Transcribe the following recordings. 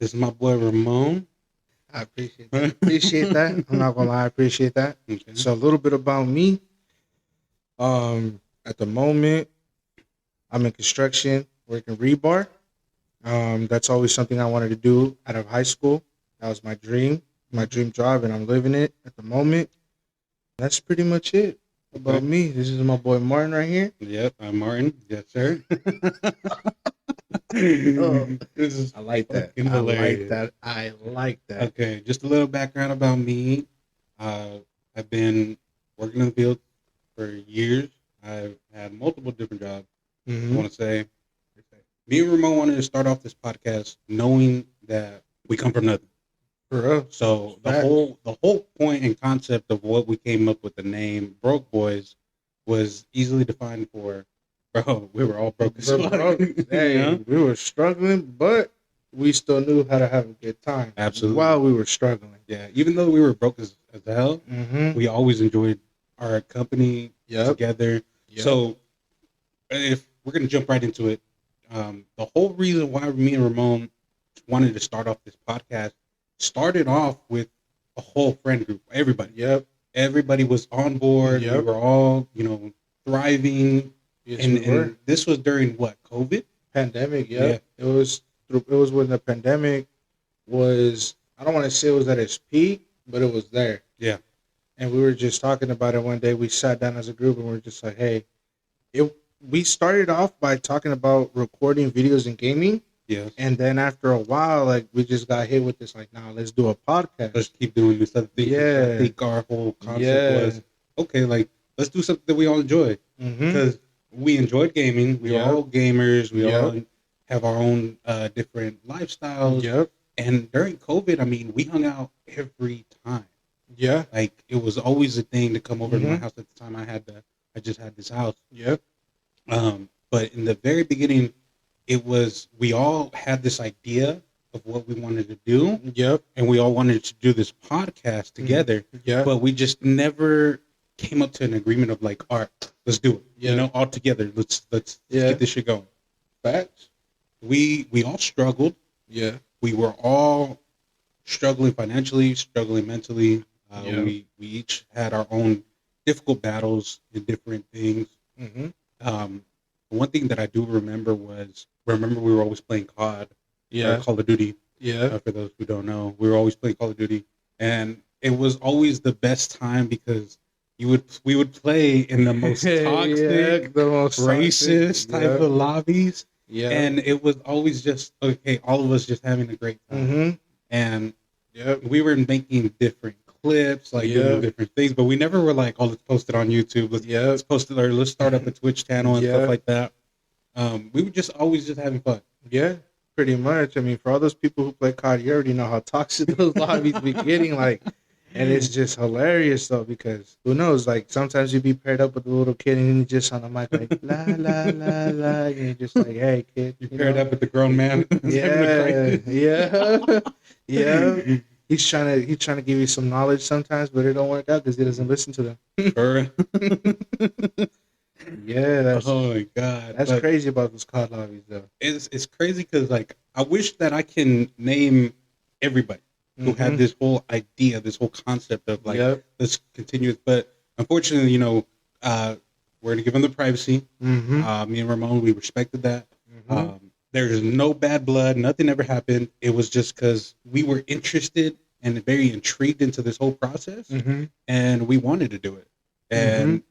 This is my boy Ramon. I appreciate that. Appreciate that. I'm not gonna lie, I appreciate that. Okay. So a little bit about me. At the moment, I'm in construction, working rebar. That's always something I wanted to do out of high school. That was my dream job, and I'm living it at the moment. That's pretty much it about Okay. me. This is my boy Martin right here. Yep, I'm Martin. Yes, sir. Oh, This is I like that. fucking I like hilarious. that. I like that. Okay, just a little background about me. I've been working in the field for years. I've had multiple different jobs. I Mm-hmm. want to say, me and Ramon wanted to start off this podcast knowing that we come from nothing. For real. So Facts. the whole point and concept of what we came up with the name Broke Boys was easily defined for, bro. We were all broke as We're fuck. broke. Hey, You know? we were struggling, but we still knew how to have a good time. Absolutely. While we were struggling. Yeah, even though we were broke as hell, Mm-hmm. we always enjoyed our company Yep. together. Yep. So if we're gonna jump right into it, the whole reason why me and Ramon wanted to start off this podcast started off with a whole friend group. Everybody was on board. Yep. We were all, thriving. Yes, and, we were. and this was during what, COVID? Pandemic, yeah. It was when the pandemic was, I don't want to say it was at its peak, but it was there. Yeah. And we were just talking about it one day. We sat down as a group and we were just like, hey, we started off by talking about recording videos and gaming. Yes. And then after a while, like, we just got hit with this, like, nah, let's do a podcast. Let's keep doing this other thing. Yeah. I think our whole concept Yeah. was, okay, like, let's do something that we all enjoy. Mm-hmm. Because we enjoyed gaming. We Yep. are all gamers. We Yep. all have our own different lifestyles. Yep. And during COVID, I mean, we hung out every time. Yeah. Like, it was always a thing to come over to my Mhm. house. At the time, I just had this house. Yep. But in the very beginning, we all had this idea of what we wanted to do, Yep. and we all wanted to do this podcast together. Yeah. But we just never came up to an agreement of like, all right, let's do it. Yeah. All together. Let's Yeah. get this shit going. Facts. We all struggled. Yeah. We were all struggling financially, struggling mentally. Yeah. We each had our own difficult battles and different things. Mm-hmm. One thing that I do remember we were always playing COD, or Call of Duty. Yeah. For those who don't know, we were always playing Call of Duty, and it was always the best time because we would play in the most toxic, the most racist toxic. type of lobbies, Yeah. and it was always just okay. All of us just having a great time, Mm-hmm. and Yep. we were making different clips, like Yeah. doing different things, but we never were like, oh, let's post it on YouTube. Let's post it, or let's start up a Twitch channel and Yeah. stuff like that. We were just always just having fun. Yeah. Pretty much. I mean, for all those people who play COD, you already know how toxic those lobbies be getting. Like, and it's just hilarious though, because who knows? Like, sometimes you be paired up with a little kid and you just on the mic like la la la la, and you're just like, hey kid, You paired up with the grown man. Yeah, yeah, yeah. He's trying to give you some knowledge sometimes, but it don't work out because he doesn't listen to them. Yeah, that's Oh my god, But crazy about those COD lobbies though. It's crazy because like I wish that I can name everybody who had Mhm. this whole idea, this whole concept of like Yep. this continuous. But unfortunately, we're gonna give them the privacy. Mm-hmm. Me and Ramon, we respected that. There's no bad blood. Nothing ever happened. It was just because we were interested and very intrigued into this whole process, Mm-hmm. and we wanted to do it. And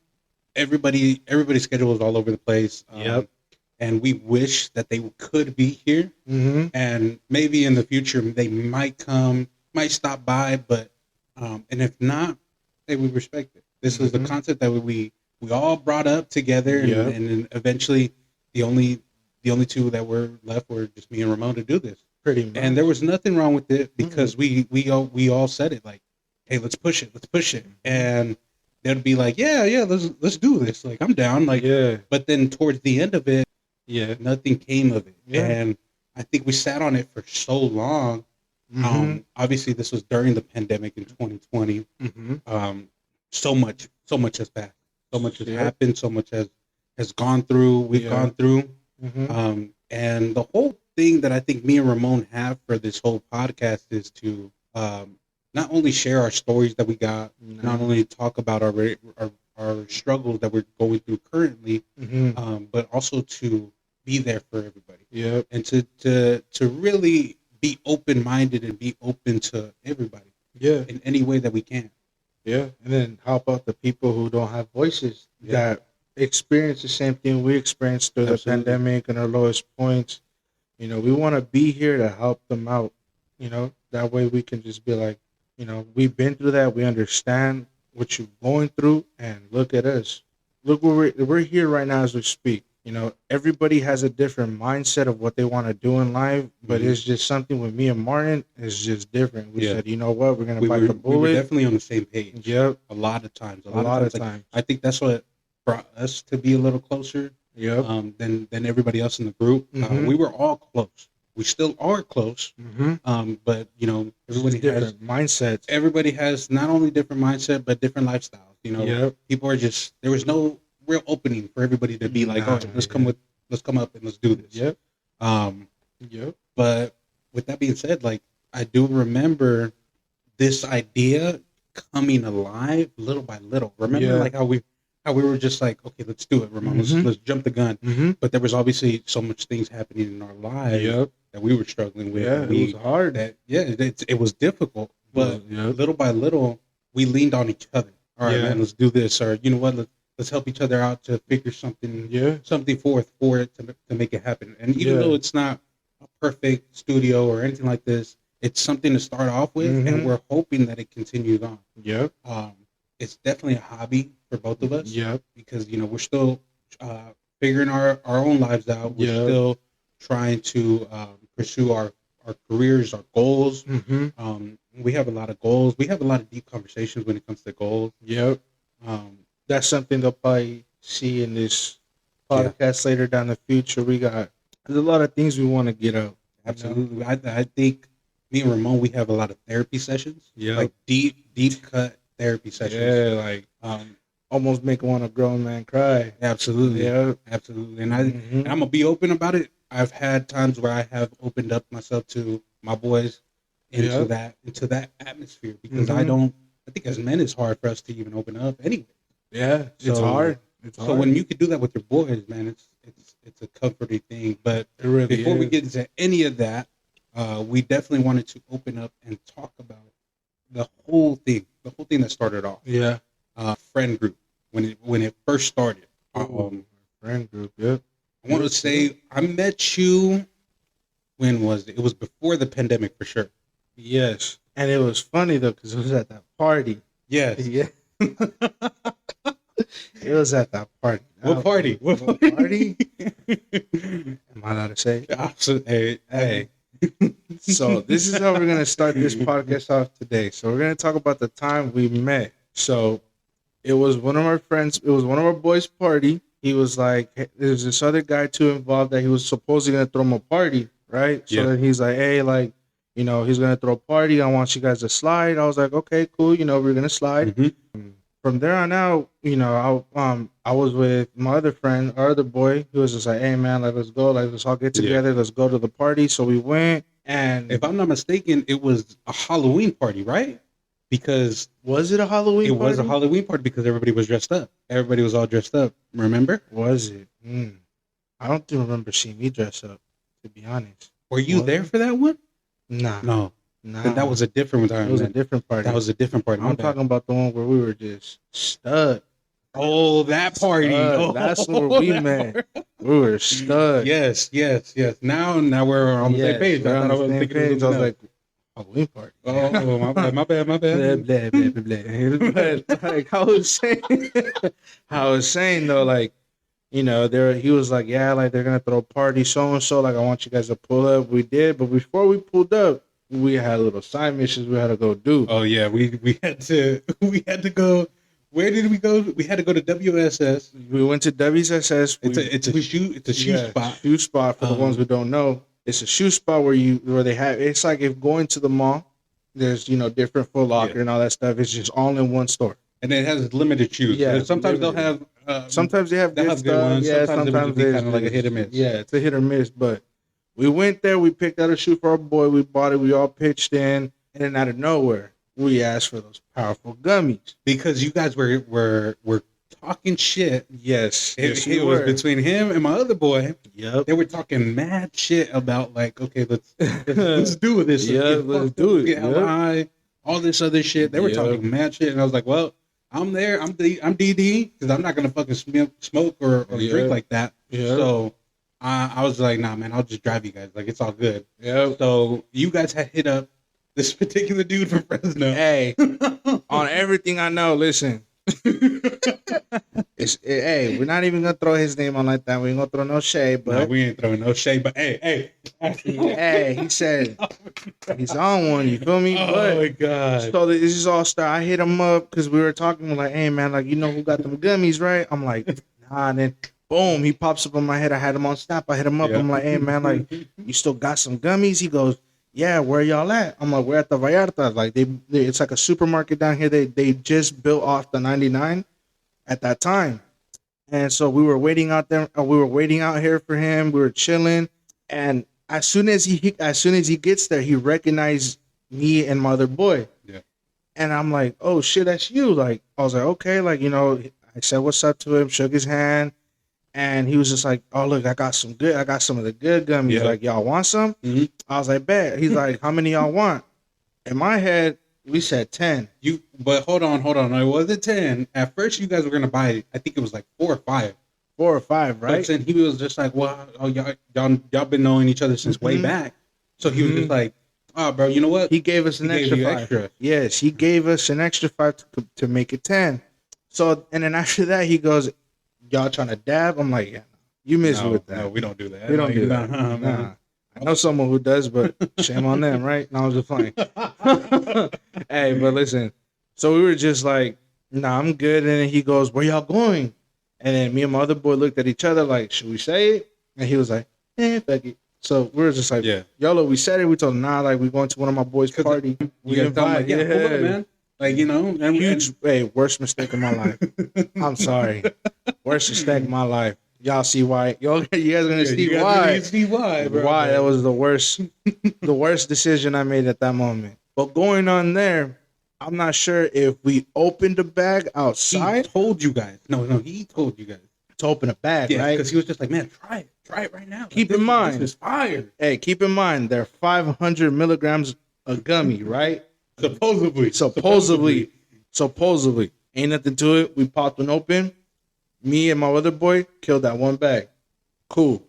everybody's schedule was all over the place. Yep. And we wish that they could be here, Mm-hmm. and maybe in the future they might stop by. But and if not, hey, we respect it. This is the Mhm. concept that we all brought up together, and, Yep. and then eventually the only two that were left were just me and Ramon to do this. Pretty much. And there was nothing wrong with it because we all said it like, hey, let's push it, and they'd be like, yeah, let's do this. Like, I'm down. Like, yeah, but then towards the end of it, yeah. nothing came of it. Yeah. And I think we sat on it for so long. Mm-hmm. Obviously, this was during the pandemic in 2020. Mm-hmm. So much has passed. So much has Yeah. happened. So much has gone through. We've Yeah. gone through. Mm-hmm. And the whole thing that I think me and Ramon have for this whole podcast is to not only share our stories that we got, not only talk about our struggles that we're going through currently, but also to be there for everybody. Yep. And to really be open minded and be open to everybody. Yeah. In any way that we can. Yeah. And then how about the people who don't have voices that experience the same thing we experienced through the pandemic and our lowest points? You know, we want to be here to help them out. You know, that way we can just be like, you know, we've been through that. We understand what you're going through, and look at us. Look, we're here right now as we speak. You know, everybody has a different mindset of what they want to do in life, but it's just something with me and Martin is just different. We said, you know what, we're gonna bite the bullet. We were definitely on the same page. Yep. A lot of times. A lot of times. I think that's what brought us to be a little closer. Yep. Than everybody else in the group. We were all close. We still are close. But you know, everybody has different mindsets. Everybody has not only different mindset but different lifestyles. You know, people are just, there was no real opening for everybody to be like, oh, let's come up and let's do this. But with that being said, like, I do remember this idea coming alive little by little. Remember, like how we were just like, okay, let's do it, Ramon. Let's jump the gun. But there was obviously so much things happening in our lives that we were struggling with. Yeah, it was hard. It was difficult. But little by little, we leaned on each other. All right, man, let's do this. Or you know what? Let's help each other out to figure something forth for it to make it happen. And even though it's not a perfect studio or anything like this, it's something to start off with, and we're hoping that it continues on. It's definitely a hobby for both of us. Because you know we're still figuring our own lives out. We're still trying to pursue our careers, our goals. We have a lot of goals. We have a lot of deep conversations when it comes to goals. That's something they'll probably see in this podcast later down the future. There's a lot of things we want to get out. Absolutely. I think me and Ramon, we have a lot of therapy sessions. Like deep cut therapy sessions. Like almost make one a grown man cry. Absolutely. Absolutely. And I'm gonna be open about it. I've had times where I have opened up myself to my boys into that atmosphere, because I think as men it's hard for us to even open up anyway. It's hard. So when you could do that with your boys, man, it's a comforting thing. But before we get into any of that, we definitely wanted to open up and talk about the whole thing that started off. Friend group when it first started. Friend group. I want to say I met you. When was it? It was before the pandemic for sure. Yes, and it was funny though because it was at that party. Yes. It was at that party. What party? What party? Am I allowed to say? Hey. So this is how we're gonna start this podcast off today. So we're gonna talk about the time we met. So it was one of our friends. It was one of our boys' party. He was like, hey, there's this other guy too involved that he was supposedly gonna throw him a party, right? So then he's like, hey, like, you know, he's gonna throw a party. I want you guys to slide. I was like, okay, cool. You know, we're gonna slide. From there on out, you know, I was with my other friend, our other boy. He was just like, hey man, like, let's go. Like, let's all get together. Let's go to the party. So we went, and if I'm not mistaken, it was a Halloween party, right? Because was it a Halloween party? It was a Halloween party because everybody was dressed up. Everybody was all dressed up. Remember? Was it? I don't remember seeing me dress up, to be honest. Were you there for that one? Nah. No. That was a different time. It was a different party. That was a different party. I'm talking about the one where we were just stuck. Oh, that party. Oh. That's where we met. We were stuck. Yes. Now we're on the same page. I was like, Halloween party. Oh, my bad. Blah, blah, blah, blah. But like I was saying though, like, you know, he was like, yeah, like they're gonna throw a party, so and so. Like, I want you guys to pull up. We did, but before we pulled up, we had little side missions we had to go do. Oh yeah, we had to go. Where did we go? We had to go to WSS. We went to WSS. It's a shoe spot. Shoe spot for the ones who don't know. It's a shoe spot where they have. It's like if going to the mall, there's, you know, different Foot Locker and all that stuff. It's just all in one store. And it has limited shoes. Yeah. Sometimes they'll have. Sometimes they have good ones. Yeah. Sometimes it be kind of like a hit or miss. Yeah, it's a hit or miss. But We went there. We picked out a shoe for our boy. We bought it. We all pitched in, and then out of nowhere, we asked for those powerful gummies. Because you guys were talking shit. Yes, It was between him and my other boy. Yep. They were talking mad shit about like, okay, let's do this. Yeah, let's do it. Get high, all this other shit. They were Yep. talking mad shit, and I was like, well, I'm there. I'm DD because I'm not gonna fucking smoke or Yeah. drink like that. Yeah. So I was like, nah, man, I'll just drive you guys. Like, it's all good. Yep. So you guys had hit up this particular dude from Fresno. Hey, on everything I know, listen. Hey, we're not even gonna throw his name on like that. We ain't gonna throw no shade, No, but we ain't throwing no shade. But hey, hey, he said he's on one. You feel me? Oh my god. So this is all start. I hit him up because we were talking like, hey man, like you know who got them gummies, right? I'm like, nah. And then boom, he pops up in my head. I had him on Snap. I hit him up. Yeah. I'm like, hey man, like you still got some gummies? He goes, yeah. Where y'all at? I'm like, we're at the Vallarta. Like they it's like a supermarket down here. They just built off the 99 at that time, and so we were waiting out there. We were waiting out here for him. We were chilling, and as soon as he gets there, he recognized me and my other boy. Yeah. And I'm like, oh shit, that's you. Like, I was like, okay, like, you know, I said what's up to him, shook his hand, and he was just like, oh look, I got some of the good gummies. Yeah. Like, y'all want some? Mhm. I was like, bet. He's like, how many y'all want? In my head, we said 10. But hold on. It wasn't 10. At first, you guys were gonna buy. I think it was like 4 or 5. 4 or 5, right? But then he was just like, well, oh, y'all been knowing each other since way Mhm. back. So he was just like, oh, bro, you know what? He gave us an He gave extra you 5. extra. Yes, he gave us an extra 5 to make it 10. So, and then after that, he goes, y'all trying to dab? I'm like, yeah, you miss me with that. No, we don't do that. We don't Like, do that. nah, man. Nah. I know someone who does, but shame on them, right? No, I was just playing. Hey, but listen. So we were just like, nah, I'm good. And then he goes, where y'all going? And then me and my other boy looked at each other like, should we say it? And he was like, fuck it. So we were just like, Yeah. YOLO, we said it. We told him, nah, like we going to one of my boys' 'Cause party. You guys tell him, like, yeah, pull up, man. Like, you know, and Huge, hey, worst mistake of my life. I'm sorry. Worst mistake of my life. Y'all see why? You guys gonna see you guys why? really see why, bro. Why that was the worst decision I made at that moment. But going on there, I'm not sure if we opened the bag He outside told you guys. No, he told you guys. to open a bag, Yeah, right? because he was just like, man, try it right now. Keep Like, in mind- this is fire. Hey, keep in mind they're 500 milligrams a gummy, right? Supposedly. Supposedly, ain't nothing to it. We popped one open. Me and my other boy killed that one bag. Cool.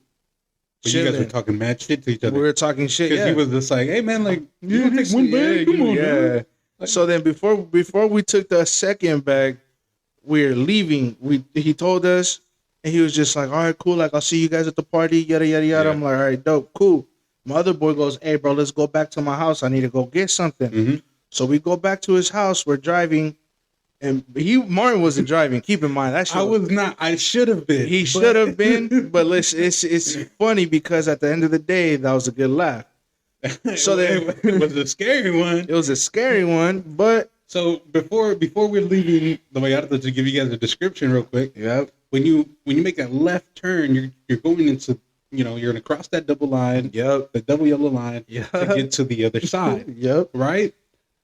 But you guys were Chilling. talking mad shit to each We other. were talking shit. Because Yeah. he was just like, hey, man, like, you gonna take one bag? Come on, man. So then before we took the second bag, we're leaving. He told us, and he was just like, all right, cool. Like, I'll see you guys at the party, yada, yada, yada. Yeah. I'm like, all right, dope, cool. My other boy goes, hey, bro, let's go back to my house. I need to go get something. Mhm. So we go back to his house. We're driving, and Martin wasn't driving. Keep in mind that shit I was not. I should have been. he but- should have been, but listen, it's funny because at the end of the day, that was a good laugh. So then- it was a scary one. It was a scary one, but So before we're leaving the Vallarta, to give you guys a description real quick, yep, when you make that left turn, you're going into, you're gonna cross that double line, yep, the double yellow line, Yeah. to get to the other side, yep. right?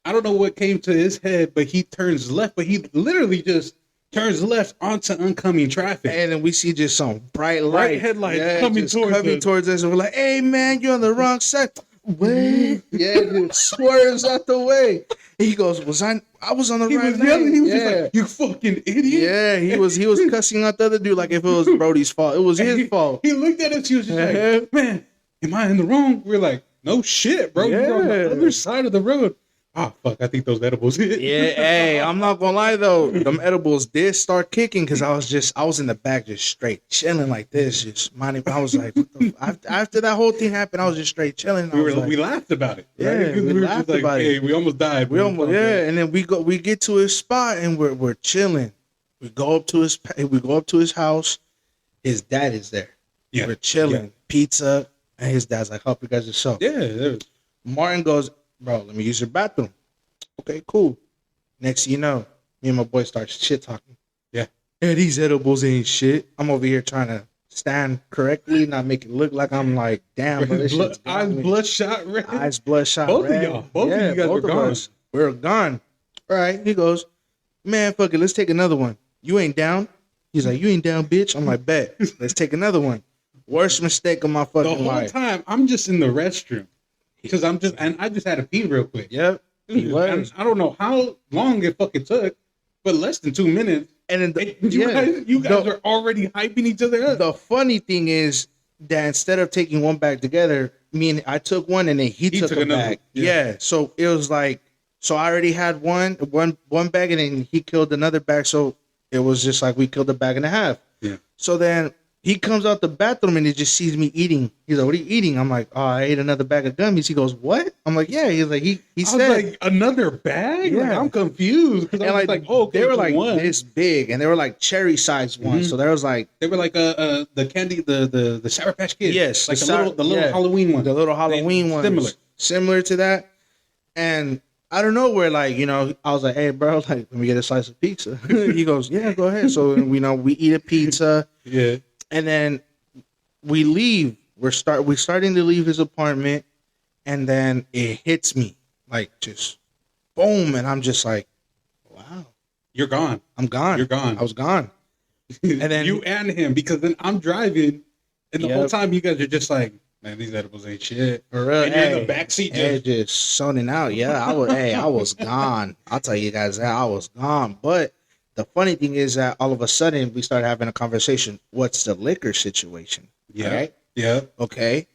I don't know what came to his head, but he turns left, but he literally just turns left onto oncoming traffic. And then we see just some bright light headlights coming just towards us. towards us, and we're like, "Hey, man, you're on the wrong side." Wait, yeah, dude, swerves out the way. He goes, I was on the He right was yelling. lane." He was yeah. just like, "You fucking idiot!" Yeah, he was cussing out the other dude like if it was Brody's fault. It was his fault. He looked at us. He was just Yeah. like, "Man, am I in the wrong?" We're like, "No shit, bro. You're on the Yeah. other side of the road." Oh fuck! I think those edibles hit. Yeah, hey, I'm not gonna lie though, them edibles did start kicking because I was in the back just straight chilling like this, just minding. I was like, what the after that whole thing happened, I was just straight chilling. I was like, we laughed about it. Yeah, right? 'Cause we were just laughed like, about it. hey, we almost died. we but almost, it's all yeah, good. and then we get to his spot and we're chilling. We go up to his house. His dad is there. Yeah. We're chilling, pizza, and his dad's like, "Help you guys yourself." Yeah, there was- Martin goes, "Bro, let me use your bathroom." Okay, cool. Next thing you know, me and my boy start shit talking. Yeah. These edibles ain't shit. I'm over here trying to stand correctly, not make it look like I'm like, damn, bro, this shit's got Eyes me. bloodshot red. Eyes bloodshot Both red. of y'all. Both of you guys were both of gone. us. We were gone. All right. He goes, man, fuck it. Let's take another one. You ain't down? He's like, you ain't down, bitch. I'm like, bet. Let's take another one. Worst mistake of my The fucking whole life. time I'm just in the restroom because I just had to pee real quick. Yep. He was. And I don't know how long it fucking took, but less than 2 minutes. And then And you guys are already hyping each other up. the funny thing is that instead of taking one bag together, I took one and then he took a another. bag. Yeah. Yeah. So it was like, so I already had one bag and then he killed another bag. So it was just like we killed a bag and a half. Yeah. So then he comes out the bathroom and he just sees me eating. He's like, what are you eating? I'm like, oh, I ate another bag of gummies. He goes, what? I'm like, yeah. He's like, he I said, was like, another bag? Like, Yeah. I'm confused. Because I and was like, oh, okay, they were like one. this big and they were like cherry sized ones. Mhm. So there was like, They were like the candy, the Sour Patch Kids. Yes, like the the little yeah. Halloween one. the little Halloween ones. Similar to that. And I don't know where, like, I was like, hey, bro, like, let me get a slice of pizza. He goes, yeah, go ahead. So, we eat a pizza. Yeah. And then we leave. We're starting to leave his apartment. And then it hits me, like, just boom. And I'm just like, wow, You're gone. I'm gone. You're gone. I was gone. And then- you and him, because then I'm driving, and the Yep. whole time you guys are just like, man, these edibles ain't shit. For real. And you're in the backseat Hey, just, just zoning out. Yeah, I was gone. I'll tell you guys that I was gone. But the funny thing is that all of a sudden we started having a conversation. What's the liquor situation? yeah, Right? yeah. Okay.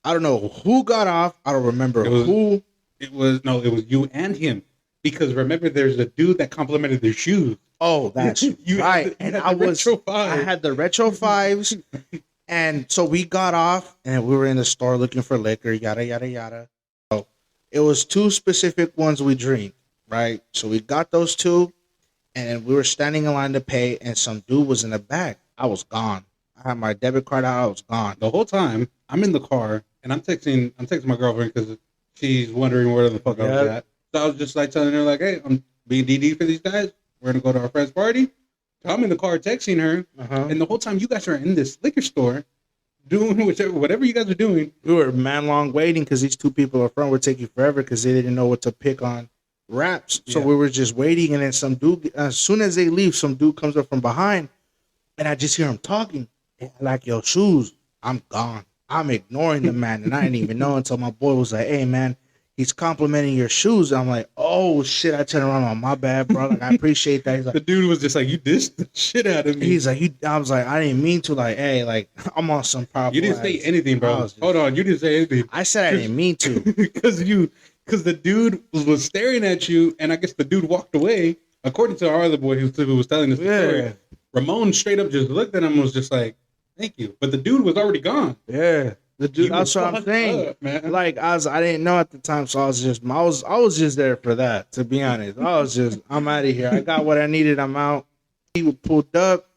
I don't know who got off. I don't remember It was- who. It was you and him, because remember, there's a dude that complimented their shoes. Oh, that's You right. had And the I was. Retro I 5. had the Retro 5s. And so we got off and we were in the store looking for liquor, yada, yada, yada. So it was two specific ones we drank, right? So we got those two and we were standing in line to pay and some dude was in the back. I was gone. I had my debit card out. I was gone. The whole time I'm in the car and I'm texting my girlfriend because she's wondering where the fuck I was Yep. at. So I was just like telling her like, hey, I'm being DD for these guys. We're gonna go to our friend's party. So I'm in the car texting her, Uh-huh. and the whole time you guys are in this liquor store doing whatever you guys are doing. We were man long waiting because these two people up front were taking forever because they didn't know what to pick on wraps. So Yeah. we were just waiting, and then some dude, as soon as they leave, some dude comes up from behind, and I just hear him talking. And I'm like, yo, shoes, I'm gone. I'm ignoring the man, and I didn't even know until my boy was like, hey, man, he's complimenting your shoes. I'm like, oh, shit. I turn around, my bad, bro. Like, I appreciate that. He's like, The dude was just like, you dissed the shit out of me. he's like, I was like, I didn't mean to. Like, hey, like, I'm on some powerful. You didn't say ass. anything, I bro. was just- Hold on, you didn't say anything. I said I didn't mean to. because the dude was staring at you, and I guess the dude walked away. According to our other boy who was telling us the Yeah. story, Ramon straight up just looked at him and was just like, "Thank you," but the dude was already gone. Yeah, the dude. You That's were what I'm fucked saying. up, man. Like I didn't know at the time, so I was just there for that. To be honest, I'm out of here. I got what I needed. I'm out. He pulled up.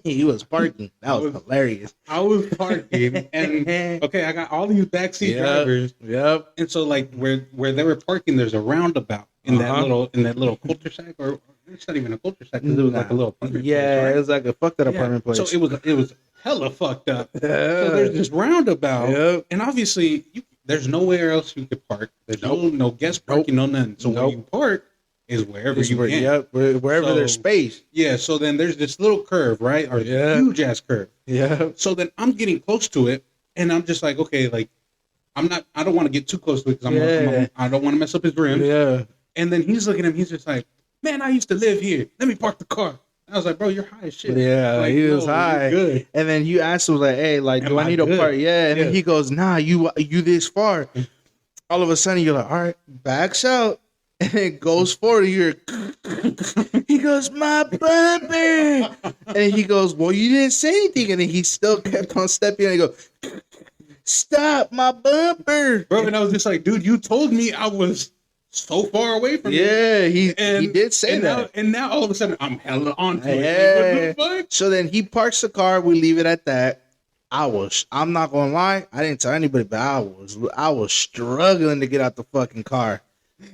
He was parking. That was hilarious. I was parking, and okay, I got all these backseat drivers, Yep. and so like where they were parking, there's a roundabout in Uh-huh. that little cul-de-sac, or it's not even a cul-de-sac, 'cause it was like a little apartment Yeah, place, it right? was like a fucked up Yeah. apartment place. So it was hella fucked up. So yeah. there's this roundabout, Yep. and obviously there's nowhere else you could park. There's no guest parking, no nothing. So where Nope. you park is wherever It's you where- can. Yep. Wherever So- there's space. Yeah. So then there's this little curve, right, or Yeah. huge ass curve. Yeah. So then I'm getting close to it, and I'm just like, okay, like I don't want to get too close to it because Yeah. I don't want to mess up his rims. Yeah. And then he's looking at him, he's just like, man, I used to live here. Let me park the car. I was like, bro, you're high as shit. Yeah, Like, he was no, you're high. Good. And then you asked him like, "Hey, like, do Am I I need a good? part?" Yeah, and Yeah. then he goes, "Nah, you this far." All of a sudden, you're like, "All right," backs out, and it goes forward. You're, he goes, "My bumper," and he goes, "Well, you didn't say anything," and then he still kept on stepping, and he goes, "Stop, my bumper." Bro, and I was just like, dude, you told me I was so far away from you. Yeah, he And did say and that. Now all of a sudden I'm hella onto Yeah. it. Like, what the fuck? So then he parks the car. We leave it at that. I'm not gonna lie. I didn't tell anybody, but I was struggling to get out the fucking car.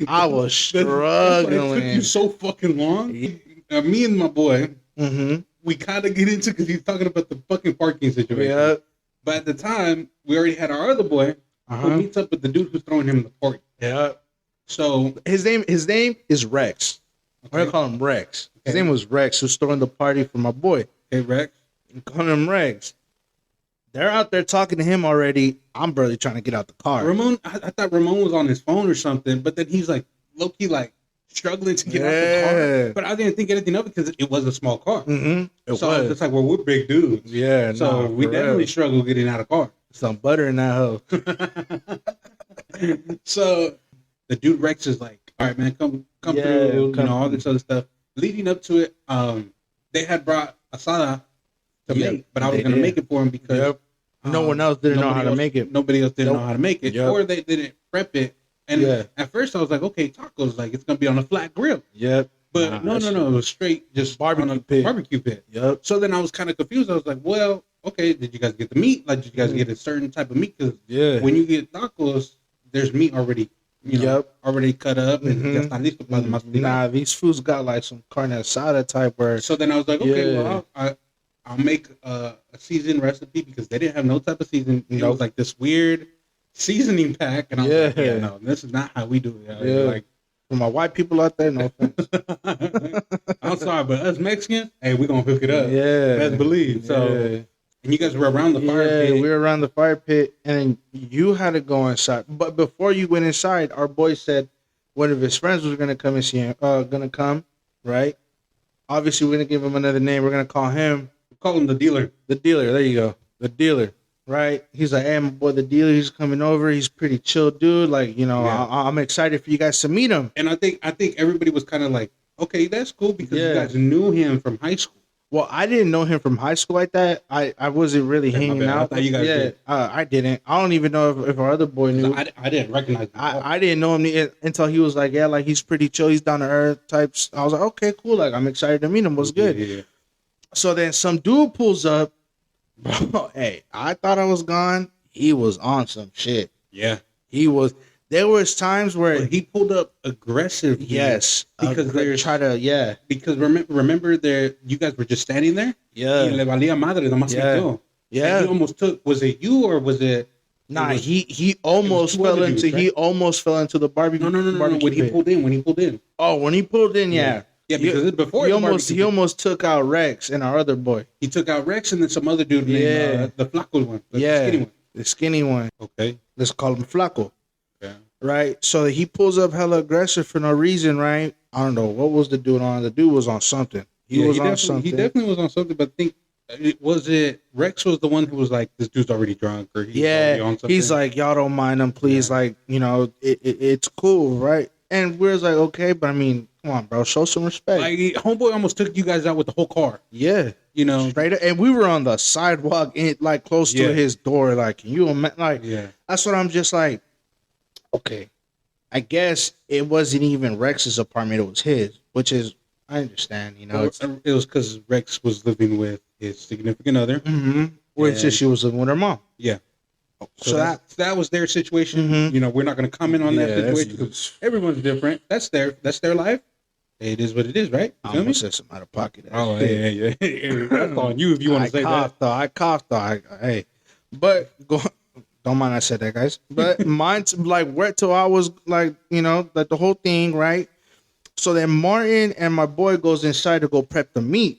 I was That's why it took you struggling. so fucking long. Me and my boy, Mm-hmm. we kind of get into because he's talking about the fucking parking situation. Yeah. But at the time, we already had our other boy who meets up with the dude who's throwing him in the park. Yeah. So his name is Rex. okay. We're gonna call him Rex. His Okay. name was Rex, who's throwing the party for my boy. Okay, Rex. Call him Rex. They're out there talking to him already. I'm barely trying to get out the car. Ramon, I thought Ramon was on his phone or something, but then he's like low-key like struggling to get out the car. But I didn't think anything of it because it was a small car. Mm-hmm. So I was just like, well, we're big dudes. Yeah. So we definitely struggle getting out of car. some butter in that hoe. So the dude Rex is like, all right, man, come through, you know, all this other stuff. Leading up to it, they had brought asada to make, but I was going to make it for him because no one else didn't know how to make it. Nobody else didn't know how to make it, or they didn't prep it. And at first I was like, okay, tacos, like it's going to be on a flat grill. Yep. But no, it was straight just barbecue pit. Yep. So then I was kind of confused. I was like, well, okay, did you guys get the meat? Like, did you guys get a certain type of meat? Because when you get tacos, there's meat already, already cut up and ya está listo para más final. Nah, these foods got like some carne asada type where. So then I was like, okay, well, I'll make a seasoned recipe because they didn't have no type of seasoning. It was like this weird seasoning pack, and I was like, yeah, no, this is not how we do it. Like, for my white people out there, no offense. I'm sorry, but us Mexicans, hey, we're gonna hook it up. Yeah, best believe. So, and you guys were around the fire pit. We were around the fire pit, and then you had to go inside. But before you went inside, our boy said one of his friends was gonna come and see him. Gonna come, right? Obviously, we're gonna give him another name. We're gonna call him. Call him the dealer. The dealer. There you go. The dealer. Right? He's like, hey, my boy, the dealer. He's coming over. He's pretty chill, dude. Like, you know, I'm excited for you guys to meet him. And I think everybody was kind of like, okay, that's cool because you guys knew him from high school. Well, I didn't know him from high school like that. I wasn't really hanging out. I thought you guys did. I didn't. I don't even know if our other boy knew. I didn't recognize him. I didn't know him until he was like, yeah, like he's pretty chill. He's down to earth types. I was like, okay, cool. Like, I'm excited to meet him. What's good? Yeah. So then some dude pulls up. Bro, hey, I thought I was gone. He was on some shit. Yeah. He was. There was times where he pulled up aggressive. Yes, because they try to Because remember there, you guys were just standing there. Yeah. Y le valía madre, nomás gritó. Yeah. And he almost took. Was it you or was it? Nah, he almost fell into dudes, right? He almost fell into the barbecue. No. When he pulled in. Oh, when he pulled in, yeah. Yeah, because before he almost took out Rex and our other boy. He took out Rex and then some other dude named the Flaco one. The skinny one. The skinny one. Okay. Let's call him Flaco. Yeah. Right? So he pulls up hella aggressive for no reason, right? I don't know. What was the dude on? The dude was on something. He definitely was on something, but I think Rex was the one who was like, this dude's already drunk or he's already on something. He's like, y'all don't mind him, please. Like, you know, it's cool, right? And we're like, okay, but I mean, come on, bro, show some respect. Like, homeboy almost took you guys out with the whole car. Yeah, you know, straight up, and we were on the sidewalk, like close to his door. Like, can you imagine? Like, that's what I'm just like. Okay, I guess it wasn't even Rex's apartment; it was his, which is I understand. You know, it was because Rex was living with his significant other, which she was living with her mom. Yeah. So that was their situation. You know, we're not going to comment on that situation because everyone's different. That's their life. It is what it is, right? I almost said some out of pocket. Oh, yeah. That's on you if you want to say that. I coughed though. Hey, but don't mind I said that, guys. But mine's like wet till I was like, you know, like the whole thing, right? So then Martin and my boy goes inside to go prep the meat.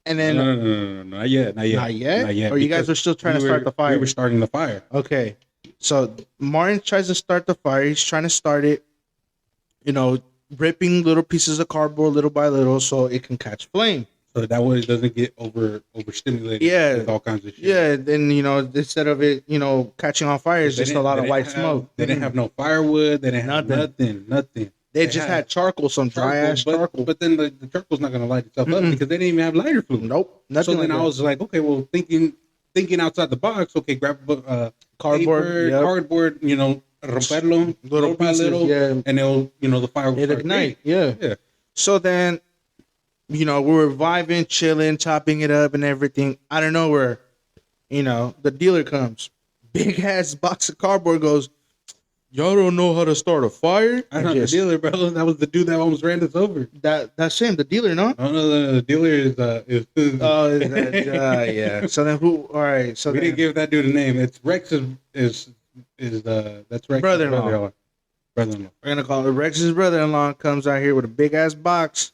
And then no, not yet. Not yet. Or you guys are still trying to start the fire? We were starting the fire. Okay. So Martin tries to start the fire. He's trying to start it, you know, ripping little pieces of cardboard little by little so it can catch flame. So that way it doesn't get overstimulated with all kinds of shit. Yeah, then, you know, instead of it, you know, catching on fire, it's just a lot of white smoke. They didn't have no firewood. They didn't have nothing. They just had charcoal, some dry ass charcoal. But then the charcoal's not going to light itself up because they didn't even have lighter fluid. Nope. So then I was like, okay, well, thinking outside the box. Okay, grab cardboard, you know, romperlo little by little, and it'll, you know, the fire will ignite. Yeah. So then, you know, we were vibing, chilling, chopping it up and everything. Out of nowhere, you know, the dealer comes, big ass box of cardboard, goes, y'all don't know how to start a fire. I'm not the dealer, bro. That was the dude that almost ran us over. That's him, the dealer, no? Oh no, the dealer is Oh, is that, yeah. So then who? All right. So we then, didn't give that dude a name. It's Rex's that's Rex's Brother-in-law. Brother-in-law. we're gonna call it Rex's brother-in-law comes out here with a big ass box,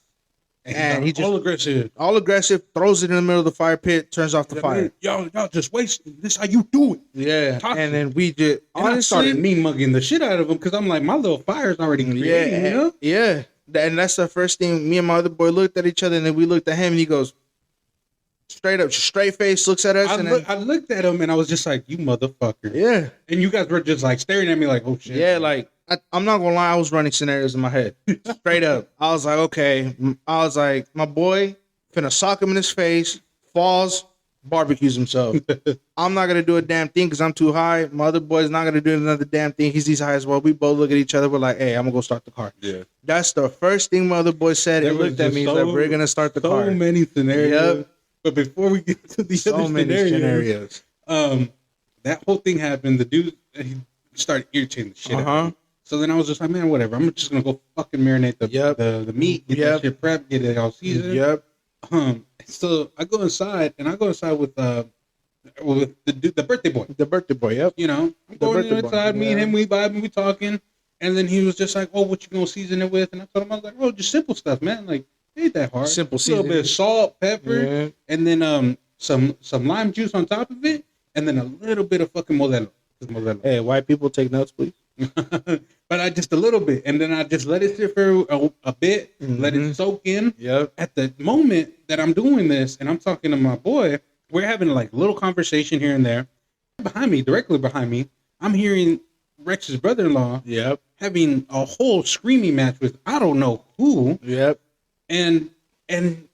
and he just all aggressive. all aggressive, throws it in the middle of the fire pit, turns off the Yeah, fire. man, y'all just wasting. This how you do it. Yeah, Toxic. and then we just And I started honestly, mean mugging the shit out of him because I'm like, my little fire's already created, you know? yeah. And that's the first thing. Me and my other boy looked at each other, and then we looked at him, and he goes straight up, straight face, looks at us, I looked at him and I was just like, you motherfucker. yeah, And you guys were just like staring at me like, oh shit. yeah. Like I'm not gonna lie, I was running scenarios in my head, straight up. I was like, okay. I was like, my boy finna sock him in his face, falls, barbecues himself. I'm not gonna do a damn thing because I'm too high. My other boy's not gonna do another damn thing. He's high as well. We both look at each other. We're like, hey, I'm gonna go start the car. Yeah. That's the first thing my other boy said. He There was looked at just me. He's like, we're gonna start the So car. many scenarios. Yep. But before we get to the So other many scenarios. that whole thing happened. The dude, he started irritating the shit out of me. So then I was just like, man, whatever. I'm just gonna go fucking marinate the meat, get that shit prepped, get it all seasoned. Yep. So I go inside with the dude, the birthday boy. The birthday boy. Yep. You know, I'm The going birthday boy, inside, me and yeah. him, we vibing, we talking, and then he was just like, "Oh, what you gonna season it with?" And I told him, I was like, "Oh, just simple stuff, man. Like, it ain't that hard. Simple A little bit seasoning. of salt, pepper, Yeah. and then some lime juice on top of it, and then a little bit of fucking Modelo. Just Modelo. Hey, white people take notes, please. But I just a little bit, and then I just let it sit for a bit, let it Mhm. soak in. Yep. At the moment that I'm doing this, and I'm talking to my boy, we're having like a little conversation here and there. Behind me, directly behind me, I'm hearing Rex's brother-in-law Yep. having a whole screaming match with I don't know who, Yep. and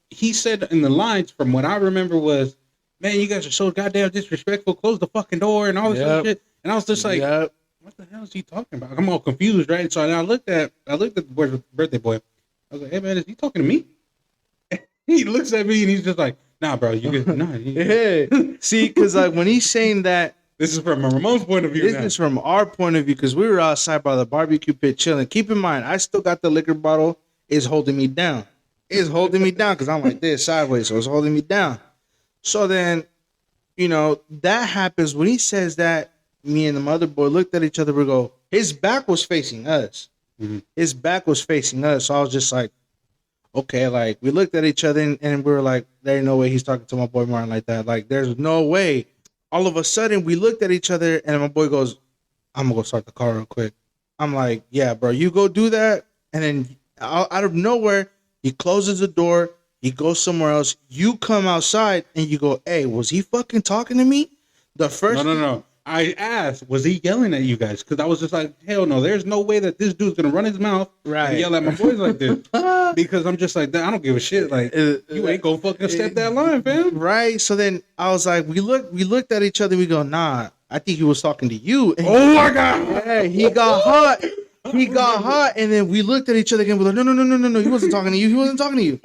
he said in the lines from what I remember was, "Man, you guys are so goddamn disrespectful. Close the fucking door and all this other Yep. shit." And I was just like, Yep. what the hell is he talking about? I'm all confused, right? So I looked at the boy's birthday boy. I was like, hey man, is he talking to me? He looks at me and he's just like, nah, bro, you get nah. Yeah. See, because like when he's saying that, This is from Ramon's point of view. this now. is from our point of view because we were outside by the barbecue pit chilling. Keep in mind, I still got the liquor bottle. It's holding me down. It's holding me down because I'm like this sideways, so it's holding me down. So then, you know, that happens when he says that. Me and the mother boy looked at each other. We go, his back was facing us. Mhm. His back was facing us. So I was just like, okay, like we looked at each other and we were like, there ain't no way he's talking to my boy Martin like that. Like, there's no way. All of a sudden, we looked at each other and my boy goes, I'm gonna go start the car real quick. I'm like, yeah, bro, you go do that. And then out of nowhere, he closes the door. He goes somewhere else. You come outside and you go, hey, was he fucking talking to me? The first No. I asked, was he yelling at you guys? Because I was just like, hell no, there's no way that this dude's gonna run his mouth Right. and yell at my boys like this. Because I'm just like, I don't give a shit. Like, you ain't gonna fucking step that line, fam. Right. So then I was like, we looked at each other. We go, nah, I think he was talking to you. And Oh my god! yeah, he got hot. He got hot, and then we looked at each other again. We're like, no. He wasn't talking to you. He wasn't talking to you.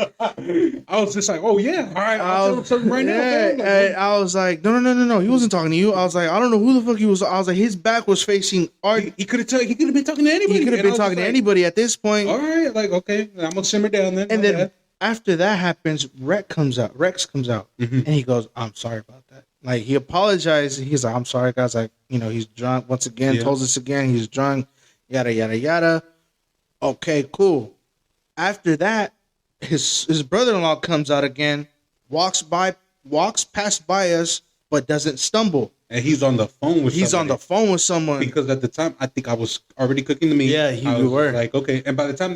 I was just like, oh yeah, all right, I'll tell him something right now. Yeah, fam. Like, and I was like, no. He wasn't talking to you. I was like, I don't know who the fuck he was. I was like, his back was facing our. he could have been talking to anybody. He could have And I been was talking to just like, anybody at this point. All right, like okay, I'm gonna simmer down then. And My then bad. after that happens, Rex comes out, Mhm. and he goes, "I'm sorry about that." Like he apologized. He's like, "I'm sorry, guys." Like he's drunk once again. Yeah. Told us again he's drunk. Yada yada yada. Okay, cool. After that, his brother-in-law comes out again, walks past by us, but doesn't stumble. And he's on the phone with. He's on the somebody. phone with someone. Because at the time, I think I was already cooking the meat. Yeah, I you was were. like, okay. And by the time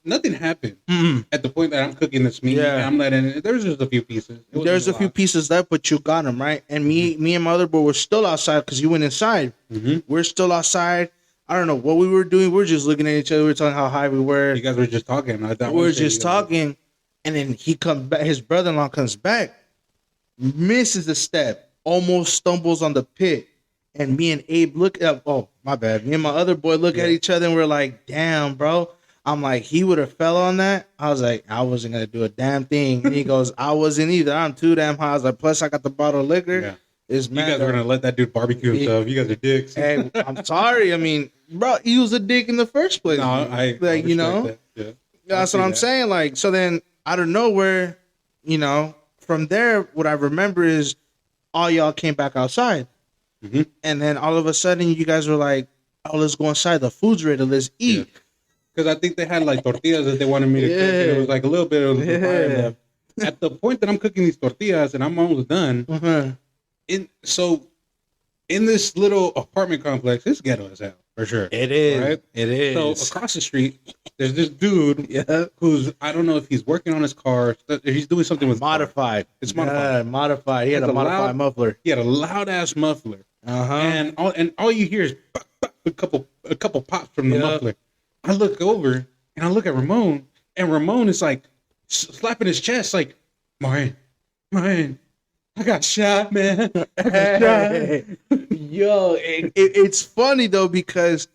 nothing happened Mm-mm. at the point that I'm cooking this meat. Yeah. And I'm letting it. There's just a few pieces. It wasn't There's a few lot. pieces left, but you got them right. And me and my other boy were still outside because you went inside. Mhm. We're still outside. I don't know what we were doing. We were just looking at each other. We were talking how high we were. You guys were just talking. I thought We were just talking, and then he comes back. His brother-in-law comes back, misses a step, almost stumbles on the pit, and me and Abe look up. Oh, my bad. Me and my other boy look at Yeah. each other, and we're like, "Damn, bro." I'm like, he would have fell on that. I was like, I wasn't gonna do a damn thing. And he goes, I wasn't either. I'm too damn high. I was like, plus I got the bottle of liquor. Yeah. It's You mad. guys were gonna let that dude barbecue himself. You guys are dicks. Hey, I'm sorry. I mean, bro, he was a dick in the first place. No, I like, you know, respect that. Yeah. that's what I'm saying. Like, so then out of nowhere, you know, from there, what I remember is all y'all came back outside. Mhm. And then all of a sudden, you guys were like, oh, let's go inside. The food's ready. Let's eat. Because I think they had like tortillas that they wanted me to cook. And it was like a little bit of the fire left. At the point that I'm cooking these tortillas and I'm almost done, Uh-huh. in this little apartment complex, it's ghetto as hell, for sure. It is. Right? It is. So across the street, there's this dude who's, I don't know if he's working on his car, he's doing something with modified. It's modified. Yeah, modified. He had It's a a modified loud- muffler. He had a loud ass muffler, Uh-huh. and all you hear is pop, pop, a couple pops from the Yeah. muffler. I look over and I look at Ramon, and Ramon is like slapping his chest, like, Martin, I got shot, man. I got shot. Yo, it's funny though because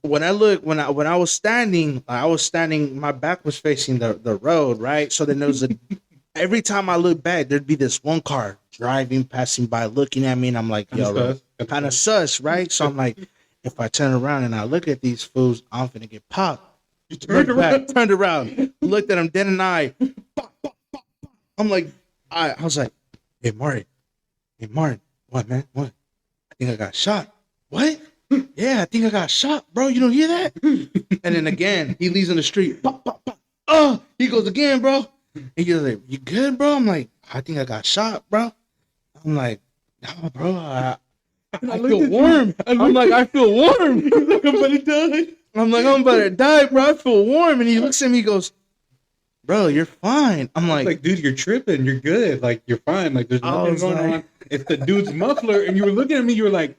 when I was standing, my back was facing the road, right? So then there was every time I look back, there'd be this one car driving, passing by, looking at me, and I'm like, yo, kind of sus, right? So I'm like, if I turn around and I look at these fools, I'm finna get popped. You turned around. Turned around, looked at him dead in the eye. Pop, pop, pop, pop. I'm like, I was like, hey Martin, what man? What? I think I got shot. What? Yeah, I think I got shot, bro. You don't hear that? And then again, he leaves in the street. Pop, pop, pop. Oh, he goes again, bro. And he's like, you good, bro? I'm like, I think I got shot, bro. I'm like, no, bro. I feel warm. I'm like, I feel warm. Look, I'm about to die. I'm like, I'm about to die, bro. I feel warm. And he looks at me, he goes, bro, you're fine. I'm Like, dude, you're tripping. You're good. Like, you're fine. Like, there's I nothing was going like- on. It's the dude's muffler, and you were looking at me. You were like,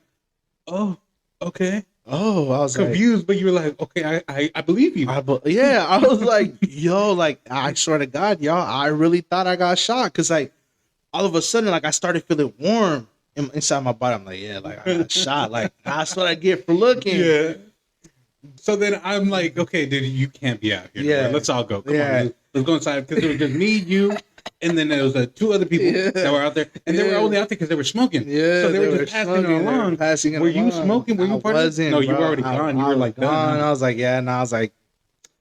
oh, okay. oh, I was like, Confused, but you were like, okay, I believe you. I was like, yo, like, I swear to God, y'all, I really thought I got shot. Cause like, all of a sudden, like, I started feeling warm inside my body. I'm like, yeah, like, I got shot. Like, that's what I get for looking. Yeah. So then I'm like, okay, dude, you can't be out here. Yeah. Yeah. Let's all go. Come Yeah. on. Let's go inside. Because it was just me, you, and then there was two other people Yeah. that were out there. And they were Yeah. only out there because they were smoking. Yeah. So they were just passing it smoking, they were along. Passing it Were you along. smoking? Were you I part of it? wasn't, No, you were bro. already gone. You I were was like done, gone. huh? I was like, yeah. And I was like,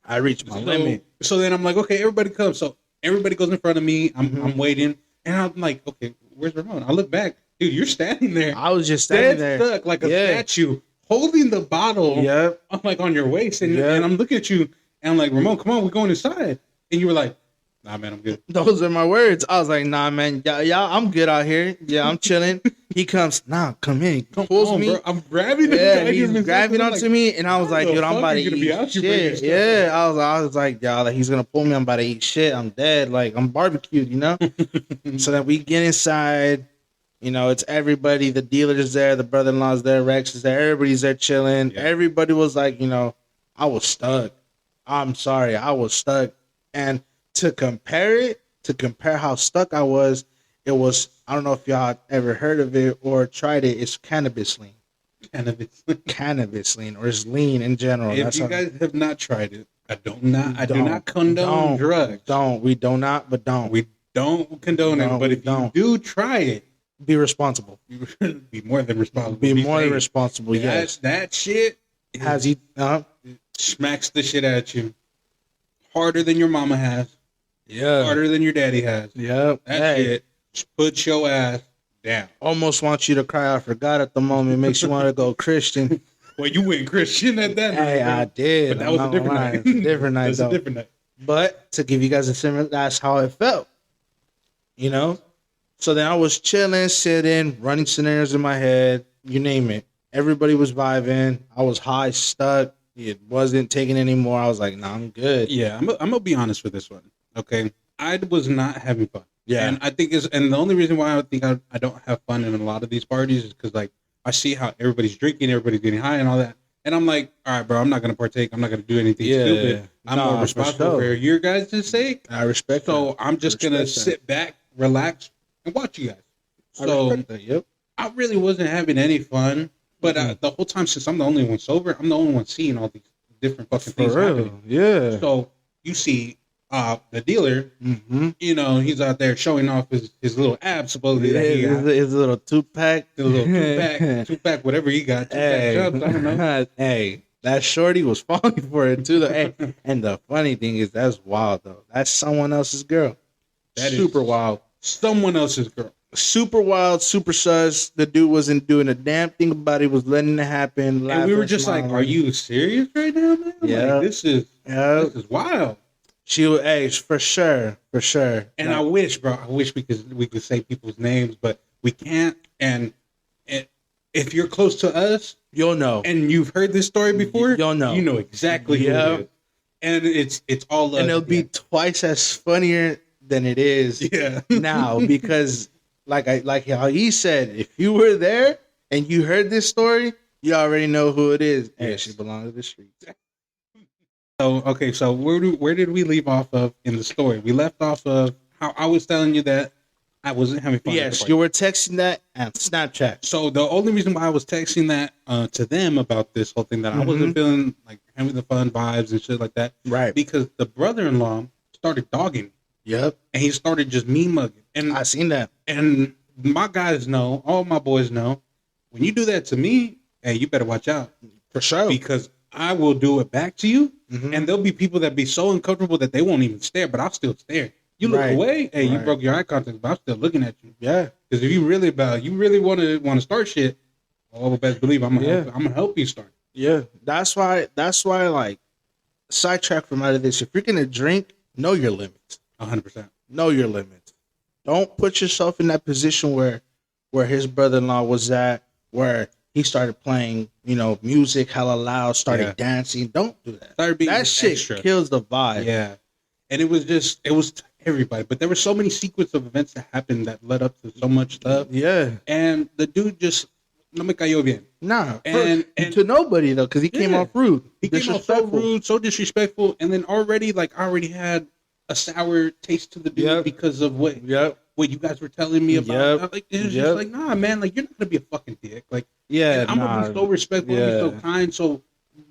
I reached my limit. So then I'm like, okay, everybody comes. So everybody goes in front of me. I'm waiting. And I'm like, okay, where's Ramon? I look back. Dude, you're standing there. I was just standing Dead there. stuck like a Yeah. statue, holding the bottle. Yep. I'm like on your waist, and, Yeah. and I'm looking at you, and I'm like, Ramon, come on, we're going inside. And you were like, nah, man, I'm good. Those are my words. I was like, nah, man, y'all, I'm good out here. Yeah, I'm chilling. He comes, nah, come in. He pulls on, me. bro. I'm grabbing the Yeah, guy he's here, grabbing man. onto me, and I was like, the dude, I'm fuck about to you gonna be eat out here bringing shit. stuff Yeah, I was like, y'all, like, he's gonna pull me. I'm about to eat shit. I'm dead. Like, I'm barbecued, you know. So then we get inside. You know, it's everybody. The dealer's there. The brother-in-law's there. Rex is there. Everybody's there chilling. Yeah. Everybody was like, you know, I was stuck. I'm sorry, I was stuck. And to compare how stuck I was, it was, I don't know if y'all ever heard of it or tried it. It's cannabis lean. Cannabis lean, or it's lean in general. If you guys have not tried it, I do not condone drugs. We do not, but don't. We don't condone it. But if you do try it, Be responsible. you should be more than responsible. Be more than safe. responsible. Yes. That shit Has he? smacks the shit at you harder than your mama has, Yeah. harder than your daddy has. Yep. That Hey, shit just puts your ass down. almost wants you to cry out for God at the moment. Makes you want to go Christian. Well, you went Christian at that Hey, I night, did. but that I'm was a not different lying. night. It's a different night, That's though. a different night. But to give you guys a similar, that's how it felt. You know? So then I was chilling, sitting, running scenarios in my head, you name it. Everybody was vibing. I was high, stuck. It wasn't taking anymore. I was like, nah, I'm good. Yeah, I'm gonna be honest with this one. Okay, I was not having fun. Yeah. And I think and the only reason why I think I don't have fun in a lot of these parties is because like I see how everybody's drinking, everybody's getting high and all that, and I'm like, all right, bro, I'm not gonna partake. I'm not gonna do anything stupid. I'm Nah, more for responsible sure. for your guys' sake. I respect So I'm just gonna Respect that. sit back, relax, and watch you guys. that. I So respect that. Yep. I really wasn't having any fun. But the whole time, since I'm the only one sober, I'm the only one seeing all these different fucking things happening. Yeah. So you see the dealer, Mm-hmm. you know, he's out there showing off his little abs supposedly that he got. His little 2-pack. The little two pack, whatever he got, 2-pack jumps. I don't know. Hey, that shorty was falling for it too. Though. Hey, and the funny thing is, that's wild though. That's someone else's girl. That is super wild. Someone else's girl. Super wild, super sus. The dude wasn't doing a damn thing about it. Was letting it happen. And we were just like, "Are you serious right now, man? Yeah. Like, this is wild." She was, hey, for sure. And I wish, bro, we could say people's names, but we can't. And if you're close to us, you'll know. And you've heard this story before, you'll know. You know exactly who it is. And it's all love. And it'll be twice as funnier than it is now because like how he said, if you were there and you heard this story, you already know who it is. And she belongs to the streets. So where did we leave off of in the story? We left off of how I was telling you that I wasn't having fun. Yes, you were texting that on Snapchat. So the only reason why I was texting that to them about this whole thing that I wasn't feeling like having the fun vibes and shit like that, right? Because the brother-in-law started dogging me. Yep, and he started just me mugging, and I seen that. And my guys know, all my boys know, when you do that to me, hey, you better watch out for sure, because I will do it back to you, and there'll be people that be so uncomfortable that they won't even stare, but I'll still stare. You look away, hey, you broke your eye contact, but I'm still looking at you. Yeah, because if you really want to start shit, well, best believe I'm gonna help you start. Yeah, that's why. Like, sidetrack from out of this. If you're gonna drink, know your limits. 100%. Know your limits. Don't put yourself in that position where his brother-in-law was at, where he started playing, music hella loud, started dancing. Don't do that. That shit extra. Kills the vibe. Yeah, and it was to everybody, but there were so many sequence of events that happened that led up to so much stuff. Yeah, and the dude just no me cayó bien. Nah, and to nobody though, because he came off rude. He came off so rude, so disrespectful, and then I already had a sour taste to the dude because of what you guys were telling me about. Like it was just like, nah, man, like you're not gonna be a fucking dick. Like, I'm gonna be so respectful, be so kind, so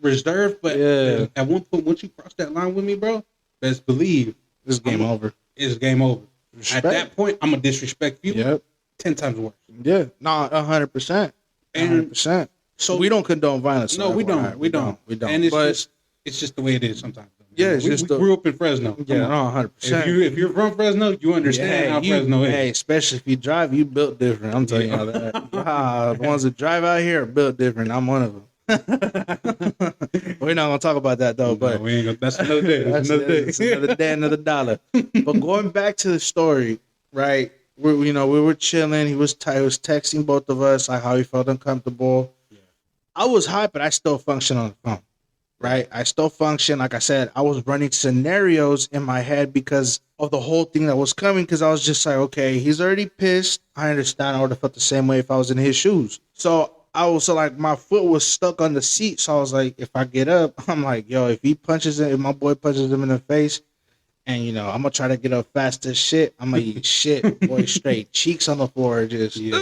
reserved. But at one point, once you cross that line with me, bro, best believe it's game over. It's game over. Respect. At that point, I'm gonna disrespect you 10 times worse. Yeah, nah, 100%. 100%. So we don't condone violence. No, we don't. We don't. And it's just the way it is sometimes. Yeah, we grew up in Fresno. Yeah, no, 100%. If you're from Fresno, you understand how Fresno is. Hey, especially if you drive, you built different. I'm telling you all that. The ones that drive out here are built different. I'm one of them. We're not gonna talk about that though. But we ain't gonna, that's another day. That's another day, another dollar. But going back to the story, right? We were chilling. He was texting both of us like how he felt uncomfortable. Yeah. I was high, but I still function on the phone. Right, I still function. Like I said, I was running scenarios in my head because of the whole thing that was coming. Because I was just like, okay, he's already pissed. I understand. I would have felt the same way if I was in his shoes. So I was like, my foot was stuck on the seat. So I was like, if I get up, I'm like, yo, if my boy punches him in the face, and I'm gonna try to get up fast as shit. I'm gonna eat shit, boy, straight cheeks on the floor, just. Yeah.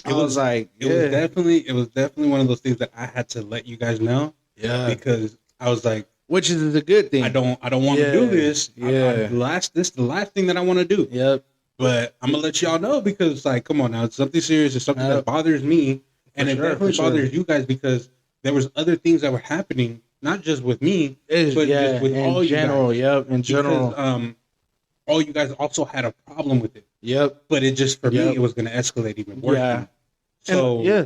It was definitely one of those things that I had to let you guys know. Yeah, because I was like, which is a good thing. I don't want to do this. Yeah, this is the last thing that I want to do. Yep. But I'm gonna let y'all know because, like, come on now, it's something serious. It's something that bothers me, and it definitely bothers you guys because there was other things that were happening, not just with me, but just with all you guys. Yep, in general. Because, all you guys also had a problem with it. Yep. But it just for me, it was gonna escalate even worse. Yeah.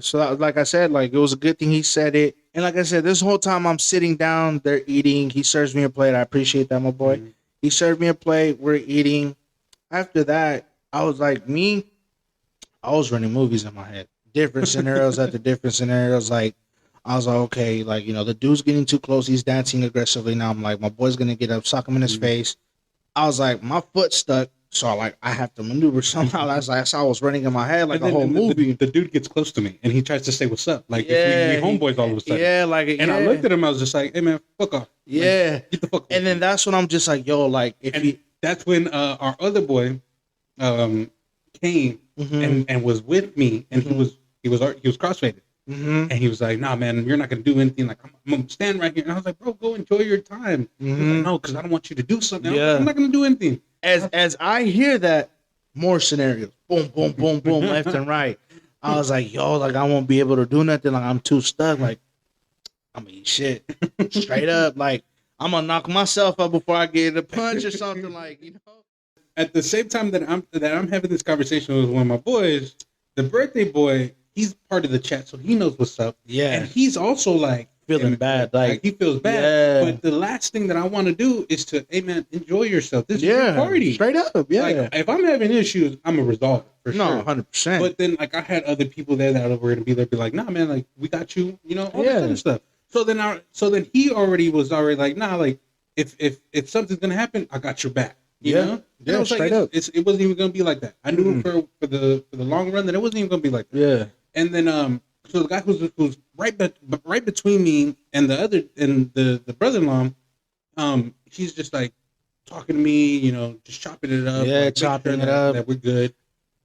So like I said, like it was a good thing he said it. And like I said, this whole time I'm sitting down, they're eating. He serves me a plate. I appreciate that, my boy. Mm-hmm. He served me a plate. We're eating. After that, I was like, I was running movies in my head. Different scenarios after different scenarios. Like, I was like, okay, like, the dude's getting too close. He's dancing aggressively. Now I'm like, my boy's going to get up, sock him in his face. I was like, my foot's stuck. So I have to maneuver somehow. That's how I was running in my head like a whole movie. The dude gets close to me and he tries to say what's up. Like if we homeboys all of a sudden. Yeah, I looked at him, I was just like, hey man, fuck off. Yeah. Like, get the fuck off. And then that's when I'm just like, yo, like that's when our other boy came and was with me and he was crossfaded. Mm-hmm. And he was like, "Nah, man, you're not gonna do anything. Like, I'm gonna stand right here." And I was like, "Bro, go enjoy your time." He was like, "No, because I don't want you to do something." I was like, I'm not gonna do anything. As I hear that, more scenarios, boom, boom, boom, boom, left and right. I was like, yo, like I won't be able to do nothing. Like I'm too stuck. Like I'm gonna eat shit straight up. Like I'm gonna knock myself up before I get a punch or something. Like At the same time that I'm having this conversation with one of my boys, the birthday boy, he's part of the chat, so he knows what's up. Yeah, and he's also like feeling bad. Like he feels bad. Yeah. But the last thing that I want to do is to, hey man, enjoy yourself. This is your party. Straight up. Yeah. Like, if I'm having issues, I'm gonna resolve it for sure. 100%. But then, like, I had other people there that were gonna be there, be like, nah, man, like we got you, you know, all this other stuff. So then he already was like, nah, like if something's gonna happen, I got your back. You know? Yeah, was straight like, up. It wasn't even gonna be like that. I knew for the long run that it wasn't even gonna be like that. Yeah. And then so the guy who's right between me and the brother-in-law, he's just like talking to me, you know, just chopping it up. Yeah, like, chopping it up. That we're good.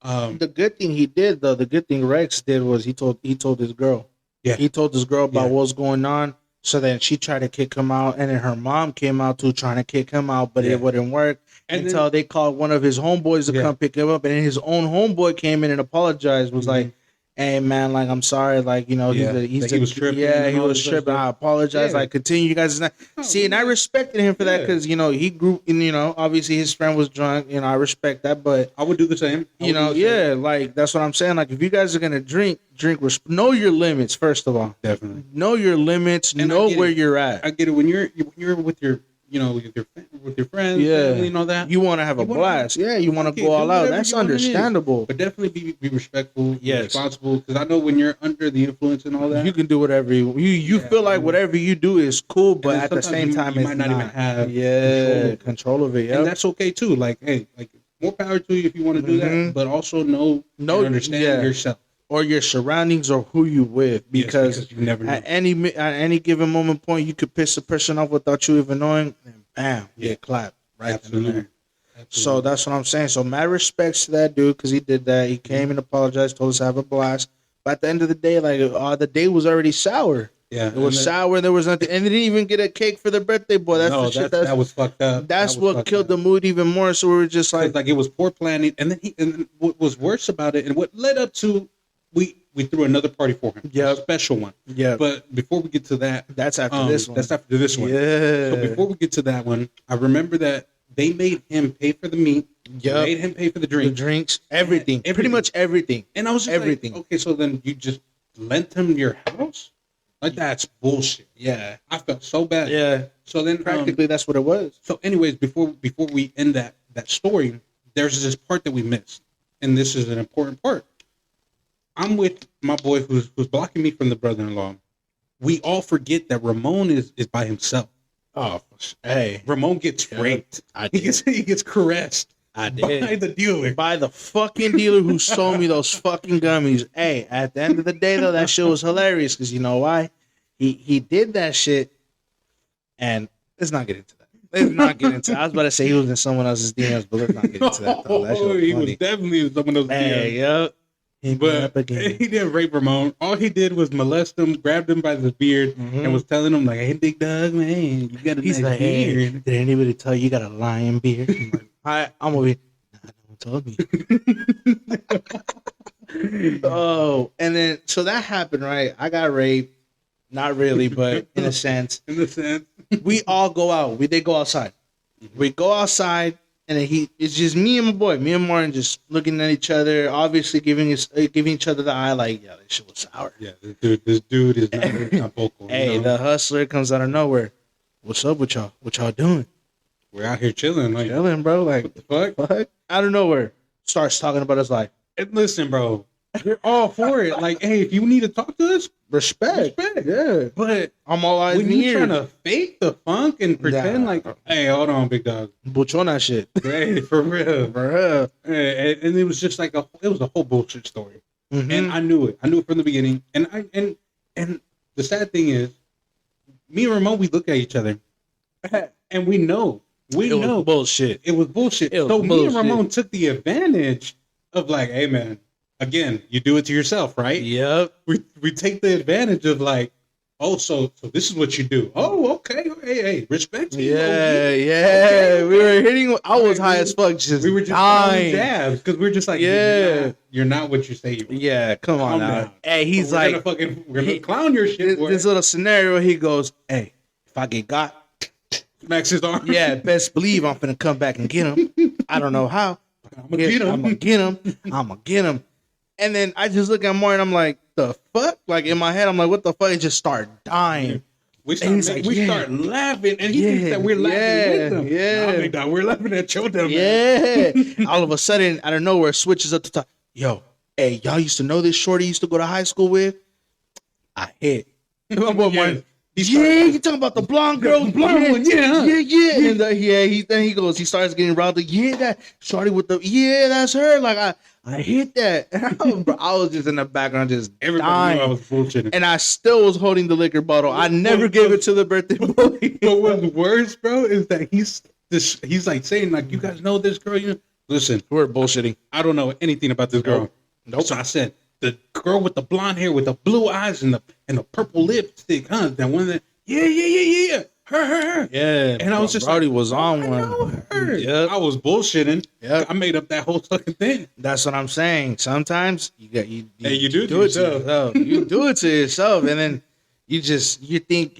The good thing he did, though, the good thing Rex did was he told his girl. Yeah. He told his girl about what was going on. So then she tried to kick him out, and then her mom came out too, trying to kick him out, but it wouldn't work until they called one of his homeboys to come pick him up, and then his own homeboy came in and apologized, was like, "Hey man, like I'm sorry, like you know he was tripping, he was tripping. I apologize, like continue, you guys." See, and I respected him for that because you know he grew, and you know obviously his friend was drunk, you know I respect that, but I would do the same. You know, like that's what I'm saying. Like if you guys are gonna drink, know your limits first of all. Definitely know your limits. And know where you're at. I get it when you're with your, you know, with your friends, family, and all that. You want to have a blast. You want to go all out. That's understandable. But definitely be respectful, responsible. Because I know when you're under the influence and all that, you can do whatever you feel like. Whatever you do is cool, but at the same time, you might not even have control of it. And that's okay too. Like, hey, like more power to you if you want to do that. But also know and understand yourself. Or your surroundings or who you with, because you never know. At any given moment point, you could piss a person off without you even knowing, and bam, get clapped right Absolutely. So that's what I'm saying. So mad respects to that dude because he did that. He came and apologized, told us to have a blast. But at the end of the day, like the day was already sour. Yeah, it was sour. There was nothing, and they didn't even get a cake for the birthday boy. That's the shit. That was fucked up. That's what killed the mood even more. So we were just like it was poor planning, and then what was worse about it, and what led up to. We threw another party for him. A special one. Yeah. But before we get to that, that's after this one. That's after this one. Yeah. So before we get to that one, I remember that they made him pay for the meat. Yeah. Made him pay for the drinks. Everything. Pretty much everything. And I was just everything. Like, okay, so then you just lent him your house? Like that's bullshit. Yeah. I felt so bad. Yeah. So then practically that's what it was. So anyways, before we end that story, there's this part that we missed. And this is an important part. I'm with my boy who's blocking me from the brother-in-law. We all forget that Ramon is by himself. Oh, hey, Ramon gets raped. He gets caressed. I did by the dealer, by the fucking dealer who sold me those fucking gummies. Hey, at the end of the day though, that shit was hilarious because you know why? He did that shit, and let's not get into that. Let's not get into that. I was about to say he was in someone else's DMs, but let's not get into that. Though. That shit was he was definitely in someone else's DMs. Hey, yep. But he didn't rape Ramon. All he did was molest him, grabbed him by the beard, and was telling him like, "Hey, big dog, man, you got a nice beard." Hey, did anybody tell you got a lion beard? I'm gonna be. Nah, no one told me. Oh, and then so that happened, right? I got raped. Not really, but in a sense. We all go out. They go outside. We go outside. And then it's just me and my boy, me and Martin, just looking at each other, obviously giving each other the eye, like, yeah, this shit was sour. Yeah, this dude is not vocal. Hey, the hustler comes out of nowhere. What's up with y'all? What y'all doing? We're out here chilling, bro. Like, what the fuck? Out of nowhere, starts talking about his life. And listen, bro, we're all for it. Like, hey, if you need to talk to us, respect. Yeah, but I'm all eyes when you trying to fake the funk and pretend like, hey, hold on, big dog, butch on that shit. Hey, for real. And it was just like it was a whole bullshit story, and I knew it. I knew it from the beginning. And the sad thing is, me and Ramon, we look at each other, and we know was bullshit. It was bullshit. Me and Ramon took the advantage of like, hey man, again, you do it to yourself, right? Yep. We take the advantage of like, oh, so this is what you do. Oh, okay, hey, respect to you. Yeah, OG. yeah. Okay. We were hitting. I was Right, high as fuck. Just We were just throwing dying. jabs because we're just like, Yeah. you're not what you say you are. Yeah, come on Calm now. down. Hey, he's We're like, gonna we're gonna he- clown your shit. this little scenario. He goes, "Hey, if I get got, Max his arm. yeah, best believe I'm finna come back and get him. I don't know how. I'm gonna get him. I'm gonna get him. I'm gonna get him." And then I just look at Mario and I'm like, "The fuck?" Like in my head, I'm like, "What the fuck?" It just start dying. We And start, he's like, we yeah. start laughing, and he Yeah, thinks that we're laughing yeah, with him. yeah. Nah, big dog, we're laughing at your dumb ass. Yeah. All of a sudden, out of nowhere, switches up to top. Yo, hey, y'all used to know this shorty used to go to high school with? I hit. My boy, Yeah. yeah, you talking about the blonde girl, blonde one, yeah, huh? yeah. And then he goes, he starts getting riled up. Yeah, that shorty with the, yeah, that's her. Like I hit that. I was just in the background, just Everybody dying. knew I was bullshitting. And I still was holding the liquor bottle. I never gave it to the birthday boy. But what's worse, bro, is that he's like saying like, you guys know this girl. You know, listen, We're bullshitting. I don't know anything about this girl. Nope. So I said, the girl with the blonde hair, with the blue eyes and the purple lipstick, huh? That one that, yeah. Her. Yeah. And I was just Brody like, was on I one. know her. Yep. I was bullshitting. Yep. I made up that whole fucking thing. That's what I'm saying. Sometimes you Hey, you do it to it to yourself. yourself. You do it to yourself, and then you think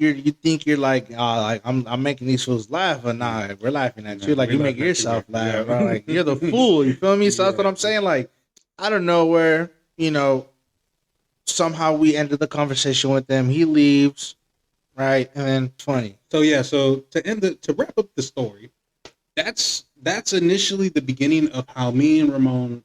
you're like I'm making these fools laugh, but nah, we're laughing at you. Like we you laugh make at yourself you, laugh, yeah. bro. Like you're the fool. You feel me? So that's what I'm saying. Like I don't know where somehow we ended the conversation with them. He leaves, right, and then it's funny. So yeah, so to wrap up the story, that's initially the beginning of how me and Ramon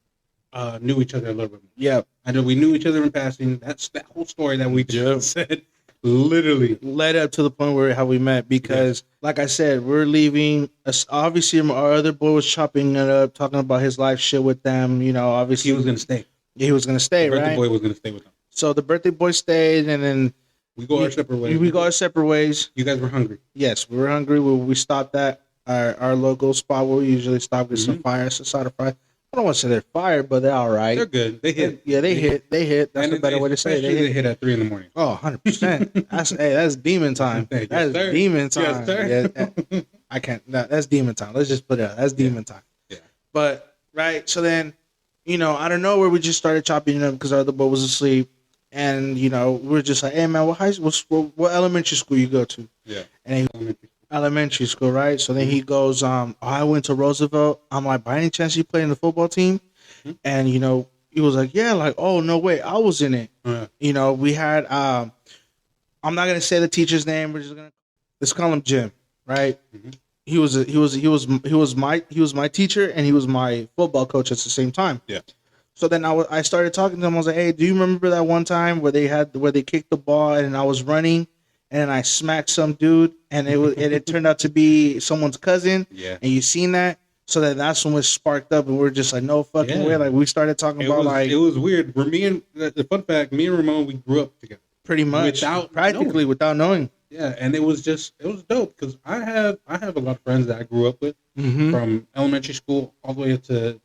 knew each other a little bit more. Yeah, I know we knew each other in passing. That's that whole story that we just Yep. said. Literally, led up to the point where how we met because, like I said, we're leaving. Obviously, our other boy was chopping it up, talking about his life shit with them. You know, obviously he was gonna stay. he was gonna stay, The birthday right? boy was gonna stay with him. So the birthday boy stayed, and then We go our separate ways. we go our separate ways. You guys were hungry. Yes, we were hungry. We stopped at our local spot where we usually stop, get some fire, some side of fire. I don't want to say they're fire, but they're all right. They're good. They hit. Yeah, they hit. That's And a better way to say it. especially They they hit. hit at 3 a.m. Oh, 100%. That's demon time. Yes, That's sir. demon time. Yes, sir. Yeah, I can't. That's demon time. Let's just put it out. That's demon time. Yeah. But right, so then, I don't know where we just started chopping it up because our other boy was asleep, and we were just like, "Hey man, what high school? What elementary school you go to?" Yeah. And he, elementary school, right? So then he goes, I went to Roosevelt. I'm like, by any chance you played in the football team? And he was like, yeah, like, oh no way, I was in it. We had I'm not gonna say the teacher's name. Let's call him Jim, right? Mhm. He was my teacher and he was my football coach at the same time. Yeah. So then I started talking to him. I was like, hey, do you remember that one time where they kicked the ball and I was running and I smacked some dude and it turned out to be someone's cousin? Yeah. And you seen that? So that's when it sparked up, and we're just like, no fucking way. Like we started talking It about was, it was weird. The fun fact, me and Ramon, we grew up together. pretty much without knowing. Yeah, and it was dope because I have a lot of friends that I grew up with Mm-hmm. from elementary school all the way up to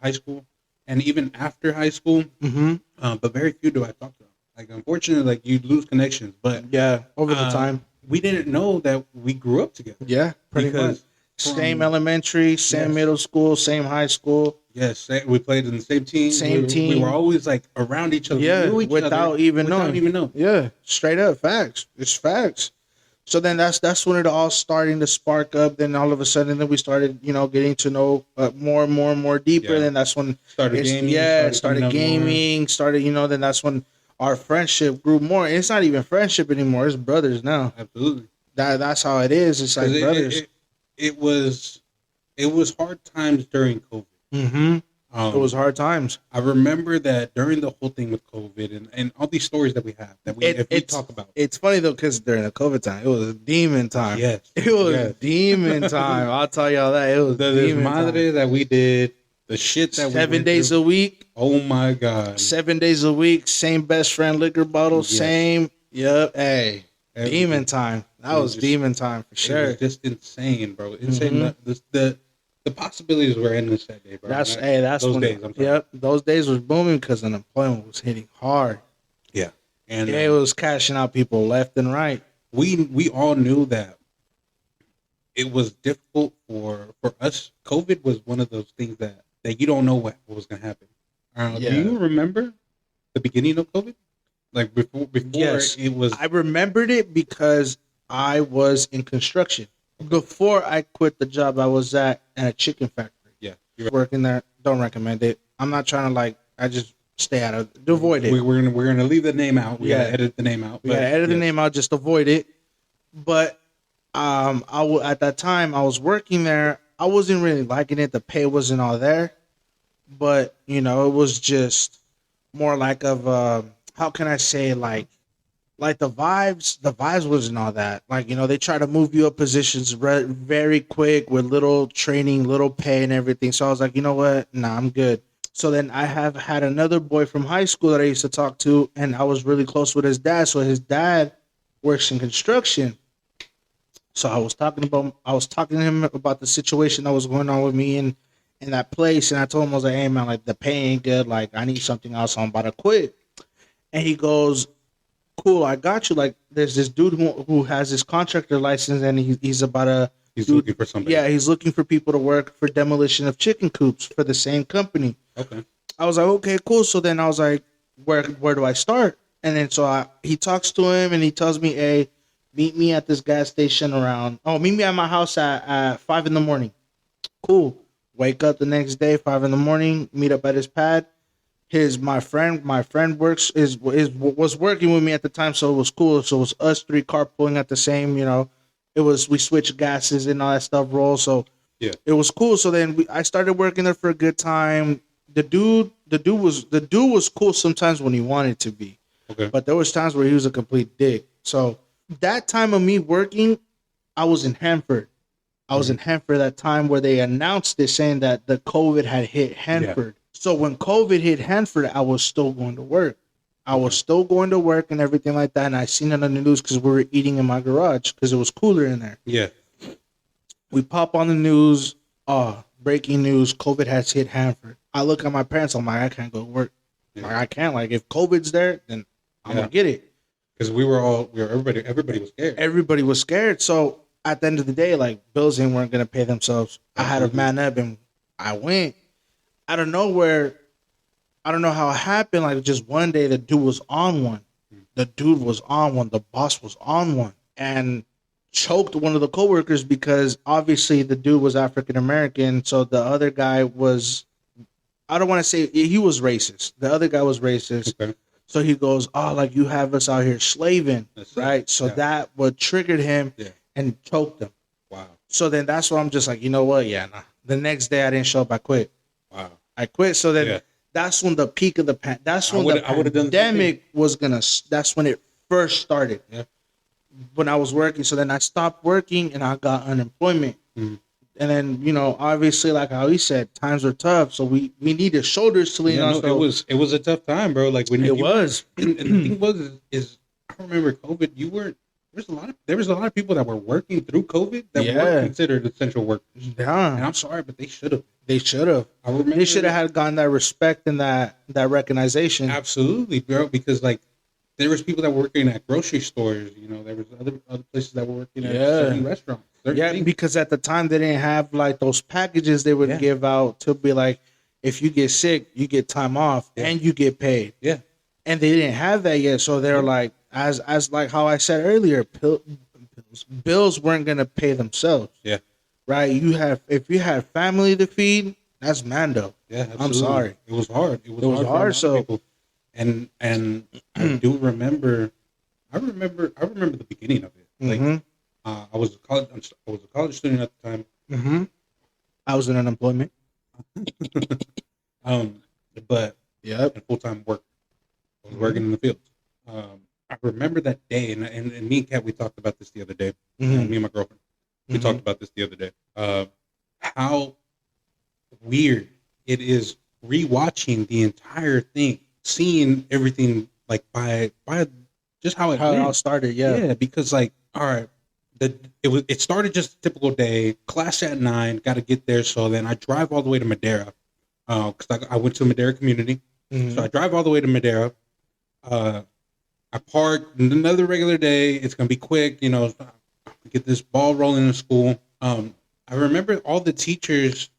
high school, and even after high school. Mm-hmm. But very few do I talk to them. Like unfortunately, like you lose connections. But Yeah, over the time. we didn't know that we grew up together. Yeah, pretty much. Same elementary, same Yes. middle school, same high school. Yes, we played in the same team. Same team. We were always like around each other. Yeah, We knew each without other even without knowing. even knowing. Yeah, straight up facts. It's facts. So then that's when it all starting to spark up. Then all of a sudden, then we started, getting to know more and more and more deeper. Yeah. Then that's when Started it's, gaming. started coming out more. gaming. Started, then that's when our friendship grew more. It's not even friendship anymore. It's brothers now. Absolutely. That's how it is. It's like 'Cause brothers. It was hard times during COVID. Mm-hmm. Um, It was hard times. I remember that during the whole thing with COVID and all these stories that we have that we talk about. It's funny though because during the COVID time, it was demon time. Yes, It was yes. demon time. I'll tell y'all that it was The demon time. desmadre that we did, the shit that we 7 went days through. a week. Oh my god, 7 days a week. Same best friend liquor bottle. Yes. Same. Yep. Hey, Everything. demon time. That It was was just- demon time for It sure. was just insane, bro. Insane. Mhm. The the possibilities were endless that day, bro. That's those when, days. I'm sorry. yep, those days was booming because unemployment was hitting hard. Yeah, and Yeah, it was cashing out people left and right. we all knew that it was difficult for us. COVID was one of those things that you don't know what was going to happen. Yeah. Do you remember the beginning of COVID? Like before Yes. it was. I remembered it because I was in construction. Before I quit the job I was at a chicken factory. Yeah, you're right. Working there, don't recommend it. I'm not trying to I just stay out of it. Avoid it. We're gonna leave the name out. We gotta edit the name out. Yeah, edit the name out, just avoid it. But at that time I was working there. I wasn't really liking it. The pay wasn't all there, but it was just more how can I say, like the vibes wasn't all that. They try to move you up positions very quick with little training, little pay and everything. So I was like, you know what? Nah, I'm good. So then I have had another boy from high school that I used to talk to, and I was really close with his dad. So his dad works in construction. So I was talking to him about the situation that was going on with me in that place, and I told him, I was like, hey man, like the pay ain't good, like I need something else, so I'm about to quit. And he goes, cool, I got you. Like there's this dude who has this contractor license, and he's looking for somebody. Yeah, he's looking for people to work for demolition of chicken coops for the same company. Okay. I was like, okay, cool. So then I was like, where do I start? And then he talks to him and he tells me, hey, meet me at this gas station meet me at my house at 5 a.m. Cool. Wake up the next day, 5 a.m, meet up at his pad. My friend was working with me at the time, so it was cool. So it was us three carpooling at the same, we switched gases and all that stuff roll. So yeah, it was cool. So then I started working there for a good time. The dude was cool sometimes when he wanted to be. Okay. But there was times where he was a complete dick. So that time of me working, I was in Hanford. I was in Hanford that time where they announced it, saying that the COVID had hit Hanford. Yeah. So when COVID hit Hanford, I was still going to work. I was still going to work and everything like that. And I seen it on the news because we were eating in my garage because it was cooler in there. Yeah. We pop on the news. Breaking news. COVID has hit Hanford. I look at my parents. I'm like, I can't go to work. Yeah. Like, I can't. Like, if COVID's there, then I'm going to get it. Because everybody was scared. Everybody was scared. So at the end of the day, like, bills weren't going to pay themselves. I had to man up and I went. Out of nowhere, I don't know how it happened. Like, just one day, the dude was on one. The dude was on one. The boss was on one. And choked one of the coworkers because obviously the dude was African American. So the other guy was, I don't want to say he was racist. The other guy was racist. Okay. So he goes, oh, like you have us out here slaving, right? So that what triggered him and choked him. Wow. So then that's why I'm just like, you know what? Yeah, nah. The next day I didn't show up. I quit. Wow. I quit. So then that's when the peak of the that's when the pandemic was gonna. That's when it first started. Yeah. When I was working, so then I stopped working and I got unemployment. Mm-hmm. And then obviously, like how he said, times were tough, so we needed shoulders to lean on. No, it was a tough time, bro. Like when it was. And the thing is I remember COVID. You weren't. There was a lot of people that were working through COVID that weren't considered essential workers. Yeah. And I'm sorry, but they should have. They should have. I remember they should have had gotten that respect and that recognition. Absolutely, bro. Because like there was people that were working at grocery stores. There was other places that were working at certain restaurants. Because at the time they didn't have like those packages they would give out to be like, if you get sick, you get time off and you get paid. Yeah. And they didn't have that yet, so they're like, as like how I said earlier, bills weren't gonna pay themselves. Yeah. Right. If you had family to feed, that's Mando. Yeah. Absolutely. I'm sorry. It was hard. It was hard. So, people. And I do remember. I remember the beginning of it. Like, I was a college student at the time. Mm-hmm. I was in unemployment. But in full-time work. I was working in the fields. I remember that day, and me and Kat, we talked about this the other day. Me and my girlfriend, we talked about this the other day. How weird it is rewatching the entire thing, seeing everything like by just how it all started. Yeah, because like, all right, it started just a typical day. Class at 9, got to get there. So then I drive all the way to Madera, because I went to Madera Community. So I drive all the way to Madera. I park. Another regular day. It's gonna be quick. Get this ball rolling in school. I remember all the teachers.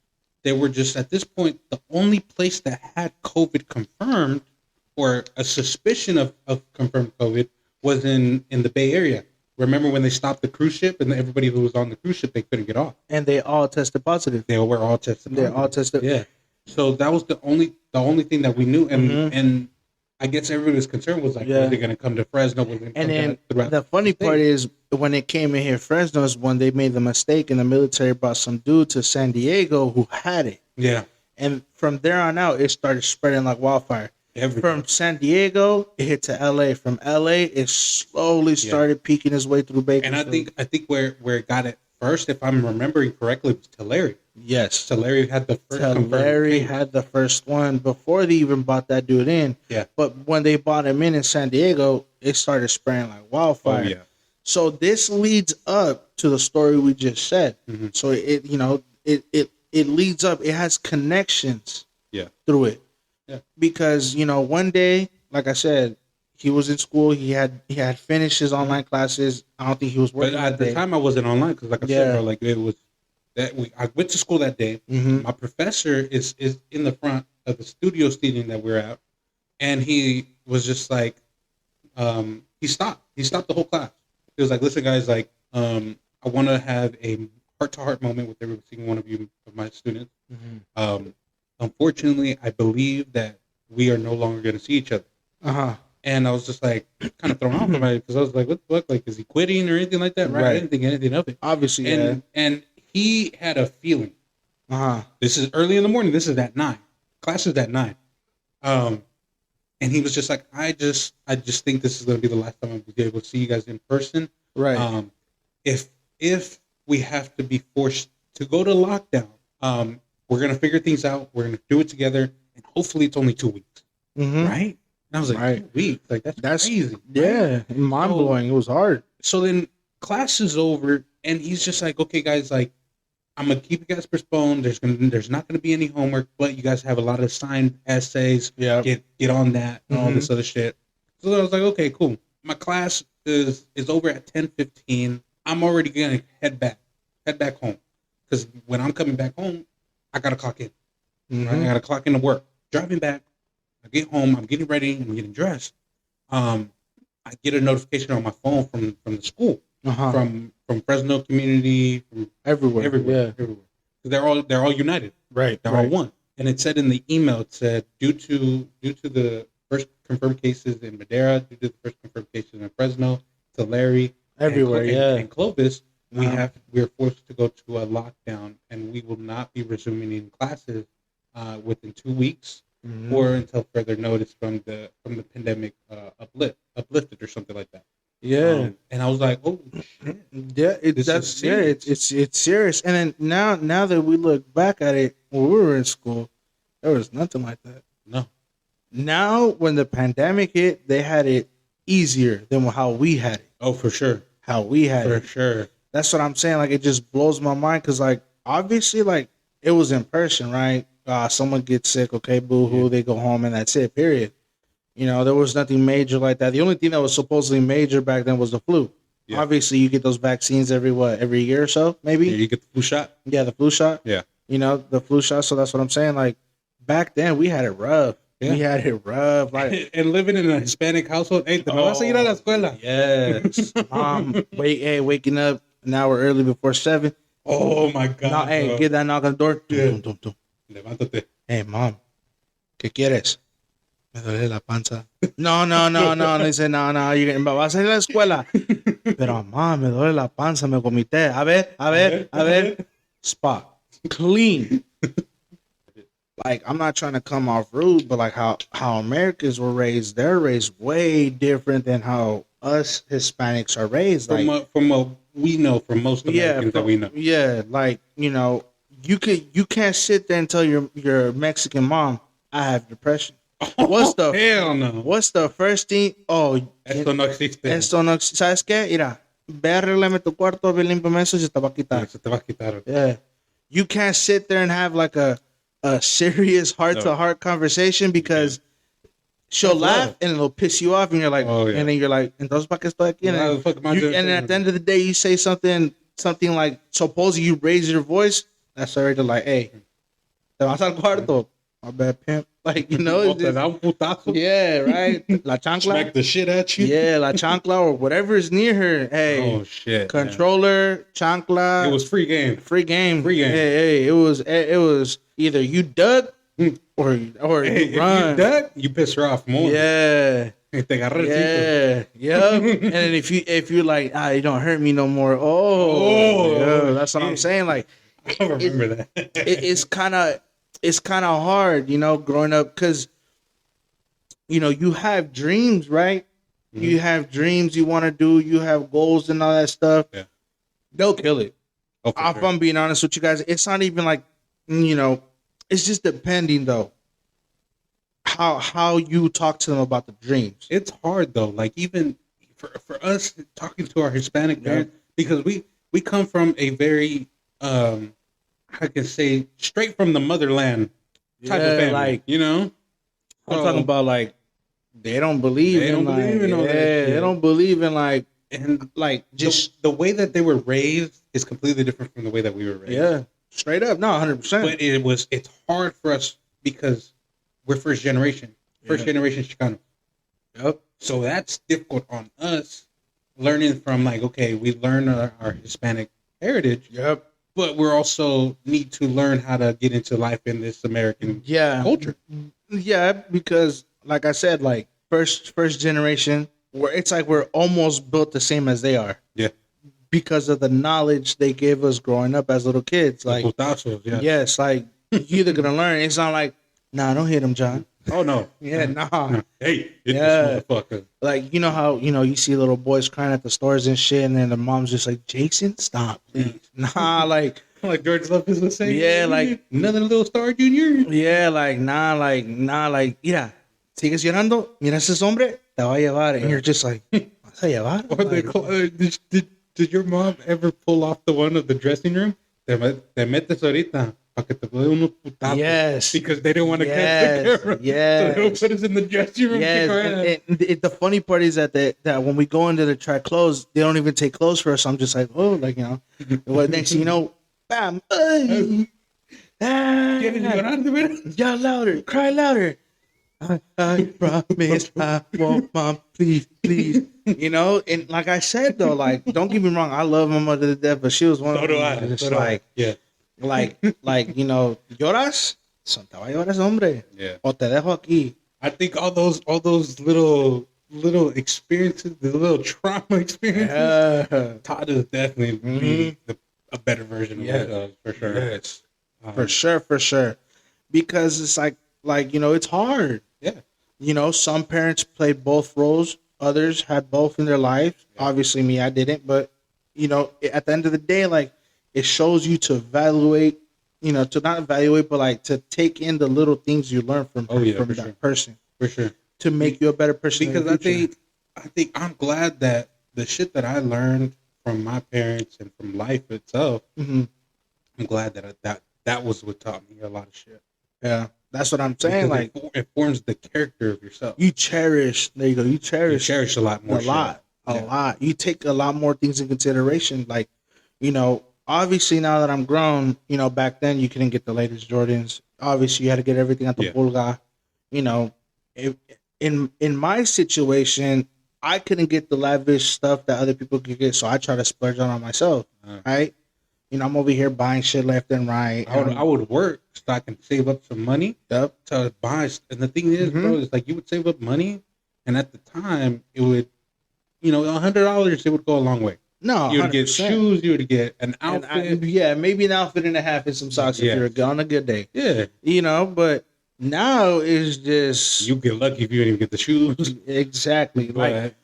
They were just at this point the only place that had COVID confirmed or a suspicion of confirmed COVID was in the Bay Area. Remember when they stopped the cruise ship and everybody who was on the cruise ship, they couldn't get off. And they all tested positive. They were all tested. They all tested. Yeah. So that was the only thing that we knew, and Mm-hmm. and I guess everybody's concern was like, Yeah. are they going to come to Fresno? Was they gonna And come then throughout the funny state? part is when it came in here, Fresno is when they made the mistake and the military brought some dude to San Diego who had it. Yeah. And from there on out, it started spreading like wildfire. Everywhere. From San Diego, it hit to LA. From LA, it slowly started peeking its way through Bakersfield. And I think where it got it first, if I'm remembering correctly, was Tulare. Yes. Tulare had the first confirmed Tulare case. had the first one before they even bought that dude in. Yeah. But when they bought him in San Diego, it started spreading like wildfire. Oh yeah. So this leads up to the story we just said. Mhm. So it leads up. It has connections. Yeah. Through it. Yeah. Because one day, like I said, he was in school. He had finished his online classes. I don't think he was But working at the time, I wasn't online because, like I Yeah. said, bro, like it was that I went to school that day. Mm-hmm. My professor is in the front of the studio seating that we're at, and he was just like, he stopped the whole class. He was like, "Listen, guys, like, I want to have a heart-to-heart moment with every single one of you, of my students. Mm-hmm. Unfortunately, I believe that we are no longer going to see each other." And I was just like, kind of thrown off by it because I was like, "What the fuck? Like, is he quitting or anything like that?" Right? I didn't think anything of it. Obviously, And he had a feeling. This is early in the morning. This is at 9. Class is at 9. And he was just like, I just think this is going to be the last time I'll be able to see you guys in person. Right. If we have to be forced to go to lockdown, we're going to figure things out. We're going to do it together, and hopefully it's only 2 weeks, Mm-hmm. right? And I was like, Right. 2 weeks, like that's crazy. Right? Yeah, mind blowing. It was hard. So then class is over, and he's just like, okay, guys, like, I'm gonna keep you guys postponed. There's not gonna be any homework, but you guys have a lot of signed essays. Yeah. Get on that and all this other shit. So I was like, okay, cool. My class is over at 10:15. I'm already gonna head back home, because when I'm coming back home, I gotta clock in. Right? I gotta clock into work. Driving back, I get home. I'm getting ready. I'm getting dressed. I get a notification on my phone from the school. From Fresno Community, from Everywhere. everywhere. They're all united. Right. They're all one. And it said in the email, it said due to the first confirmed cases in Madera, due to the first confirmed cases in Fresno, Tulare, Everywhere, and Clovis, we are forced to go to a lockdown, and we will not be resuming in classes within 2 weeks or until further notice from the pandemic uplifted or something like that. Yeah. And I was like, oh shit. Yeah, This is serious. it's serious. And then now that we look back at it, when we were in school, there was nothing like that. No. Now, when the pandemic hit, they had it easier than how we had it. Oh, for sure. How we had For it. sure. That's what I'm saying. Like, it just blows my mind because, like, obviously, like, it was in person, right? Someone gets sick, okay, boo-hoo, they go home, and that's it, period. There was nothing major like that. The only thing that was supposedly major back then was the flu. Yeah. Obviously, you get those vaccines every year or so, maybe? Yeah, you get the flu shot. Yeah, the flu shot. Yeah. The flu shot. So that's what I'm saying. Like, back then, we had it rough. Yeah. We had it rough. Like, And living in a Hispanic household, hey, te me vas a ir a la escuela. yes. Waking up an hour early before 7. Oh my God. No, hey, bro. get that knock on the door. Yeah. Dum, dum, dum. Levántate. Hey, mom, ¿qué quieres? Me duele la panza. No. Dice, no, me vas a ir a la escuela. Pero, mom, me duele la panza, me vomité. A ver. Spot. Clean. Like, I'm not trying to come off rude, but like how Americans were raised, they're raised way different than how us Hispanics are raised. Like, From what we know, from most Americans that we know. Yeah, like, you can't sit there and tell your Mexican mom, I have depression. Hell no. What's the first thing? Oh, Esto no existe. esto no, ¿sabes qué? Mira, ve arréglame tu cuarto, ve límpiame eso, se te va a quitar. Se te va a quitar. Yeah. You can't sit there and have like a serious heart to heart conversation because she'll laugh and it'll piss you off and you're like, and then you're like, entonces para qué estoy aquí? And at the end of the day, you say something like, suppose you raise your voice, that's already like, hey, te vas al cuarto. My bad, pimp. Like, you know, yeah, right. La chancla. Smack the shit at you. Yeah, la chancla or whatever is near her. Hey, oh shit. Controller, chancla. It was free game. Free game. Hey, it was either you duck or you run. If you duck, you piss her off more. Yeah. Yeah. Yep. And if you're like, you don't hurt me no more. Oh, that's what I'm saying. Like, I remember that. It's kind of hard, you know, growing up because, you know, you have dreams, right? Mm-hmm. You have dreams you want to do. You have goals and all that stuff. Yeah. They'll kill it. If I'm being honest with you guys, it's not even like, you know, it's just depending though how you talk to them about the dreams. It's hard though. Like even for us talking to our Hispanic parents, because we come from a very I can say straight from the motherland type of family, like, you know. I'm talking about like they don't believe in all that. They don't believe in like and like just the way that they were raised is completely different from the way that we were raised. Yeah, straight up, no, 100%. But it's hard for us because we're first generation Chicano. Yep. So that's difficult on us learning from like we learn our Hispanic heritage. Yep. But we're also need to learn how to get into life in this American culture. Yeah, because like I said, like first generation, where it's like we're almost built the same as they are. Yeah. Because of the knowledge they gave us growing up as little kids. Like yes, like you're either gonna learn. It's not like, nah, don't hit him, John. Oh no. Yeah, nah. Hey, hit this motherfucker. Like, you know how, you know, you see little boys crying at the stores and shit, and then the mom's just like, Jason, stop, please. Nah, like George Lopez was saying. Yeah, like another little star junior. Yeah, like nah, mira, sigues llorando, mira ese hombre, te va a llevar, and you're just like, ¿vas a llevar? Or did your mom ever pull off the one of the dressing room? Te metes ahorita. Yes, because they didn't want to catch the camera. Yes, so they'll put us in the dressing room. Yes, and the funny part is that when we go into the try clothes, they don't even take clothes for us. So I'm just like, oh, like, you know, well, next thing you know, bam, yell louder, cry louder. I promise I won't, mom, please. You know, and like I said though, like, don't get me wrong, I love my mother to death, but she was one of them. Just like, yeah. Like, you know, lloras, te va a llorar, hombre. Yeah. O te dejo aquí. I think all those little experiences, the little trauma experiences, taught us definitely be a better version of ourselves, for sure. Yes. For sure. Because it's like, you know, it's hard. Yeah. You know, some parents played both roles. Others had both in their life. Yeah. Obviously, me, I didn't. But, you know, at the end of the day, like, it shows you to evaluate, you know, to not evaluate, but like to take in the little things you learn from that person. For sure. To make you a better person. Because I think I'm glad that the shit that I learned from my parents and from life itself, I'm glad that was what taught me a lot of shit. Yeah. That's what I'm saying. Because like it forms the character of yourself. You cherish a lot more. A lot. You take a lot more things in consideration. Like, you know, obviously, now that I'm grown, you know, back then you couldn't get the latest Jordans. Obviously, you had to get everything at the Pulga. You know, in my situation, I couldn't get the lavish stuff that other people could get, so I try to splurge on myself. Right? You know, I'm over here buying shit left and right. I would work so I can save up some money. Yep. To buy. And the thing is, bro, is like you would save up money, and at the time, it would, you know, $100, it would go a long way. No, you would get shoes. You would get an outfit. Maybe an outfit and a half and some socks if you're on a good day. Yeah, you know. But now it's just you get lucky if you didn't even get the shoes. Exactly. Like,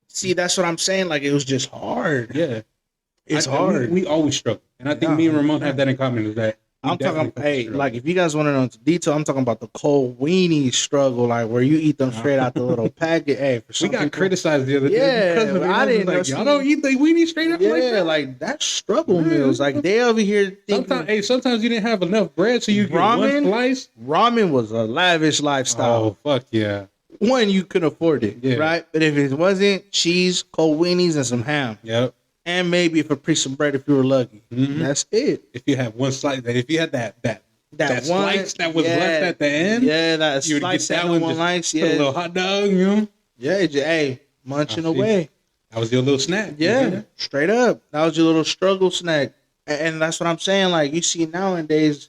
see, that's what I'm saying. Like, it was just hard. Yeah, it's hard. We always struggle, and I think me and Ramon have that in common. Is that I'm definitely talking, fucking hey, struggle. like if you guys want to know into detail, I'm talking about the cold weenie struggle, like where you eat them straight out the little packet. Hey, for We some got people, criticized the other day Yeah, because of it. I I was didn't know, like, y'all see- don't eat the weenie straight up like yeah, that. like that's struggle Man, meals. Like they over here Sometimes, thinking sometimes you didn't have enough bread, so you get one Ramen? slice. ramen was a lavish lifestyle. Oh fuck yeah, One, you could afford it, Yeah. right? But if it wasn't, cheese, cold weenies, and some ham, yep. and maybe if a piece of bread if you were lucky. Mhm. That's it. If you had one slice, if you had that That one slice that was yeah, left at the end, yeah, that you would get slice that no one. one Just likes, put a little hot dog, you know. yeah, hey, munching I see. away. That was your little snack. Yeah, straight up. That was your little struggle snack. And that's what I'm saying. Like, you see nowadays,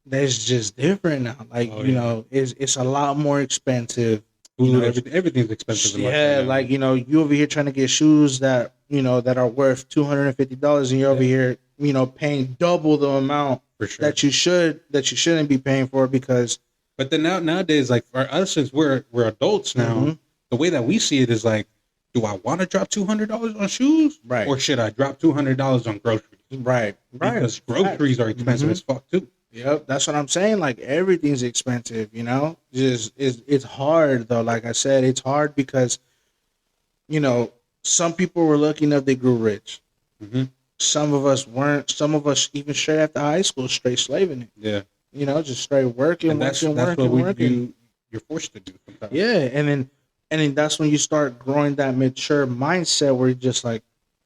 that's just different now. Like, Oh, you yeah. know, it's a lot more expensive. Food, You know, everything's expensive. In life yeah, right now. like, you know, you over here trying to get shoes that, you know, that are worth $250 and you're over here, you know, paying double the amount for sure. that you shouldn't be paying for because But then nowadays, like for us, since we're adults now, Mhm. the way that we see it is like, do I want to drop $200 on shoes, Right. or should I drop $200 on groceries? right. Because groceries are expensive Mhm. as fuck too. Yep, that's what I'm saying. Like everything's expensive, you know. Just it's hard though. Like I said, it's hard because, you know, some people were lucky enough they grew rich. Mm-hmm. Some of us weren't. Some of us even straight after high school, straight slaving it. Yeah, You know, just straight working, and that's working. what you're forced to do sometimes. Yeah, and then that's when you start growing that mature mindset where you're just like,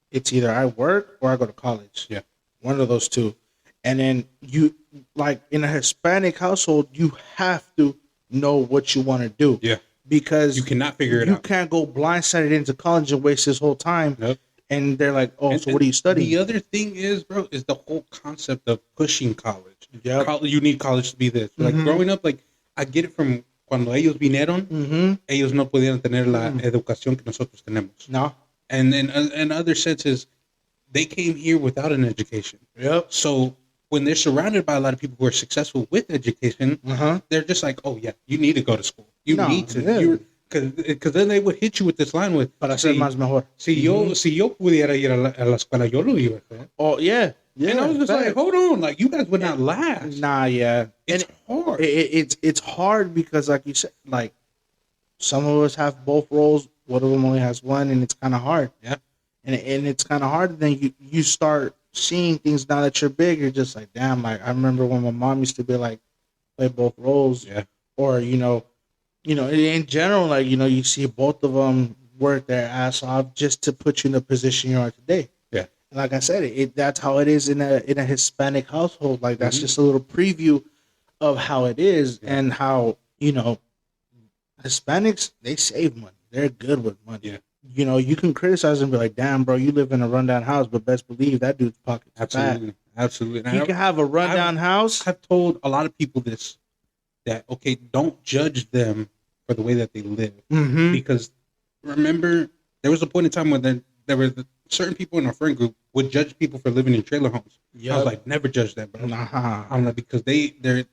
it's either I work or I go to college. Yeah. One of those two. And then you, like in a Hispanic household, you have to know what you want to do. Yeah. Because You cannot figure it you out. can't go blindsided into college and waste this whole time. Nope. And they're like, oh, And- so what are you studying? The other thing is, bro, is the whole concept of pushing college. Yep. You need college to be this. Like Mhm. growing up, like I get it from cuando ellos vinieron, Mm-hmm. ellos no podían tener la Mm. educación que nosotros tenemos. No. And in other senses, they came here without an education. Yep. So when they're surrounded by a lot of people who are successful with education, Uh-huh. they're just like, oh yeah, you need to go to school. You No, need to. yeah. Because then they would hit you with this line with, Para ser más mejor. si yo pudiera ir a la escuela, yo lo iba a hacer. Oh, yeah. Yeah. And I was just like, fact. hold on, like you guys would not last. Nah, yeah. It's hard. It's hard because, like you said, like some of us have both roles. One of them only has one, and it's kind of hard. Yeah. And it's kind of hard. Then you start seeing things now that you're big. You're just like, damn. Like I remember when my mom used to be like, play both roles. Yeah. Or you know, in general, like you know, you see both of them work their ass off just to put you in the position you are today. Yeah. Like I said, that's how it is in a Hispanic household. Like that's Mhm. just a little preview of how it is Yeah. and how, you know, Hispanics, they save money. They're good with money. Yeah. You know, you can criticize and be like, damn, bro, you live in a rundown house, but best believe that dude's pockets are fat. Absolutely. Absolutely. And He can have a rundown house. I've told a lot of people this, that, okay, don't judge them for the way that they live. Mm-hmm. Because remember, there was a point in time when there were certain people in our friend group would judge people for living in trailer homes. I was like, never judge them, bro. nah. I'm like, because their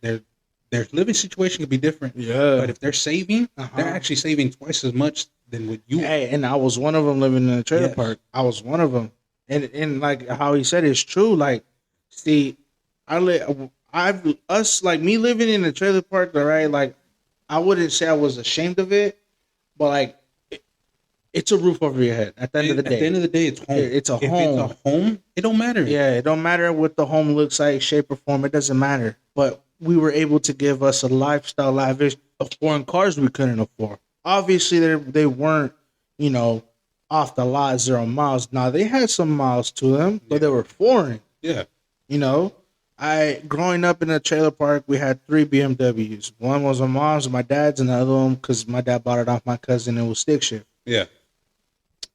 living situation could be different. Yeah. But if they're saving, Uh-huh. they're actually saving twice as much than what you. Hey, and I was one of them living in a trailer Yes. park. I was one of them, and like how he said, it's true. Like, see, like me living in a trailer park, all right. Like, I wouldn't say I was ashamed of it, but like, it's a roof over your head. At the end of the At the day, end of the day, it's home. It's a if home. It's a home. It don't matter. yeah, it don't matter what the home looks like, shape or form. It doesn't matter. But we were able to give us a lifestyle, lavish, foreign cars we couldn't afford. Obviously, they weren't, you know, off the lot 0 miles. Now they had some miles to them, but they were foreign. Yeah. You know, growing up in a trailer park, we had 3 BMWs. One was my mom's and my dad's, and the other one because my dad bought it off my cousin. It was stick shift. Yeah.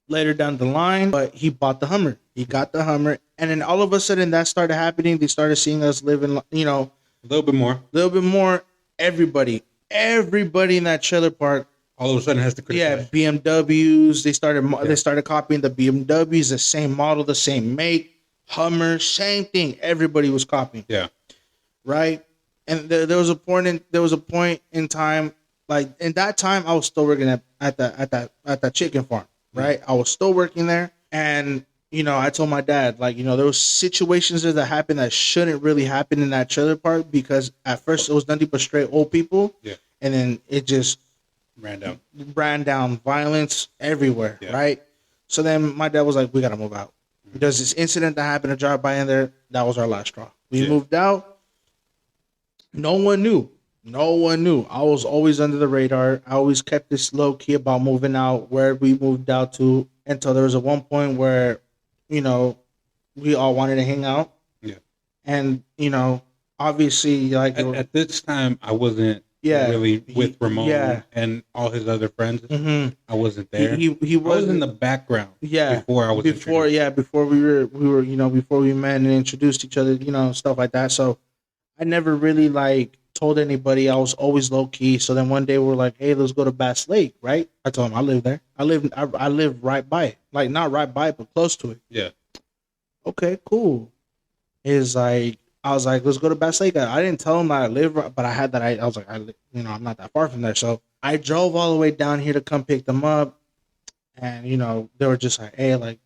Later down the line, but he bought the Hummer. He got the Hummer, and then all of a sudden that started happening. They started seeing us living, you know, A little bit more. a little bit more. Everybody in that trailer park, All of a sudden, has to yeah, criticize. BMWs. They started copying the BMWs, the same model, the same make, Hummer, same thing. Everybody was copying. Yeah. Right, and there was a point in time, like in that time, I was still working at that chicken farm. Right, I was still working there, and I told my dad, like, there was situations there that happened that shouldn't really happen in that trailer park because at first it was nothing but straight old people. Yeah. And then it just ran down, violence everywhere, Yeah. right? So then my dad was like, we got to move out. There's this incident that happened to drive by in there. That was our last straw. We Yeah. moved out. No one knew. No one knew. I was always under the radar. I always kept this low key about moving out, where we moved out to, until there was a one point where, we all wanted to hang out. Yeah. And, obviously, like, At this time, I wasn't Yeah. really with Ramon Yeah. and all his other friends. mhm. I wasn't there. he I was was in the background yeah. before I was Before introduced. before we were before we met and introduced each other, stuff like that. So I never really like told anybody. I was always low key. So then one day we're like, hey, let's go to Bass Lake, right? I told him I live there. I live right by it. Like, not right by it, but close to it. Yeah. Okay, cool. I was like, let's go to Bass Lake. I didn't tell him that I live, but I had that. I was like, I'm not that far from there. So I drove all the way down here to come pick them up. And, they were just like, hey, like,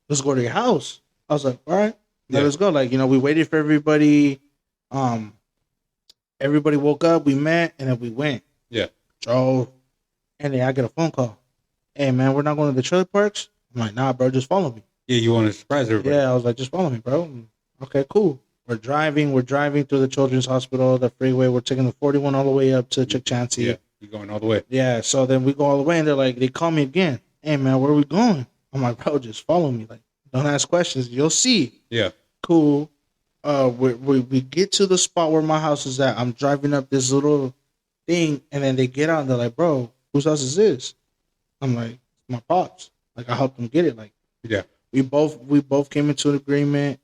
let's go to your house. I was like, all right, Yeah. let's go. Like, we waited for everybody. Everybody woke up, we met, and then we went. Yeah. Drove. And then I get a phone call. Hey, man, we're not going to the trailer parks? I'm like, nah, bro, just follow me. Yeah, you want to surprise everybody. Yeah, I was like, just follow me, bro. Okay, cool. We're driving through the Children's Hospital, the freeway. We're taking the 41 all the way up to Chukchansi. Yeah, you're going all the way. Yeah, so then we go all the way, and they call me again. Hey, man, where are we going? I'm like, bro, just follow me. Like, don't ask questions. You'll see. Yeah. Cool. We get to the spot where my house is at. I'm driving up this little thing, and then they get out, and they're like, bro, whose house is this? I'm like, it's my pops. Like, I helped them get it. Like, Yeah. we both came into an agreement,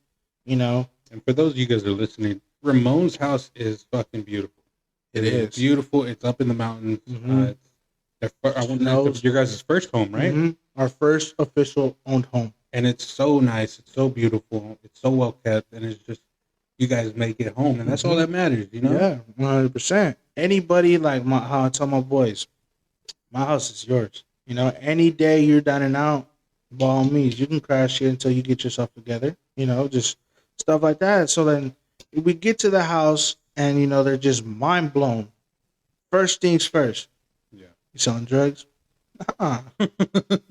And for those of you guys that are listening, Ramon's house is fucking beautiful. It is is. beautiful. It's up in the mountains. Mhm. I want to it's your guys' first home, right? Mhm. Our first official owned home. And it's so nice. It's so beautiful. It's so well kept, and it's just you guys make it home, and that's all that matters, Yeah, 100%. Anybody, like how I tell my boys, my house is yours. Any day you're down and out, by all means, you can crash here until you get yourself together. Just stuff like that. So then we get to the house, and they're just mind blown. First things first. Yeah. You selling drugs? Nah.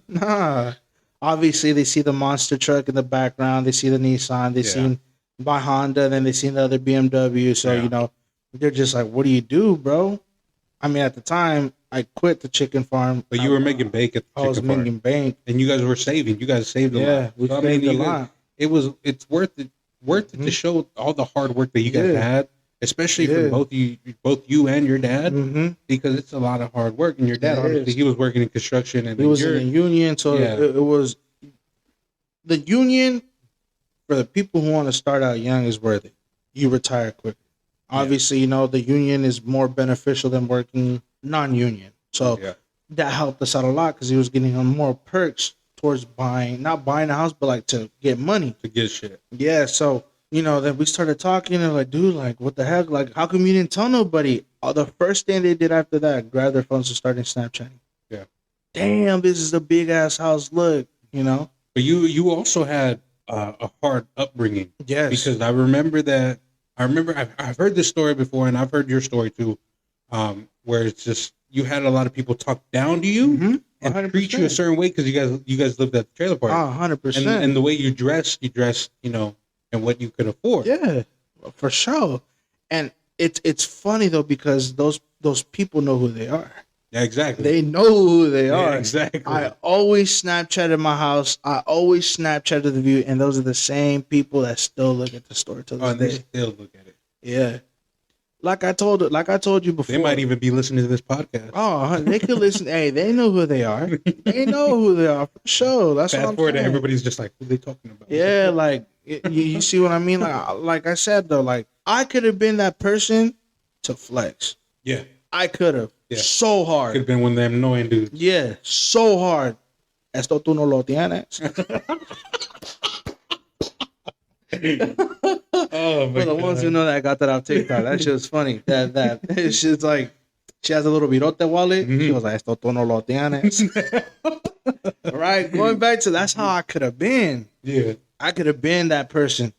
Nah. Obviously, they see the monster truck in the background. They see the Nissan. They seen my Honda. Then they seen the other BMW. So, Yeah. they're just like, what do you do, bro? I mean, at the time, I quit the chicken farm. But you were making bank at the I was chicken farm, making bank. and you guys were saving. You guys saved a lot. Yeah, we So, saved a you guys- lot. It's worth it to show all the hard work that you guys Yeah. had, especially Yeah. from both you and your dad, Mm-hmm. because it's a lot of hard work. And your dad, It obviously, is. he was working in construction, and It was you're, in a union, so Yeah. it was the union for the people who want to start out young is worth it. You retire quicker. Obviously, the union is more beneficial than working non-union. So yeah, that helped us out a lot because he was getting more perks towards not buying a house, but like to get money. to get shit. Yeah, so then we started talking and like, dude, like, what the heck? Like, how come you didn't tell nobody? The first thing they did after that, grab their phones and started Snapchatting. Yeah. Damn, this is a big ass house. Look, But you also had a hard upbringing, Yes. because I remember I've heard this story before, and I've heard your story too, where it's just you had a lot of people talk down to you Mhm. and 100%. treat you a certain way because you guys lived at the trailer park, 100%. and the way you dressed, and what you could afford. Yeah, for sure. And it's funny though because those people know who they are. Yeah, exactly. They know who they Yeah, are. exactly. I always Snapchat my house. I always Snapchat the view, and those are the same people that still look at the store till this and they day. still look at it. Yeah, like I told you before. They might even be listening to this podcast. Oh, they could listen. Hey, they know who they are. They know who they are for sure. That's what Fast I'm forward, saying. everybody's just like, "Who are they talking about?" Yeah, like you see what I mean? Like I said though, like I could have been that person to flex. yeah. I could have. Yeah. So Could hard. have been one of them annoying dudes. Yeah, so hard. Esto tú no lo tienes. Oh my For the ones who know that, I got that off TikTok. That shit was funny. That it's just like she has a little virote wallet. She Mhm. was like, "Esto tú no lo tienes." Right? Going back to that's how I could have been. Yeah. I could have been that person.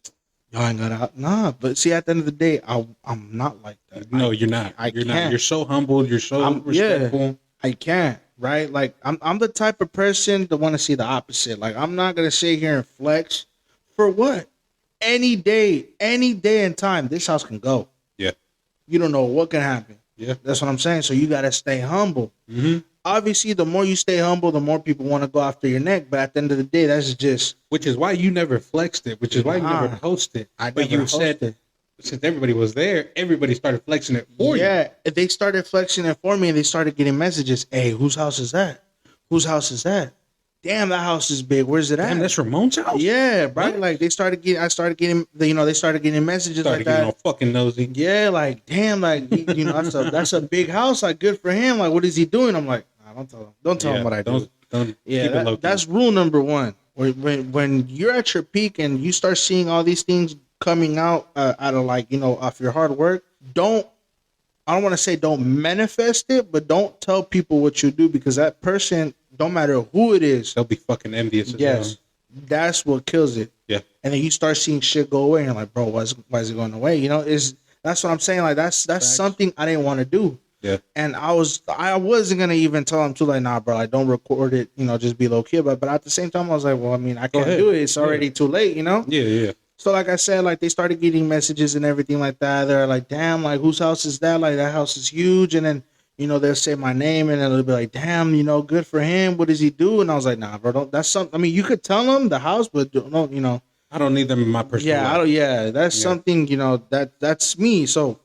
Y'all ain't gonna nah, but see, at the end of the day, I'm not like that. No, you're not. You're not. can't. You're so humbled. You're so respectful. I can't, right? Like I'm the type of person to want to see the opposite. Like I'm not gonna sit here and flex for what? Any day and time, this house can go. Yeah. You don't know what can happen. Yeah. That's what I'm saying. So you gotta stay humble. Mm-hmm. Obviously, the more you stay humble, the more people want to go after your neck. But at the end of the day, that's just Which is why you never flexed it. Which is why you never posted. But you said since everybody was there, everybody started flexing it for you. Yeah, they started flexing it for me, and they started getting messages. Hey, whose house is that? Whose house is that? Damn, that house is big. Where's it at? Damn, that's Ramon's house. Yeah, right. What? Like I started getting messages like that. All fucking nosy. Yeah, like damn, like that's a big house. Like good for him. Like what is he doing? I'm like, nah, don't tell him what I do. Don't yeah, that's rule number one. When you're at your peak and you start seeing all these things coming out of like off your hard work, I don't want to say don't manifest it, but don't tell people what you do, because that person, don't matter who it is, they'll be fucking envious. Yes, that's what kills it. Yeah, and then you start seeing shit go away, and you're like, bro, why is it going away? That's what I'm saying. Like that's something I didn't want to do. Yeah, and I wasn't gonna even tell him to, like, nah, bro, like don't record it. Just be low key. But at the same time, I was like, well, I mean, I can't do it. It's already too late. Yeah. So like I said, like they started getting messages and everything like that. They're like, damn, like whose house is that? Like that house is huge. And then, they'll say my name and then they'll be like, damn, good for him. What does he do? And I was like, nah, bro, that's something. I mean, you could tell them the house, but don't, I don't need them in my personal life. That's something, that's me. So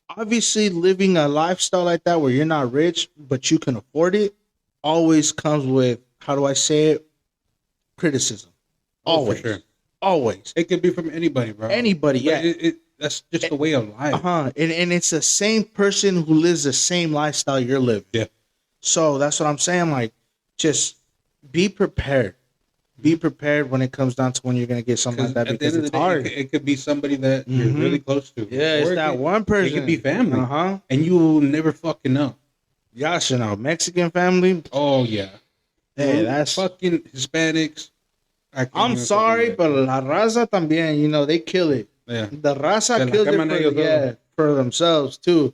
obviously living a lifestyle like that where you're not rich, but you can afford it, always comes with, how do I say it? Criticism. Always. For sure. Always. It could be from anybody, bro. Anybody, yeah. That's just the way of life. And it's the same person who lives the same lifestyle you're living. Yeah. So that's what I'm saying. Like, just be prepared. Be prepared when it comes down to when you're going to get something like that, because it's hard. It could be somebody that you're really close to. Yeah, it's that one person. It could be family. And you will never fucking know. Yeah, Mexican family. Oh, yeah. Hey, that's fucking Hispanics. I'm sorry, but La Raza también, they kill it. Yeah. The Raza kills it for themselves too.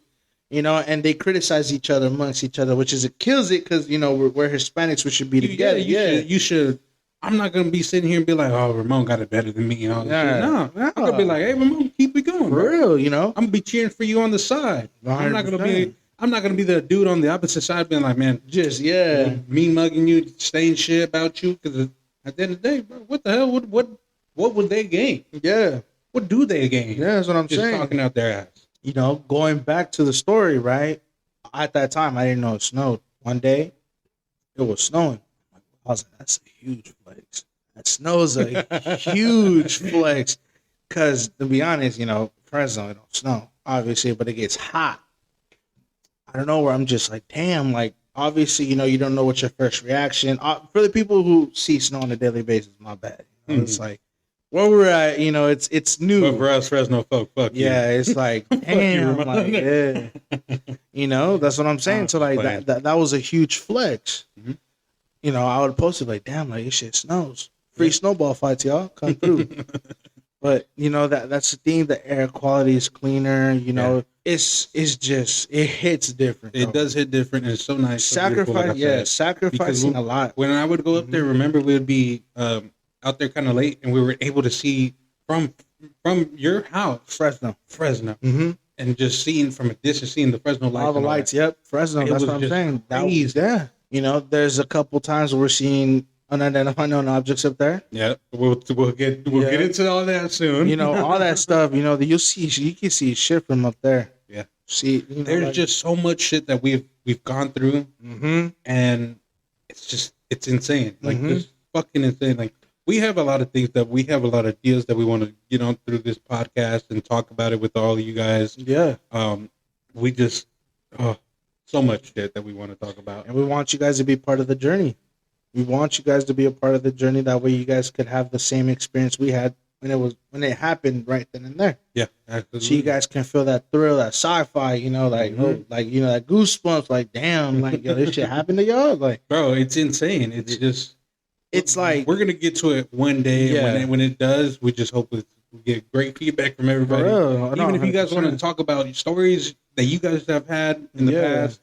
And they criticize each other amongst each other, which it kills it, because, we're Hispanics, we should be together. You should. I'm not going to be sitting here and be like, oh, Ramon got it better than me and all this shit. No, I'm going to be like, hey, Ramon, keep it going. For real, I'm going to be cheering for you on the side. 100%. I'm not gonna be the dude on the opposite side being like, man, just me mugging you, saying shit about you, because at the end of the day, bro, what the hell? What would they gain? Yeah, what do they gain? Yeah, that's what I'm saying. Talking out their ass. Going back to the story, right? At that time, I didn't know it snowed. One day, it was snowing. I was like, that's a huge flex. That snow's a huge flex. Because to be honest, Fresno, it don't snow, obviously, but it gets hot. I don't know where I'm just like, damn, like, obviously, you don't know what your first reaction. For the people who see snow on a daily basis, my bad. It's like, where we're at, it's new. But for us Fresno folk, fuck yeah, you. It's like, damn, like, yeah. That's what I'm saying. So, like, that was a huge flex. Mm-hmm. I would post it like, damn, like, this shit snows. Free snowball fights, y'all. Come through. But, that's the thing. The air quality is cleaner, It's just, it hits different. It does hit different, and it's so nice. Sacrificing a lot. When I would go up there, remember, we would be out there kind of late, and we were able to see from your house, Fresno, mm-hmm. and just seeing from a distance, seeing the Fresno lights. All the lights, yep, Fresno. That's what I'm saying. There's a couple times where we're seeing unidentified known objects up there. Yeah, we'll get into all that soon. All that stuff. You can see shit from up there. Yeah. See, there's just so much shit that we've gone through, and it's insane. Like, just fucking insane. Like, we have a lot of deals that we want to get on through this podcast and talk about it with all of you guys. Yeah. We just so much shit that we want to talk about, and we want you guys to be part of the journey. We want you guys to be a part of the journey. That way you guys could have the same experience we had when it happened right then and there. Yeah, So absolutely. you guys can feel that thrill, that sci-fi, like that goosebumps, like damn, like yo, this shit happened to y'all, like Bro, it's insane. It's just it's like we're gonna get to it one day, Yeah. and when it does, we just hope we get great feedback from for everybody. real. Even if you guys want to 100%. talk about stories that you guys have had in the Yeah. past,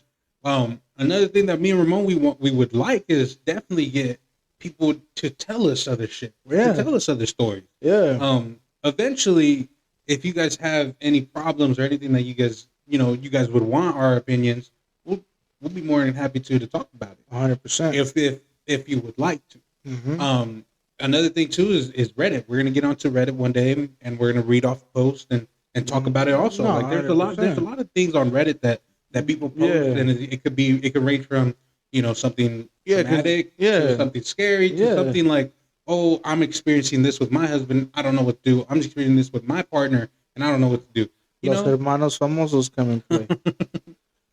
another thing that me and Ramon we would like is definitely get people to tell us other shit, Yeah. to tell us other stories. Yeah. Eventually, if you guys have any problems or anything that you guys would want our opinions, we'll be more than happy to talk about it 100%. if you would like to. Mm-hmm. Another thing too is Reddit. We're gonna get onto Reddit one day and we're gonna read off posts and talk about it also. No, Like there's a lot 100%. of things on Reddit that people post, Yeah. and it could range from something Yeah, 'cause- traumatic yeah. to something scary to Yeah. something like, oh, I'm experiencing this with my husband, I don't know what to do. I'm experiencing this with my partner and I don't know what to do. Los hermanos famosos come in play.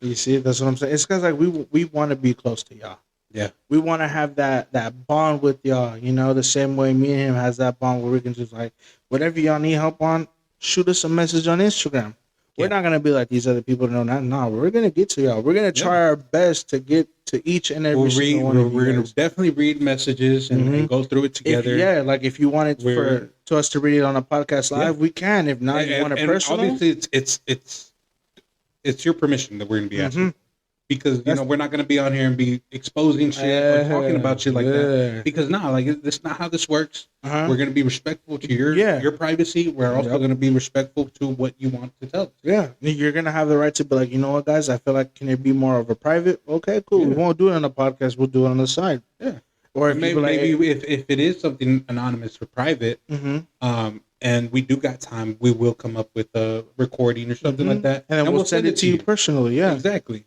You see, that's what I'm saying. It's because like we want to be close to y'all. Yeah. We want to have that bond with y'all. The same way me and him has that bond where we can just like whatever y'all need help on, shoot us a message on Instagram. We're Yeah. not gonna be like these other people that know that. No, we're gonna get to y'all. We're gonna try our best to get to each and every single one of you We're gonna guys. definitely read messages and go through it together. Like if you wanted We're- to us to read it on a podcast live, we can. If not, you want it personal. Obviously, it's your permission that we're gonna be asking. Mhm. Because we're not going to be on here and be exposing shit or talking about shit like that. Because that's not how this works. Uh-huh. We're going to be respectful to your privacy. We're also going to be respectful to what you want to tell us. Yeah, you're gonna have the right to be like, you know what, guys, I feel like can it be more of a private? Okay, cool. We Yeah. won't do it on the podcast. We'll do it on the side. Yeah. Or if Maybe if it is something anonymous or private, and we do got time, we will come up with a recording or something like that, and then we'll send it to you personally. Yeah, exactly.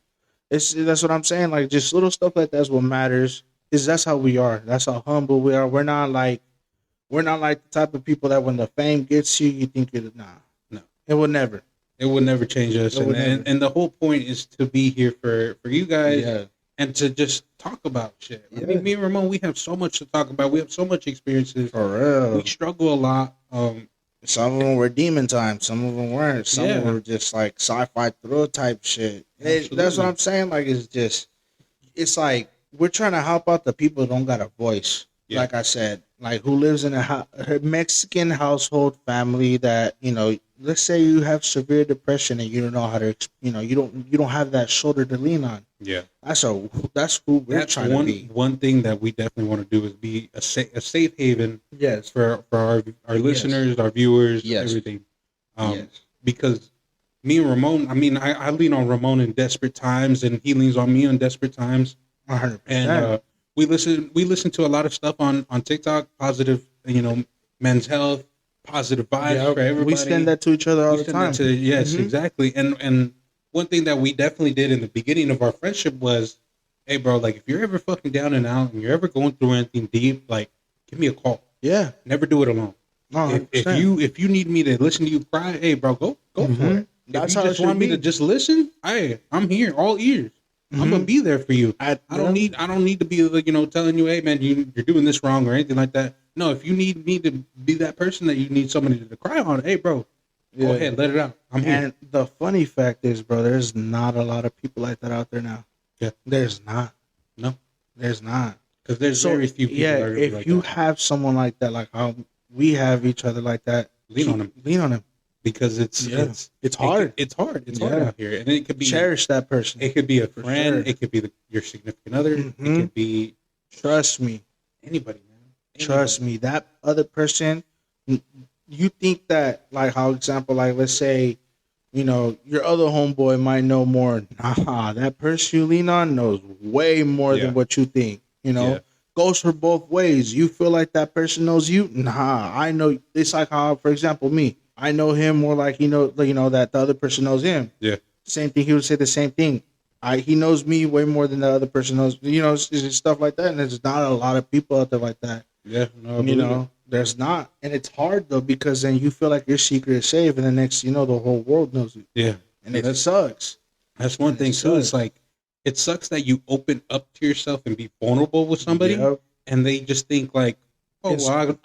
that's what I'm saying. Like just little stuff like that's what matters. That's how we are. That's how humble we are. We're not like the type of people that when the fame gets you, you think you're no. It will never. It will never change us, It would never. and the whole point is to be here for you guys. Yeah. And to just talk about shit. I Yeah. mean, me and Ramon, we have so much to talk about. We have so much experiences. For real. We struggle a lot. Some of them were demon time. Some of them weren't. Some Yeah. were just like sci-fi thrill type shit. That's Absolutely. what I'm saying. Like it's like we're trying to help out the people who don't got a voice. Yeah. Like I said, like who lives in a Mexican household family that let's say you have severe depression and you don't know how to you don't have that shoulder to lean on. Yeah, That's who we're trying to be. one thing that we definitely want to do is be a safe haven Yes. for our listeners, our viewers, Yes. everything. Yes. Because me and Ramon, I mean, I lean on Ramon in desperate times, and he leans on me in desperate times. 100%. And we listen to a lot of stuff on TikTok, positive, men's health, positive vibes for everybody. We send that to each other all We the send time. that to- yes, Mhm. exactly. And one thing that we definitely did in the beginning of our friendship was, hey, bro, like if you're ever fucking down and out and you're ever going through anything deep, like give me a call. Yeah. Never do it alone. No, If you need me to listen to you cry, hey, bro, go for it. That's If how you it just should want me be. to just listen, hey, I'm here, all ears. I'm gonna be there for you. I don't need to be like, telling you, hey man, you're doing this wrong or anything like that. No, if you need me to be that person that you need somebody to cry on, hey bro, go ahead, let it out. I'm here. And the funny fact is, bro, there's not a lot of people like that out there now. Yeah. There's not. No. There's not. Because there's very few people. Yeah, that are if like you that. have someone like that, like how we have each other like that, Lean on them. Lean on him. Because it's hard. It's hard. It's hard out here, and it could be Cherish that person. It could be a friend. sure. It could be your significant other. It could be Trust me. anybody, man. Trust me. That other person, you think that, like, how example, like, let's say, your other homeboy might know more. Nah, that person you lean on knows way more Yeah. than what you think. Yeah. Goes for both ways. You feel like that person knows you. Nah, I know. It's like how, for example, me. I know him more like that the other person knows him. Yeah. Same thing. He would say the same thing. He knows me way more than the other person knows. It's just stuff like that, and there's not a lot of people out there like that. Yeah. No, I believe it. There's not, and it's hard though because then you feel like your secret is safe, and the next, the whole world knows it, Yeah. and it sucks. That's one thing too. It's like it sucks that you open up to yourself and be vulnerable with somebody, Yep. and they just think like, Oh, well,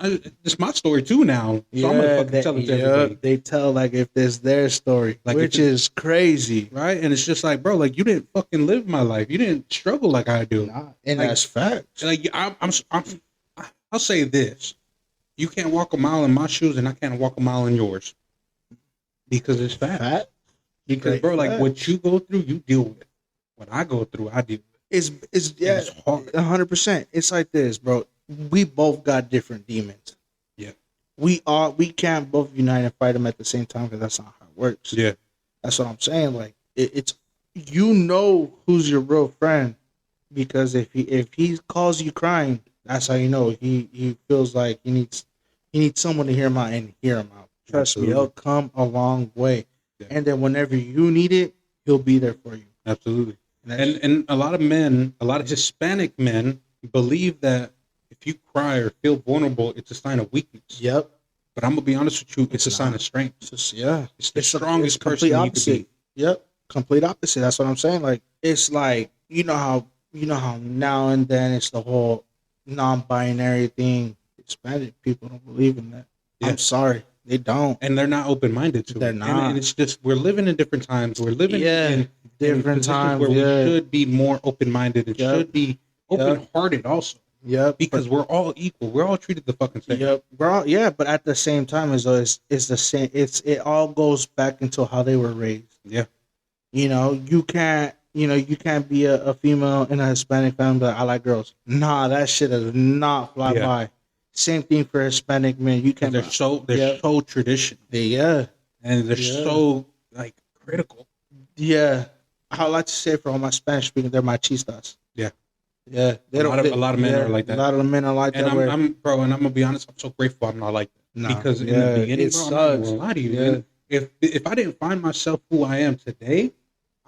it's my story too now. So I'm gonna fucking tell it to everybody. They tell like if it's their story, Like, which is crazy, right? And it's just like, bro, like you didn't fucking live my life. You didn't struggle like I do. nah, and Like- that's facts. Like I'll say this: you can't walk a mile in my shoes, and I can't walk a mile in yours, because it's fact. Fact. Because, Great bro, like facts. what you go through, you deal with. What I go through, I deal with. It's yeah, It's hard. 100%. It's like this, bro. We both got different demons. Yeah. We can't both unite and fight them at the same time because that's not how it works. Yeah, That's what I'm saying. Like it's you know who's your real friend because if he calls you crying, that's how you know he feels like he needs someone to hear him out and hear him out. Trust me, Absolutely. it'll come a long way. Yeah. And then whenever you need it, he'll be there for you. absolutely. that's- And a lot of men, a lot of Hispanic men, believe that if you cry or feel vulnerable, it's a sign of weakness. yep. But I'm gonna be honest with you, it's a It's sign not. of strength. It's just, yeah. It's the It's strongest complete person you could opposite. be. Yep, complete opposite. That's what I'm saying. Like it's like you know how now and then it's the whole non-binary thing. Hispanic people don't believe in that. Yeah. I'm sorry, they don't. And they're not open minded to They're it. not. And it's just we're living in different times. We're living in different positions times. where Yeah, we should be more open minded and Yep. should be open hearted also. yep. Because we're all equal. We're all treated the fucking same. Yep, bro. Yeah, but at the same time, as though it's the same. It all goes back into how they were raised. Yeah. You can't be a female in a Hispanic family. But I like girls. Nah, that shit does not fly Yeah. by. Same thing for Hispanic men. You Because can't. they're so traditional. Yeah, And they're Yeah. so like critical. yeah. I like to say for all my Spanish speaking, they're machistas. Yeah. Yeah, A lot of men are like that. A lot of men are like And that. I'm gonna be honest, I'm so grateful I'm not like that. Nah, Because in yeah, the beginning, it bro, I'm not even sucks. gonna lie to you. Yeah. And if I didn't find myself who I am today,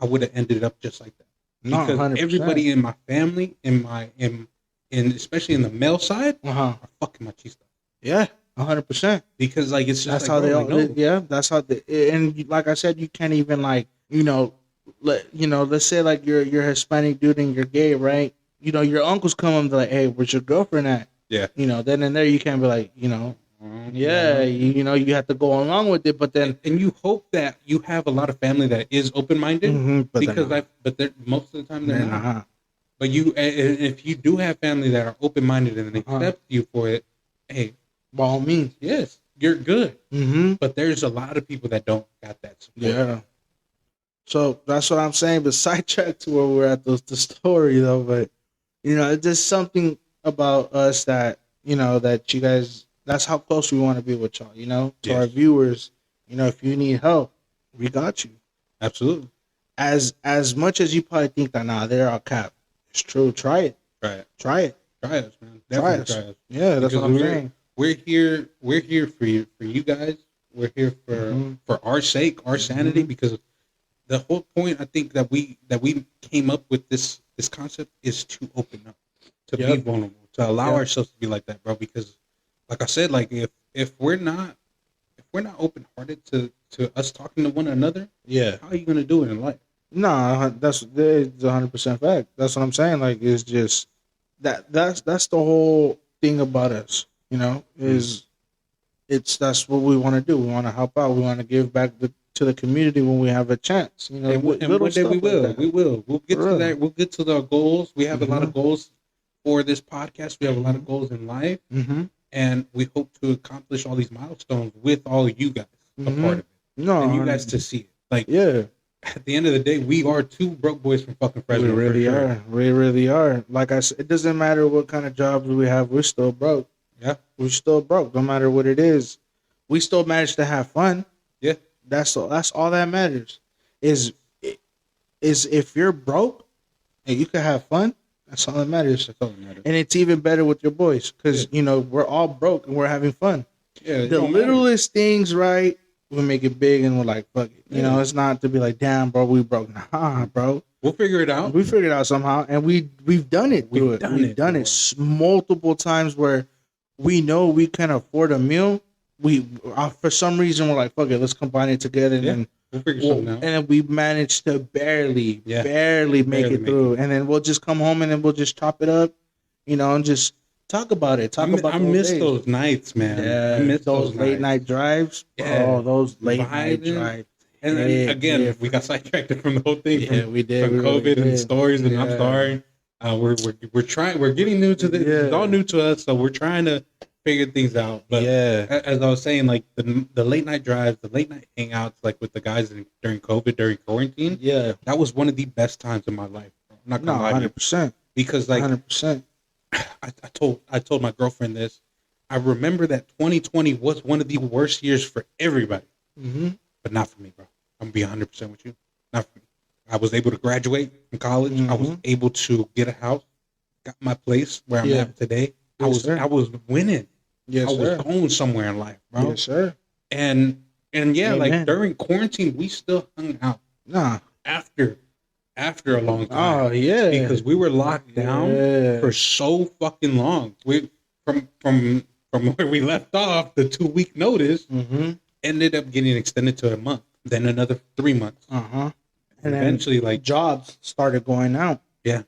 I would have ended up just like that. No, Because 100%. everybody in my family, in especially in the male side, Uh-huh. are fucking machista. Yeah, 100%. Because like it's just That's like, how bro, they all. like, no. Yeah, that's how they. And like I said, you can't even like let's say like you're Hispanic dude and you're gay, right? Your uncles come and be like, "Hey, where's your girlfriend at?" Yeah. Then and there you can't be like, yeah, you have to go along with it, but then And you hope that you have a lot of family that is open minded. but Because they're most of the time they're not. But if you do have family that are open minded and they Uh-huh. accept you for it, hey, by all means. yes, you're good. Mm-hmm. But there's a lot of people that don't got that support. Yeah. So that's what I'm saying. But sidetrack to where we're at the story though. But it's just something about us that that you guys. That's how close we want to be with y'all. To Yes. our viewers. If you need help, we got you. Absolutely. As much as you probably think that they're all cap. It's true. Try it. Try it. Try it. Try us, man. Try Definitely us. try us. Yeah, that's Because what I'm saying. We're here for you guys. We're here Mhm. for our sake, our sanity, because the whole point I think that we came up with this concept is to open up, to be Yep. vulnerable, to allow Yep. ourselves to be like that, bro. Because like I said, like if we're not open hearted to us talking to one another, Yeah. how are you gonna do it in life? No, that's 100% fact. That's what I'm saying. Like it's just that's the whole thing about us. Is that's what we want to do. We want to help out. We want to give back to the community when we have a chance. And little one day we stuff like will. that. We will. We'll get For to real. that. We'll get to the goals. We have a lot of Mm-hmm. goals for this podcast. We have a lot of goals in life, Mm-hmm. and we hope to accomplish all these milestones with all of you guys a Mhm. part of it, No, and you guys to see it. Like yeah, at the end of the day, we are two broke boys from fucking we Fresno. for really sure. are. We really are. Like I said, it doesn't matter what kind of jobs we have. We're still broke. Yeah. We're still broke. No matter what it is, we still manage to have fun. Yeah. That's all. That's all that matters. Is if you're broke and you can have fun, that's all that matters. That's all that matters. And it's even better with your boys because we're all broke and we're having fun. Yeah, it The don't matter. littlest things, right? We make it big and we're like, fuck it. Yeah. It's not to be like, damn, bro, we broke. Nah, bro. We'll figure it out. We figured it out somehow, and we've done it. We've through it. done We've it, done bro. it multiple times where we know we can afford a meal. We for some reason we're like, fuck it, let's combine it together, and Yeah. then We'll figure and something out. then we managed to barely make Barely it make through, and then we'll just come home and then we'll just chop it up, and just Talk about it. Talk about I those miss days. those nights, man. Yeah, I miss those late nights. night drives. Yeah. Oh, those late night Vibing. drives. And then Yeah, again, yeah. we got sidetracked from the whole thing Yeah, we did. from We really COVID and did. stories. And I'm Yeah. sorry. We're trying. We're getting new to this. Yeah. It's all new to us, so we're trying to figure things out. But Yeah. as I was saying, like the late night drives, the late night hangouts, like with the guys during COVID, during quarantine, Yeah. that was one of the best times of my life. Bro. I'm not No, gonna lie to you. 100%. Because like 100%. I told my girlfriend this. I remember that 2020 was one of the worst years for everybody, Mm-hmm. but not for me, bro. I'm gonna be 100% with you. Not for me. I was able to graduate from college. I was Mhm. able to get a house, got my place where I'm Yeah. at today. Yes, sir. I was winning. Yes, I was sir. going somewhere in life, bro. Yes, sir. And yeah, Amen. like during quarantine, we still hung out Nah. after a long time Oh, yeah. because we were locked down Yeah. for so fucking long. We from where we left off, the 2-week notice Mm-hmm. ended up getting extended to a month, then another 3 months. Uh-huh. And then eventually, like, jobs started going out. Yeah.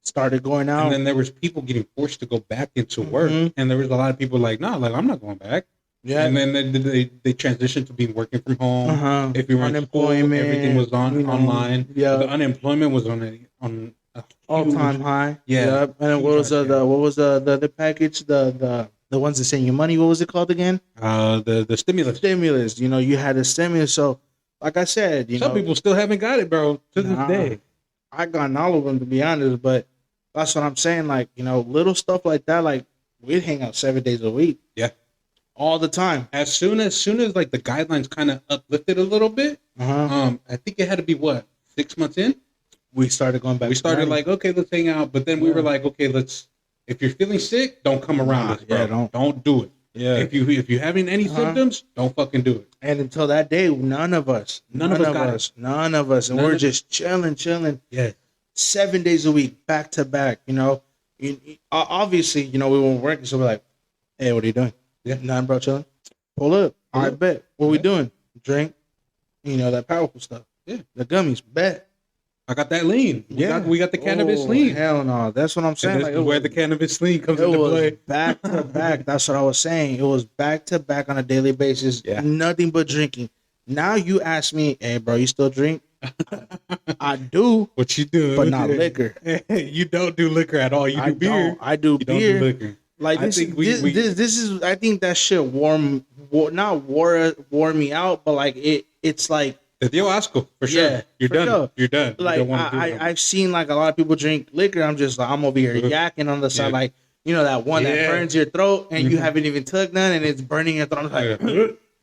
Started going out. and then there was people getting forced to go back into work, Mhm. and there was a lot of people like, no, like I'm not going back. yeah. And then they transitioned to being working from home. Uh-huh. If you were in school, everything was online. Yeah. The unemployment was on a All time huge- high. Yeah. Yep. And then what was Huge, the package, the ones that send you money, what was it called again? the stimulus. Stimulus. You know, you had a stimulus. So like I said, Some people still haven't got it, bro, to Nah. this day. I gotten all of them to be honest, but that's what I'm saying. Like, you know, little stuff like that, like we'd hang out 7 days a week. Yeah. All the time. As soon as like the guidelines kind of uplifted a little bit, Uh-huh. I think it had to be what 6 months in. We started going back. We to started planning. like, okay, let's hang out, but then we Yeah. were like, okay, if you're feeling sick, don't come around Nah, us, bro. yeah, don't. do it. yeah. If you're having any Uh-huh. symptoms, don't fucking do it. And until that day, none of us, None of us got it. none of us, and None we're of- just chilling. Yeah. 7 days a week, back to back. You know, obviously, you know, we weren't working, so we're like, "Hey, what are you doing? Yeah. Nothing, bro. Chilling. Pull up. All right, up. bet. What we Yeah. doing? Drink. You know that powerful stuff. Yeah. The gummies. Bet. I got that lean. We got the cannabis Oh, lean. Hell no. That's what I'm And saying. this Like, is it where was- the cannabis lean comes it into was play. back to back. That's what I was saying. It was back to back on a daily basis. Yeah. Nothing but drinking. Now you ask me, hey, bro, you still drink? I do, What you do? but not liquor. You don't do liquor at all. You do I beer. don't. I do You don't beer. do liquor. Like I this, think this is. I think that shit not wore me out, but like it's like Te dio asco for sure. Yeah, You're for done. sure. You're done. You like don't wanna do it. I've seen like a lot of people drink liquor. I'm just like I'm over here yakking on the side, Yeah. like you know that one that Yeah. burns your throat and you Mhm. haven't even took none and it's burning your throat. I'm like,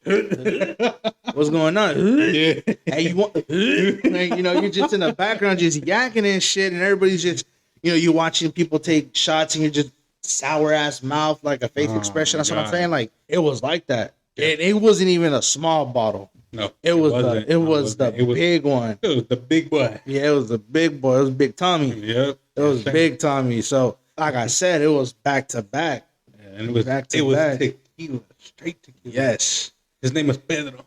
Yeah. what's going on? Yeah. Hey, you want? Like, you know, you're just in the background, just yakking and shit, and everybody's just, you know, you watching people take shots, and you're just sour ass mouth, like a face Oh, expression. That's what I'm God. saying. Like it was like that. Yeah. And it wasn't even a small bottle. No, It was wasn't. it was the It was big one. It was the big boy. Yeah, it was the big boy. It was Big Tommy. Yep. It was Big Tommy. So, like I said, it was back to back. And it was Back to it was back. tequila, straight tequila. Yes, His name was Pedro.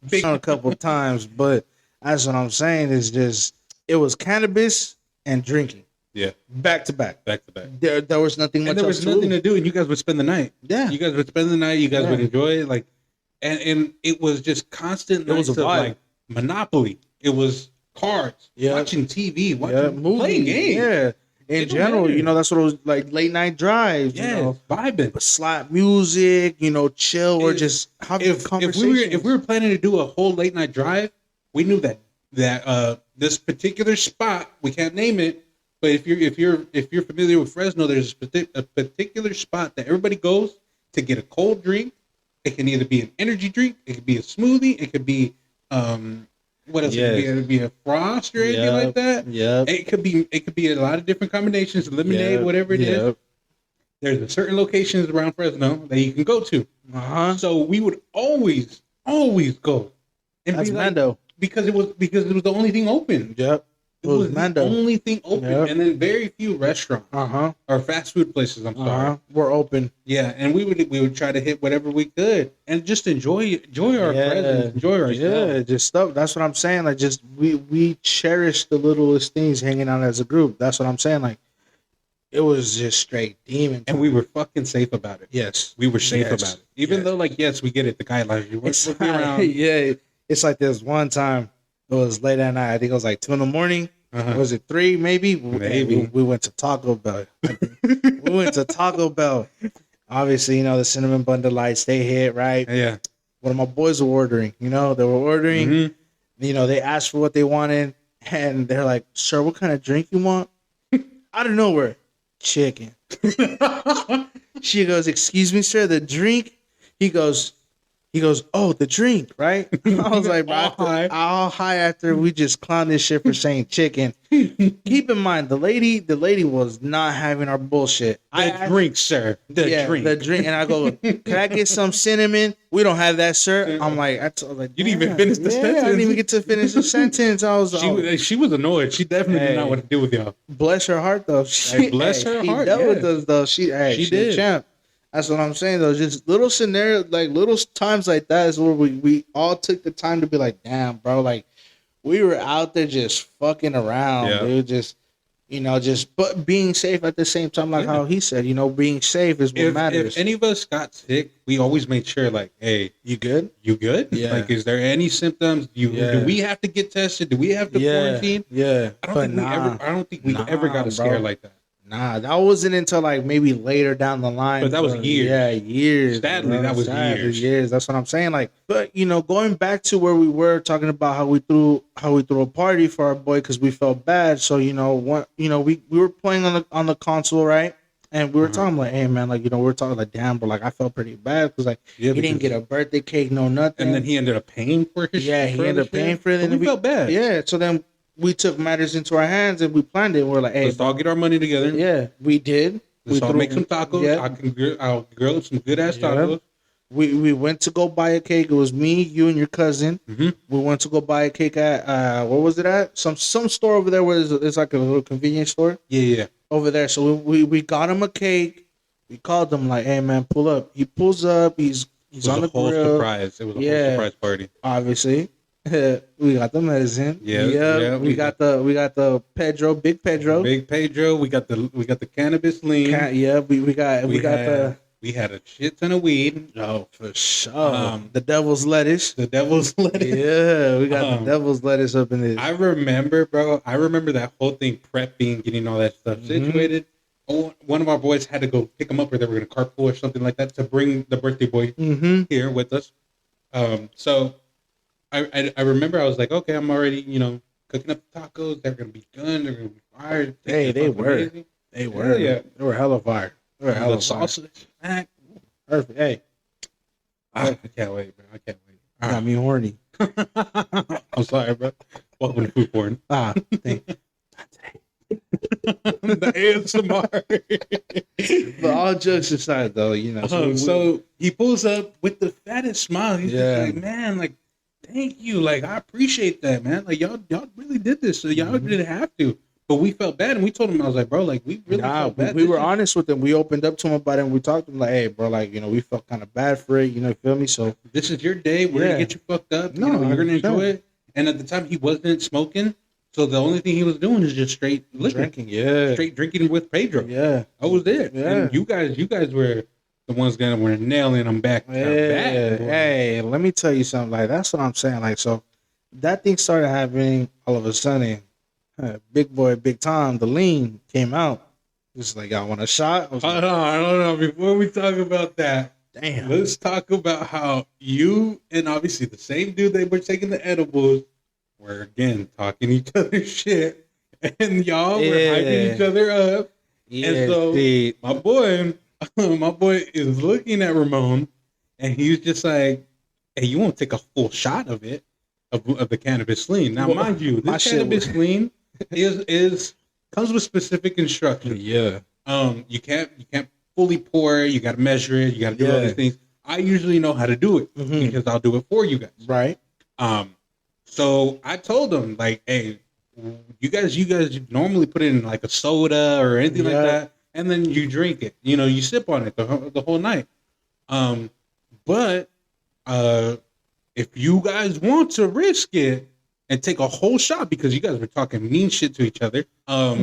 Big. a couple times, but that's what I'm saying. Is just it was cannabis and drinking Yeah, back to back. back to back. There was nothing much And there else was to nothing do. to do, and you guys would spend the night. Yeah, You guys would spend the night. You guys Yeah. would enjoy it, like, and it was just constant. It was nights a of, vibe. like Monopoly. It was cards. Yeah. Watching TV. yeah, Watching playing games. Yeah, in It don't general, matter. you know, that's what it was like. Late night drives. Yeah, You know, vibing. slap music. You know, chill or If- just have If conversations. we were planning to do a whole late night drive, we knew that this particular spot, we can't name it, but if you're familiar with Fresno, there's a particular spot that everybody goes to get a cold drink. It can either be an energy drink, it could be a smoothie, it could be what else? Yes. It could be a frost or anything like that. Yep. It could be a lot of different combinations, lemonade, Yep. whatever it is. Yep. There's a certain locations around Fresno that you can go to. Uh-huh. So we would always go and That's be like, Mando. because it was the only thing open. Yep. It was the Mando. only thing open, Yep. and then very few restaurants Uh-huh. or fast food places. I'm sorry. Uh-huh. We're open. Yeah, and we would try to hit whatever we could and just enjoy our Yeah. presence, enjoy ourselves. Yeah, just stuff. That's what I'm saying. Like, just we cherish the littlest things hanging out as a group. That's what I'm saying. Like, it was just straight demon. And we were fucking safe about it. Yes, We were safe Yes. about it. Even Yes. though, like, yes, we get it, the guidelines. You It's would be like, around. yeah, it's like this one time. It was late at night. I think it was like 2 a.m. Uh-huh. Was it 3? Maybe. Maybe. We went to Taco Bell. We went to Taco Bell. Obviously, the cinnamon bun delights they hit right. Yeah. One of my boys were ordering. They were ordering. Mhm. They asked for what they wanted, and they're like, "Sir, what kind of drink you want?" Out of nowhere, chicken. She goes, "Excuse me, sir, the drink." He goes, "Oh, the drink, right?" I was like, "Bro, all high after we just clowned this shit for saying chicken." Keep in mind, the lady was not having our bullshit. The drink, sir. The drink. The drink, and I go, "Can I get some cinnamon?" "We don't have that, sir." I'm like, You didn't even finish the sentence. I didn't even get to finish the sentence. I was, She was annoyed. She definitely did not Hey. want to deal with y'all. bless her heart though. She, bless her she heart, dealt with yeah. us though. She She a did. champ. That's what I'm saying though. Just little scenario, like little times like that is where we all took the time to be like, damn, bro, like we were out there just fucking around, Yeah. dude. Just but being safe at the same time, like Yeah. how he said, being safe is what matters. If any of us got sick, we always made sure, like, hey, You good? you good? Yeah. Like, is there any symptoms? Yeah. Do we have to get tested? Do we have to quarantine? Yeah. I don't But think we ever got a scare bro. like that. Nah, that wasn't until like maybe later down the line. But that was bro. years. Yeah, years. Sadly, bro. that was Sadly, years. That's what I'm saying. Like, but going back to where we were talking about how we threw a party for our boy because we felt bad. So we were playing on the console, right? And we were talking like, hey man, like we were talking like, damn, bro, like I felt pretty bad because like Yeah, he didn't because- get a birthday cake, no nothing. And then he ended up paying for his Yeah, he ended up paying for it, And and we felt bad. yeah. So then we took matters into our hands and we planned it. We're like, hey, Let's all get our money together. yeah, we did. Let's all threw- make some tacos. Yeah. I'll grill some good ass Yeah. tacos. We went to go buy a cake. It was me, you, and your cousin. Mhm. We went to go buy a cake at where was it at? Some store over there where it's like a little convenience store Yeah. over there. So we got him a cake. We called him like, hey man, pull up. He pulls up. He's It was on a the whole grill. surprise. It was a Yeah. whole surprise party. Obviously, we got the medicine. Yeah, We got the Pedro, Big Pedro. Big Pedro. We got the cannabis lean. We had a shit ton of weed. Oh, for sure. Um, The devil's lettuce. The devil's lettuce. Yeah, we got Um, the devil's lettuce up in this. I remember, bro. I remember that whole thing, prepping, getting all that stuff Mhm. situated. Oh, one of our boys had to go pick him up, or they were gonna carpool or something like that to bring the birthday boy Mm-hmm. here with us. So I remember I was like, okay, I'm already cooking up the tacos. They're gonna be done. They're gonna be fire. Hey, they Fucking were. amazing. They Hell were. yeah. They were hella fire. They were The hella fire. sausage. Mac. Perfect. Hey, I can't wait, bro. I can't wait. got me horny. I'm sorry, bro. Welcome to food porn. Thank The ASMR. But all jokes aside, though, So he pulls up with the fattest smile. He's Yeah. just like, man, like, thank you. Like, I appreciate that, man. Like, y'all really did this. So y'all Mhm. didn't have to. But we felt bad. And we told him, I was like, bro, like, we really felt bad. we This were is- honest with him. We opened up to him about it and we talked to him like, hey, bro, like, we felt kind of bad for it. You feel me? So, This is your day. We're Yeah. going to get you fucked up. No, You're going to 100%. enjoy it. And at the time, he wasn't smoking. So the only thing he was doing is just straight liquor. drinking. Yeah. Straight drinking with Pedro. Yeah. That was it. Yeah. And you guys were the ones that were nailing them back. Yeah. Hey, let me tell you something. Like, that's what I'm saying. Like, so that thing started happening all of a sudden. Big boy, Big Tom, the lean came out. Just like, y'all want a shot? I was like, Hold on. Before we talk about that, damn. let's talk about how you and obviously the same dude they were taking the edibles were again talking each other shit, and y'all were hyping each other up. Yeah, and so dude. my boy is looking at Ramon, and he's just like, "Hey, you won't take a full shot of it, of the cannabis lean." Now, Well, mind you, my this shit cannabis lean is comes with specific instructions. Yeah. You can't fully pour it. You got to measure it. You got to do all Yeah. these things. I usually know how to do it Mhm. because I'll do it for you guys. Right. So I told them like, hey, you guys normally put it in like a soda or anything like Yeah. that, and then you drink it. You sip on it the whole night. But if you guys want to risk it, and take a whole shot because you guys were talking mean shit to each other.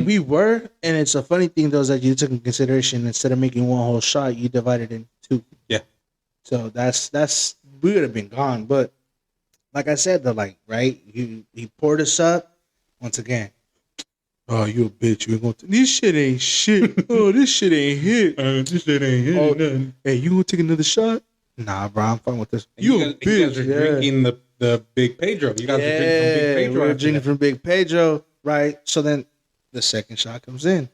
We were, and it's a funny thing though is that you took in consideration instead of making one whole shot, you divided it in two. Yeah. So that's we would have been gone, but like I said, though, like right, he poured us up once again. Oh, you a bitch! You gonna this shit ain't shit. Oh, this shit ain't hit. This shit ain't hit. Oh, Nothing. hey, you gonna take another shot? Nah, bro, I'm fine with this. You You a guys are bitch. Yeah. drinking the Big Pedro. You guys are drinking from Big Pedro. we were after drinking that. from Big Pedro, right? So then the second shot comes in,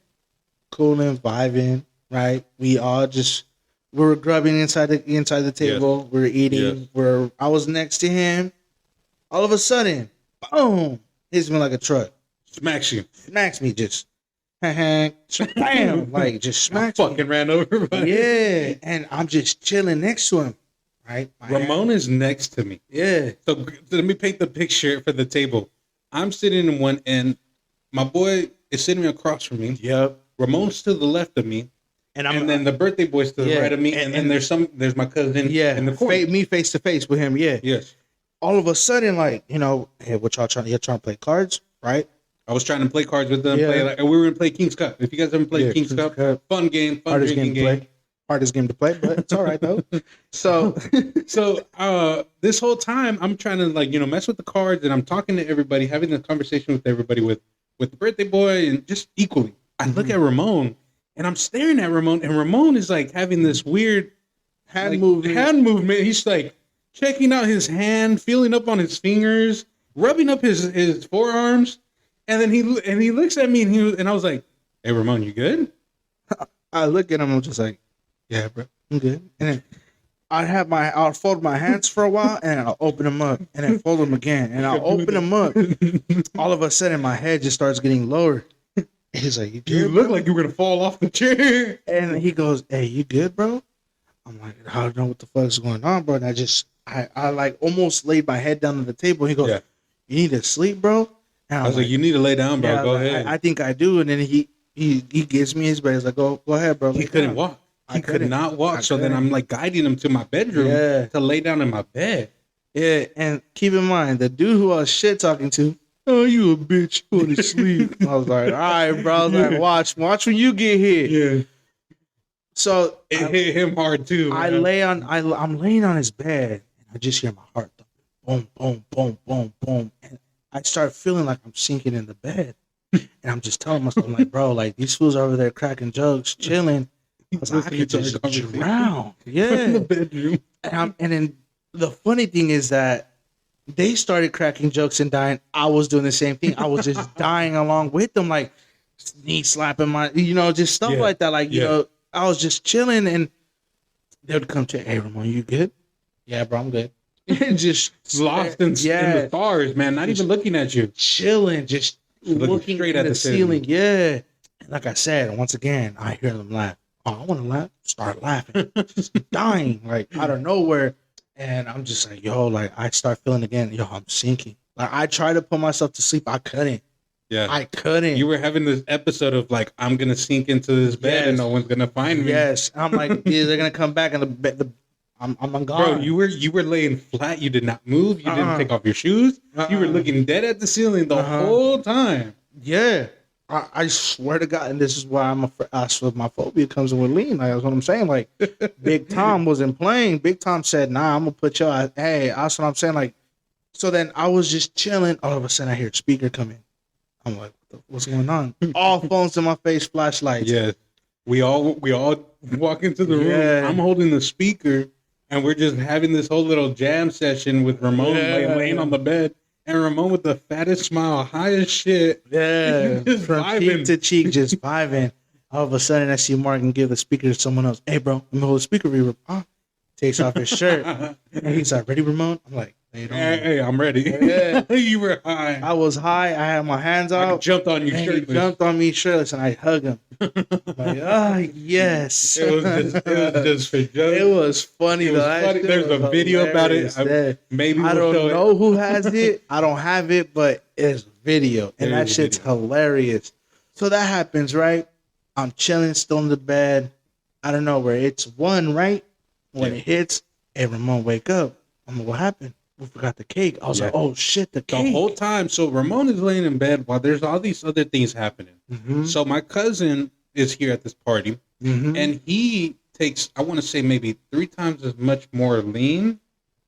cooling, vibing, right? We were grubbing inside the table. We were eating. Yes. I was next to him. All of a sudden, boom! Hits me like a truck. Smacks you. Smacks me just, bam! Like just smacks me. Fucking ran over. Yeah, and I'm just chilling next to him, right? Ramon is next to me. Yeah. So let me paint the picture for the table. I'm sitting in one end. My boy is sitting across from me. Yep. Ramon's to the left of me. And then the birthday boy's to the Yeah, right of me. And then there's my cousin in the corner. me face to face with him. Yeah. Yes. All of a sudden, like, hey, what y'all trying? You're trying to play cards, right? I was trying to play cards with them. Yeah. We were going to play King's Cup. If you guys haven't played King's Cup, fun game, fun Hardest drinking game to game. play. Hardest game to play, but it's all right though. So, This whole time I'm trying to mess with the cards, and I'm talking to everybody, having a conversation with everybody with the birthday boy, and just equally. I look at Ramon, and I'm staring at Ramon, and Ramon is like having this weird hand movement. He's like checking out his hand, feeling up on his fingers, rubbing up his forearms, and then he looks at me, and I was like, "Hey, Ramon, you good?" I look at him, I'm just like, "Yeah, bro, I'm good." And then I'll fold my hands for a while, and I'll open them up, and then fold them again, and I'll open them up. All of a sudden, my head just starts getting lower. He's like, "You good, You look like you were gonna fall off the chair." And he goes, "Hey, you good, bro?" I'm like, "I don't know what the fuck's going on, bro." And I like almost laid my head down on the table. He goes, Yeah. "You need to sleep, bro?" And I was like, "You need to lay down, bro. "Yeah," Go like, ahead." I think I do. And then he gives me his bed. He's like, "Go ahead, bro." He lay couldn't down." walk. I He could couldn't. not walk. I So then couldn't. I'm like guiding him to my bedroom Yeah. to lay down in my bed. Yeah, and keep in mind, the dude who I was shit talking to, "Oh, you a bitch, you going to sleep." I was like, "All right, bro." I was like, watch when you get here. Yeah. So It hit him hard too. I'm man. laying on his bed, and I just hear my heart thumping, boom, boom, boom, boom, boom, and I start feeling like I'm sinking in the bed, and I'm just telling myself, I'm like, "Bro, like these fools are over there cracking jokes, chilling." I was like, "I Listening could to our just conversation. drown." in the Yeah, bedroom. and then the funny thing is that they started cracking jokes and dying. I was doing the same thing. I was just dying along with them, like knee slapping my, just stuff Yeah. like that. Like, Yeah. I was just chilling, and they would come to, "Hey, Ramon, you good?" "Yeah, bro, I'm good." Just Lost in the stars, man. Not even looking at you. chilling, just looking straight at at the the ceiling. Yeah. And like I said, once again, I hear them laugh. Oh, I want to laugh. Start laughing. Just dying, like out of nowhere. And I'm just like, yo, like I start feeling again, yo, I'm sinking. Like I tried to put myself to sleep. I couldn't. Yeah. I couldn't. You were having this episode of like, I'm gonna sink into this bed and Yes. no one's gonna find me. Yes. I'm like, yeah, they're gonna come back and the bed I'm gone. Bro, you were laying flat. You did not move. You didn't take off your shoes. You were looking dead at the ceiling the whole time. Yeah. I swear to God, and this is why that's where my phobia comes in with lean. Like, that's what I'm saying. Like, Big Tom wasn't playing. Big Tom said, "Nah, I'm gonna put y'all." Hey, that's what I'm saying. Like, so then I was just chilling. All of a sudden, I hear a speaker come in. I'm like, "What's going on?" All phones in my face, flashlights. Yes. We all walk into the room. Yeah. I'm holding the speaker, and we're just having this whole little jam session with Ramon laying on the bed, and Ramon with the fattest smile, high as shit. Yeah, Just from vibing. cheek to cheek, just vibing. All of a sudden, I see Morgan give the speaker to someone else. "Hey, bro, let me hold the speaker for you." Takes off his shirt, and he's like, "Ready, Ramon?" I'm like, Hey, I'm ready. Yeah. You were high. I was high. I had my hands I out. jumped on you And he shirtless. jumped on me shirtless, and I hugged him. I'm like, "Ah, yes." It was just for jokes. It was funny. It was though. That funny. shit There's was a video about it. hilarious. Maybe I we'll don't show know who has it. I don't have it, but it's video, and There that is a shit's video. hilarious. So that happens, right? I'm chilling, still in the bed. I don't know where it's one, right? When Yeah. it hits, "Hey, Ramon, wake up." I'm like, "What happened?" we forgot the cake. I was Yeah. like, oh shit, the cake. The whole time. So Ramon is laying in bed while there's all these other things happening. Mm-hmm. So my cousin is here at this party, Mm-hmm. and he takes, I want to say, maybe 3 times as much more lean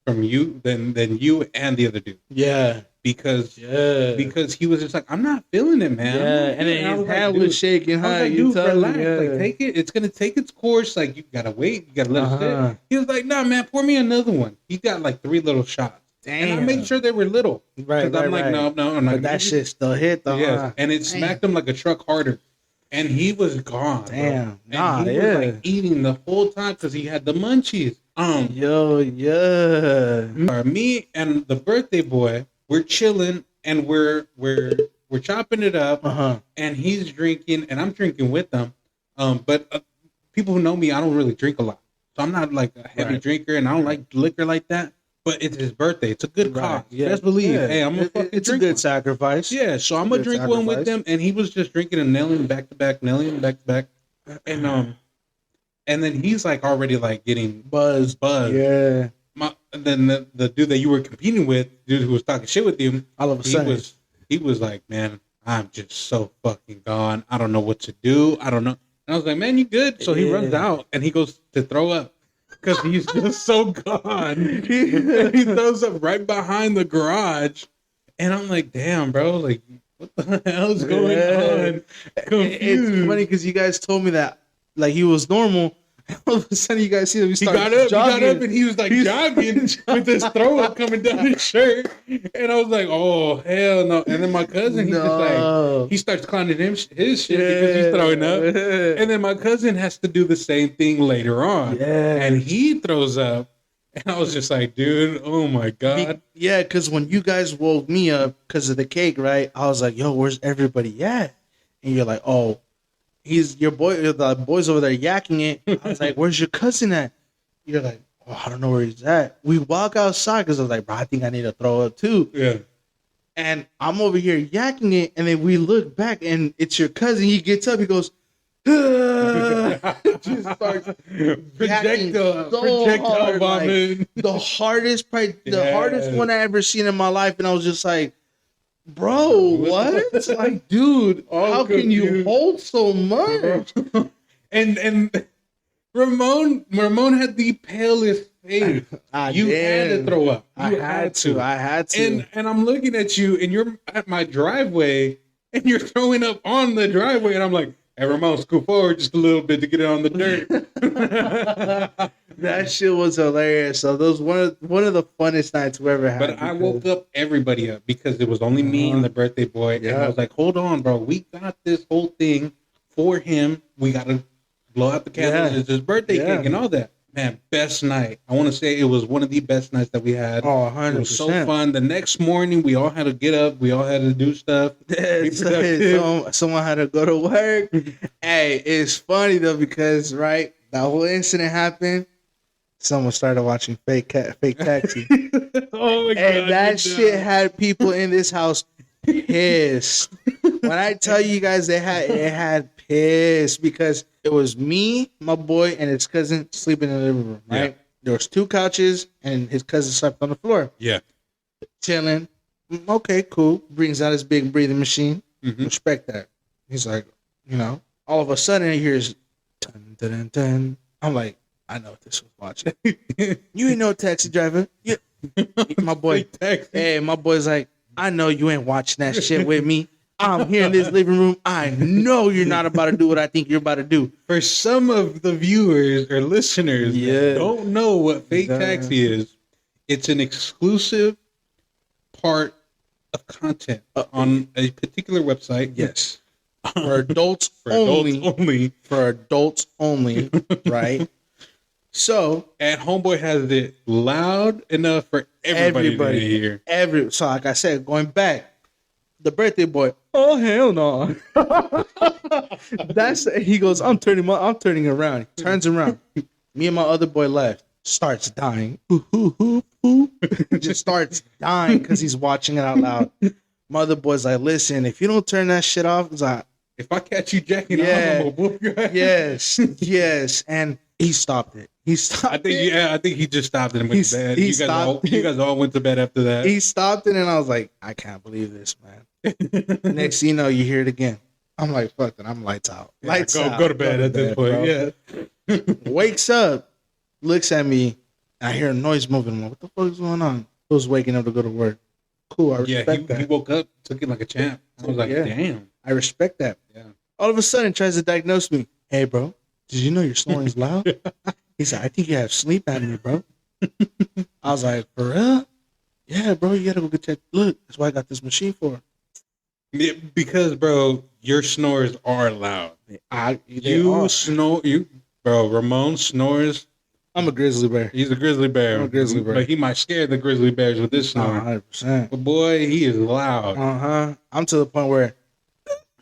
from you than you and the other dude, yeah. because Yeah. he was just like, I'm not feeling it, man. I'm Yeah. not And feeling it. then I his was like, hand dude, was shaking. I was Huh? like, You dude, tell me, relax. yeah. Like, take it. It's gonna take its course. Like, you gotta wait. You gotta let it Uh-huh. sit. He was like, nah, man, pour me another one. He got like 3 little shots. Damn. And I made sure they were little. Right, Because I'm like, no, I'm not. But that shit still hit though. Yes. Huh? And it smacked him like a truck harder. And he was gone. Damn. Bro. Nah, and he yeah. was like eating the whole time because he had the munchies. Yo, yeah. Me and the birthday boy, we're chilling and we're chopping it up. Uh-huh. And he's drinking and I'm drinking with them. But people who know me, I don't really drink a lot, so I'm not like a heavy Right. drinker, and I don't like liquor like that. But it's his birthday; it's a good cause. Yeah. Best believe. Yeah. Hey, I'm gonna fucking It's a drink good one. sacrifice. Yeah, so I'm gonna Good drink one with sacrifice. them, and he was just drinking and nailing back to back, and then he's like already like getting Buzz. buzzed. Yeah. And then the dude that you were competing with, dude who was talking shit with you, All of a sudden. he was like, man, I'm just so fucking gone. I don't know what to do. I don't know. And I was like, man, you good? So he Yeah. runs out and he goes to throw up because he's just so gone. He throws up right behind the garage, and I'm like, damn, bro, like, what the hell is going Yeah. on? Confused. It's funny because you guys told me that like he was normal. All of a sudden, you guys see him. He got up, and he was like jogging with his throw up coming down his shirt, and I was like, "Oh hell no!" And then my cousin, he's just like, he starts clowning his shit because he's throwing up, and then my cousin has to do the same thing later on, Yeah. and he throws up, and I was just like, "Dude, oh my god!" Yeah, because when you guys woke me up because of the cake, right? I was like, "Yo, where's everybody at?" And you're like, "Oh, he's your boy. The boy's over there yakking it." I was like, "Where's your cousin at?" You're like, "Oh, I don't know where he's at." We walk outside because I was like, "Bro, I think I need to throw up too." Yeah, And I'm over here yakking it, and then we look back, and it's your cousin. He gets up, he goes, just starts projectile hard, vomit. the hardest, probably the Yeah. hardest one I ever seen in my life, and I was just like, bro, what? Like, dude, All how can you confused. hold so much? and Ramon had the palest face. You had to throw up. You I had to. And I'm looking at you, and you're at my driveway, and you're throwing up on the driveway, and I'm like, "Hey, Ramon, scoot forward just a little bit to get it on the dirt." That shit was hilarious. So those one of the funnest nights we ever had. But I woke up everybody up because it was only me and the birthday boy, and I was like, "Hold on, bro, we got this whole thing for him. We got to blow out the candles. Yeah. It's his birthday Yeah. cake and all that." Man, best night. I want to say it was one of the best nights that we had. Oh, It 100%. was so fun. The next morning, we all had to get up. We all had to do stuff. It's like productive. someone had to go to work. Hey, it's funny though because right, that whole incident happened. Someone started watching Fake Taxi, Oh my god! and that you shit know. had people in this house pissed. When I tell you guys, it had pissed because it was me, my boy, and his cousin sleeping in the living room. Right, Yeah. there was 2 couches, and his cousin slept on the floor, Yeah. chilling. Okay, cool. Brings out his big breathing machine. Mhm. Respect that. He's like, all of a sudden he hears dun, dun, dun, dun. I'm like, I know what this was watching. You ain't no taxi driver. Yeah. My boy, Taxi. hey, my boy's like, I know you ain't watching that shit with me. I'm here in this living room. I know you're not about to do what I think you're about to do. For some of the viewers or listeners Yeah. that don't know what Fake Yeah. Taxi is, it's an exclusive part of content on a particular website. Yes. For adults For only. adults only. For adults only, right? So And Homeboy has it loud enough for everybody to hear. So like I said, going back, the birthday boy, oh hell no. He goes, I'm turning around. He turns around. Me and my other boy left. Starts dying. Ooh, ooh, ooh, ooh. Just starts dying because he's watching it out loud. My other boy's like, listen, if you don't turn that shit off, it's like, If I catch you jacking Yeah. off, I'm gonna whoop your ass. yes. And he stopped it. He stopped. I think he just stopped and went to bed. You guys all went to bed after that. He stopped it, and I was like, I can't believe this, man. Next thing you know, you hear it again. I'm like, fuck it, I'm lights out. Lights out. Go to bed at this point. Bro. Yeah. Wakes up, looks at me, and I hear a noise moving. I'm like, what the fuck is going on? I was waking up to go to work. Cool, I respect that. He woke up, took it like a champ. I was like, damn. I respect that. Yeah. All of a sudden, tries to diagnose me. Hey, bro, did you know your snoring's loud? He said, I think you have sleep apnea, bro. I was like, for real? Yeah, bro, you gotta go get checked. Look, that's why I got this machine for. Yeah, because, bro, your snores are loud. Bro, Ramon snores. I'm a grizzly bear. He's a grizzly bear. I'm a grizzly bear. But he might scare the grizzly bears with this snore. 100%. But boy, he is loud. I'm to the point where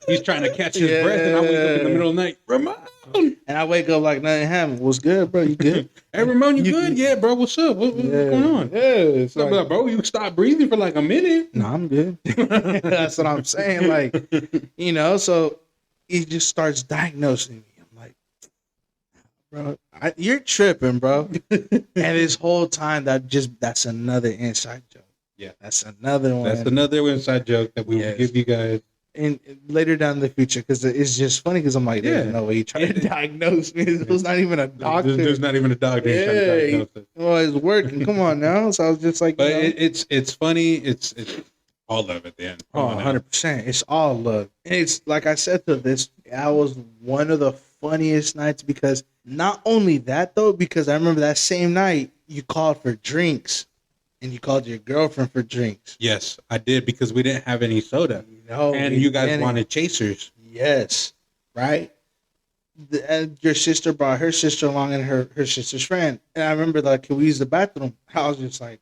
he's trying to catch his breath, and I wake up in the middle of the night. Ramon! And I wake up like nothing happened. What's good, bro? You good? Hey, Ramon, you good? Yeah, bro, what's up? What's going on? Yeah. It's like, bro, you stop breathing for like a minute. No, I'm good. That's what I'm saying. Like, so he just starts diagnosing me. I'm like, bro, you're tripping, bro. And this whole time, that's another inside joke. Yeah. That's another one. That's another inside joke that we will give you guys. And later down in the future, because it's just funny, because I'm like, there's no way he tried to diagnose me. It was not even a doctor. There's not even a doctor trying to diagnose it. Well, it's working. Come on now. So I was just like, but it's funny. It's all love at the end. Oh, 100%. It's all love. And it's like I said to this, that was one of the funniest nights, because not only that though, because I remember that same night you called for drinks. And you called your girlfriend for drinks. Yes, I did, because we didn't have any soda. No, and you guys wanted chasers. Yes, right? And your sister brought her sister along and her sister's friend. And I remember, like, can we use the bathroom? I was just like,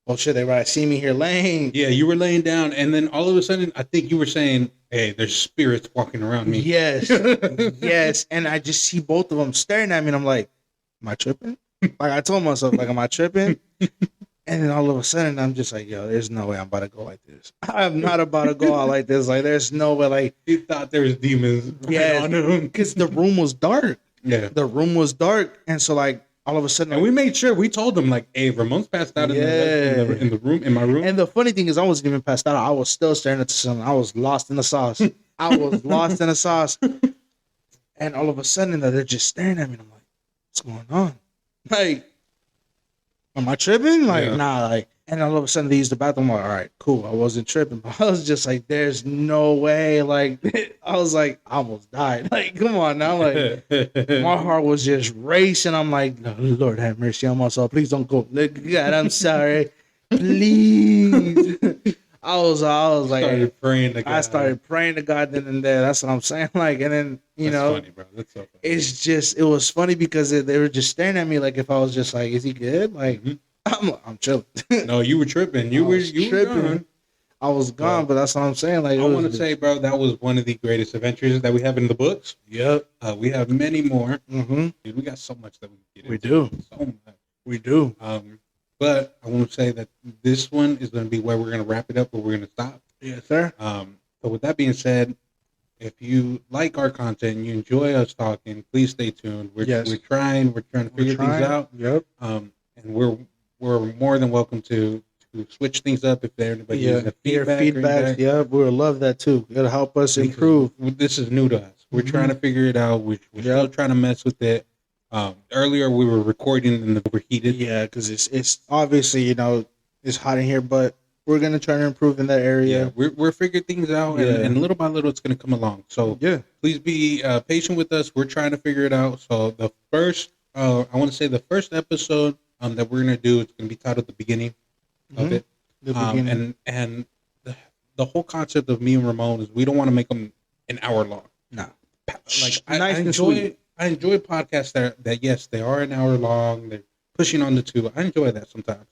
well, shit, they might see me here laying. Yeah, you were laying down. And then all of a sudden, I think you were saying, hey, there's spirits walking around me. Yes, yes. And I just see both of them staring at me. And I'm like, am I tripping? Like, I told myself, like, am I tripping? And then all of a sudden, I'm just like, yo, there's no way I'm about to go like this. I'm not about to go out like this. Like, there's no way. Like, you thought there was demons. Yeah, because the room was dark. Yeah, the room was dark, and so like all of a sudden, and we made sure we told them like, hey, Ramon's passed out in the room, in my room. And the funny thing is, I wasn't even passed out. I was still staring at the sun. I was lost in the sauce. And all of a sudden, they're just staring at me. And I'm like, what's going on? Like, am I tripping? Like, nah, like, and all of a sudden they used the bathroom. I'm like, all right, cool. I wasn't tripping, but I was just like, there's no way. Like, I was like, I almost died. Like, come on now. Like, my heart was just racing. I'm like, Lord have mercy on my soul. Please don't go. God, I'm sorry. Please. I was like, I started praying to God then and there. That's what I'm saying. Like, and then, that's funny, bro. That's so funny. It's just, it was funny because they were just staring at me like if I was just like, is he good? Like, I'm chilling. No, you were tripping. You were tripping. I was gone, but that's what I'm saying. Like, I want to say, bro, that was one of the greatest adventures that we have in the books. Yep. We have many more. Mm-hmm. Dude, we got so much that we can get into. We do. So much. We do. But I want to say that this one is going to be where we're going to wrap it up, where we're going to stop. Yes, sir. So with that being said, if you like our content and you enjoy us talking, please stay tuned. We're trying to figure things out. Yep. And we're more than welcome to switch things up if anybody has feedback. Yeah, we would love that too. It'll help us improve. This is new to us. We're trying to figure it out. We're still trying to mess with it. Earlier we were recording in the overheated. Yeah, because it's obviously it's hot in here, but we're gonna try to improve in that area. Yeah, we're figuring things out, and little by little it's gonna come along. So please be patient with us. We're trying to figure it out. So the first, I want to say the first episode that we're gonna do, it's gonna be titled "The Beginning" of it. The beginning. And the whole concept of me and Ramon is we don't want to make them an hour long. No, like I enjoy podcasts that yes, they are an hour long. They're pushing on the 2. I enjoy that sometimes.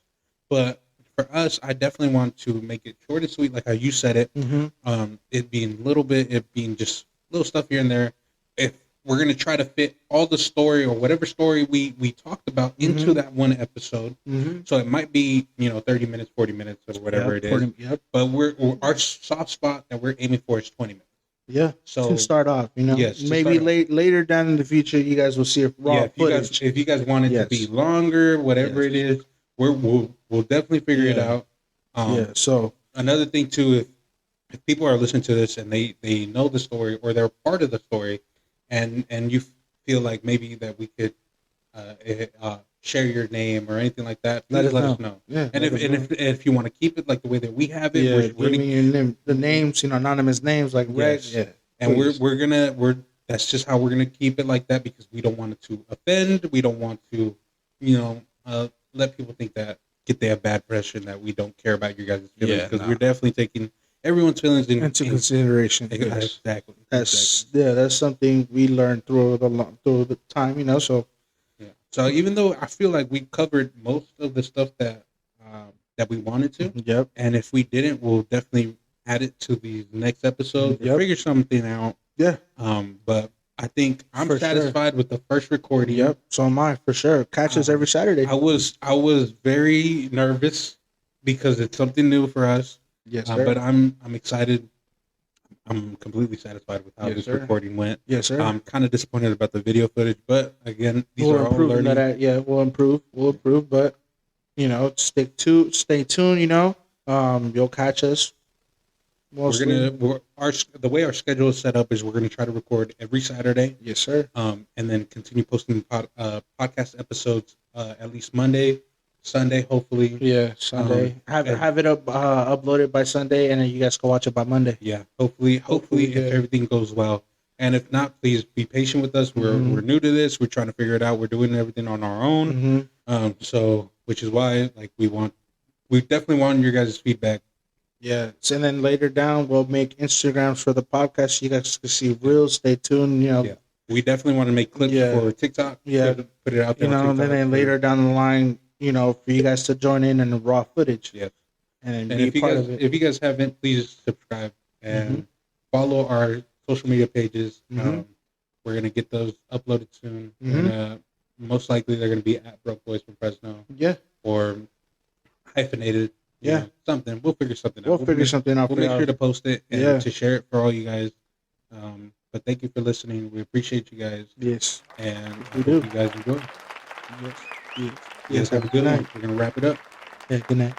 But for us, I definitely want to make it short and sweet, like how you said it. Mm-hmm. It being just little stuff here and there. If we're going to try to fit all the story or whatever story we talked about into that one episode. Mm-hmm. So it might be, 30 minutes, 40 minutes or whatever it is. But our soft spot that we're aiming for is 20 minutes. Yeah. So To start off, yes, to maybe start off. later down in the future, you guys will see a raw footage. if you guys want it to be Yes. longer, whatever it Yes. is, we'll definitely figure it Yeah. out. Yeah. So Another thing too, if people are listening to this and they know the story or they're part of the story, and you feel like maybe that we could share your name or anything like that, please let us know. Yeah. And if you want to keep it like the way that we have it, yeah, we're give really, me your name, the names, anonymous names like Reg. Yes. Yeah. and please. we're that's just how we're gonna keep it like that, because we don't want it to offend. We don't want to, let people think that get their bad impression that we don't care about your guys' feelings, Yeah, because nah. we're definitely taking everyone's feelings into consideration. Yes. Exactly. That's something we learned through the time. So Yeah. So even though I feel like we covered most of the stuff that we wanted to, yep. and if we didn't, we'll definitely add it to the next episode Yep. or figure something out. Yeah. But I think I'm For satisfied with the first recording. Yep. So am I, for sure. Catch us every Saturday. I was very nervous because it's something new for us. Yes, sir. But I'm excited. I'm completely satisfied with how Yes, this sir. recording went. Yes, sir. I'm kind of disappointed about the video footage, but again, these we'll are all improve learning. we'll improve. But stay tuned. You'll catch us. Mostly. The way our schedule is set up is we're gonna try to record every Saturday. Yes, sir. And then continue posting podcast episodes at least Monday, Sunday, hopefully. Yeah, Sunday. Have it uploaded by Sunday, and then you guys can watch it by Monday. Yeah, hopefully, yeah. if everything goes well. And if not, please be patient with us. We're new to this. We're trying to figure it out. We're doing everything on our own. So which is why we definitely want your guys' feedback. Yeah. So, and then later down we'll make Instagrams for the podcast. So you guys can see reels. Stay tuned. Yeah. We definitely want to make clips for TikTok. Yeah. Put it out there. And then later down the line, for you guys to join in the raw footage. Yeah. And be if part of it. If you guys haven't, please subscribe and follow our social media pages. We're gonna get those uploaded soon. And, most likely they're gonna be at Broke Boys from Fresno. Yeah. Or hyphenated. Yeah. Something. We'll figure something out. We'll figure something out. We'll make sure to post it and to share it for all you guys. But thank you for listening. We appreciate you guys. Yes. And we do. You guys enjoy. Yes. You guys have a good night. We're gonna wrap it up. Yeah. Good night.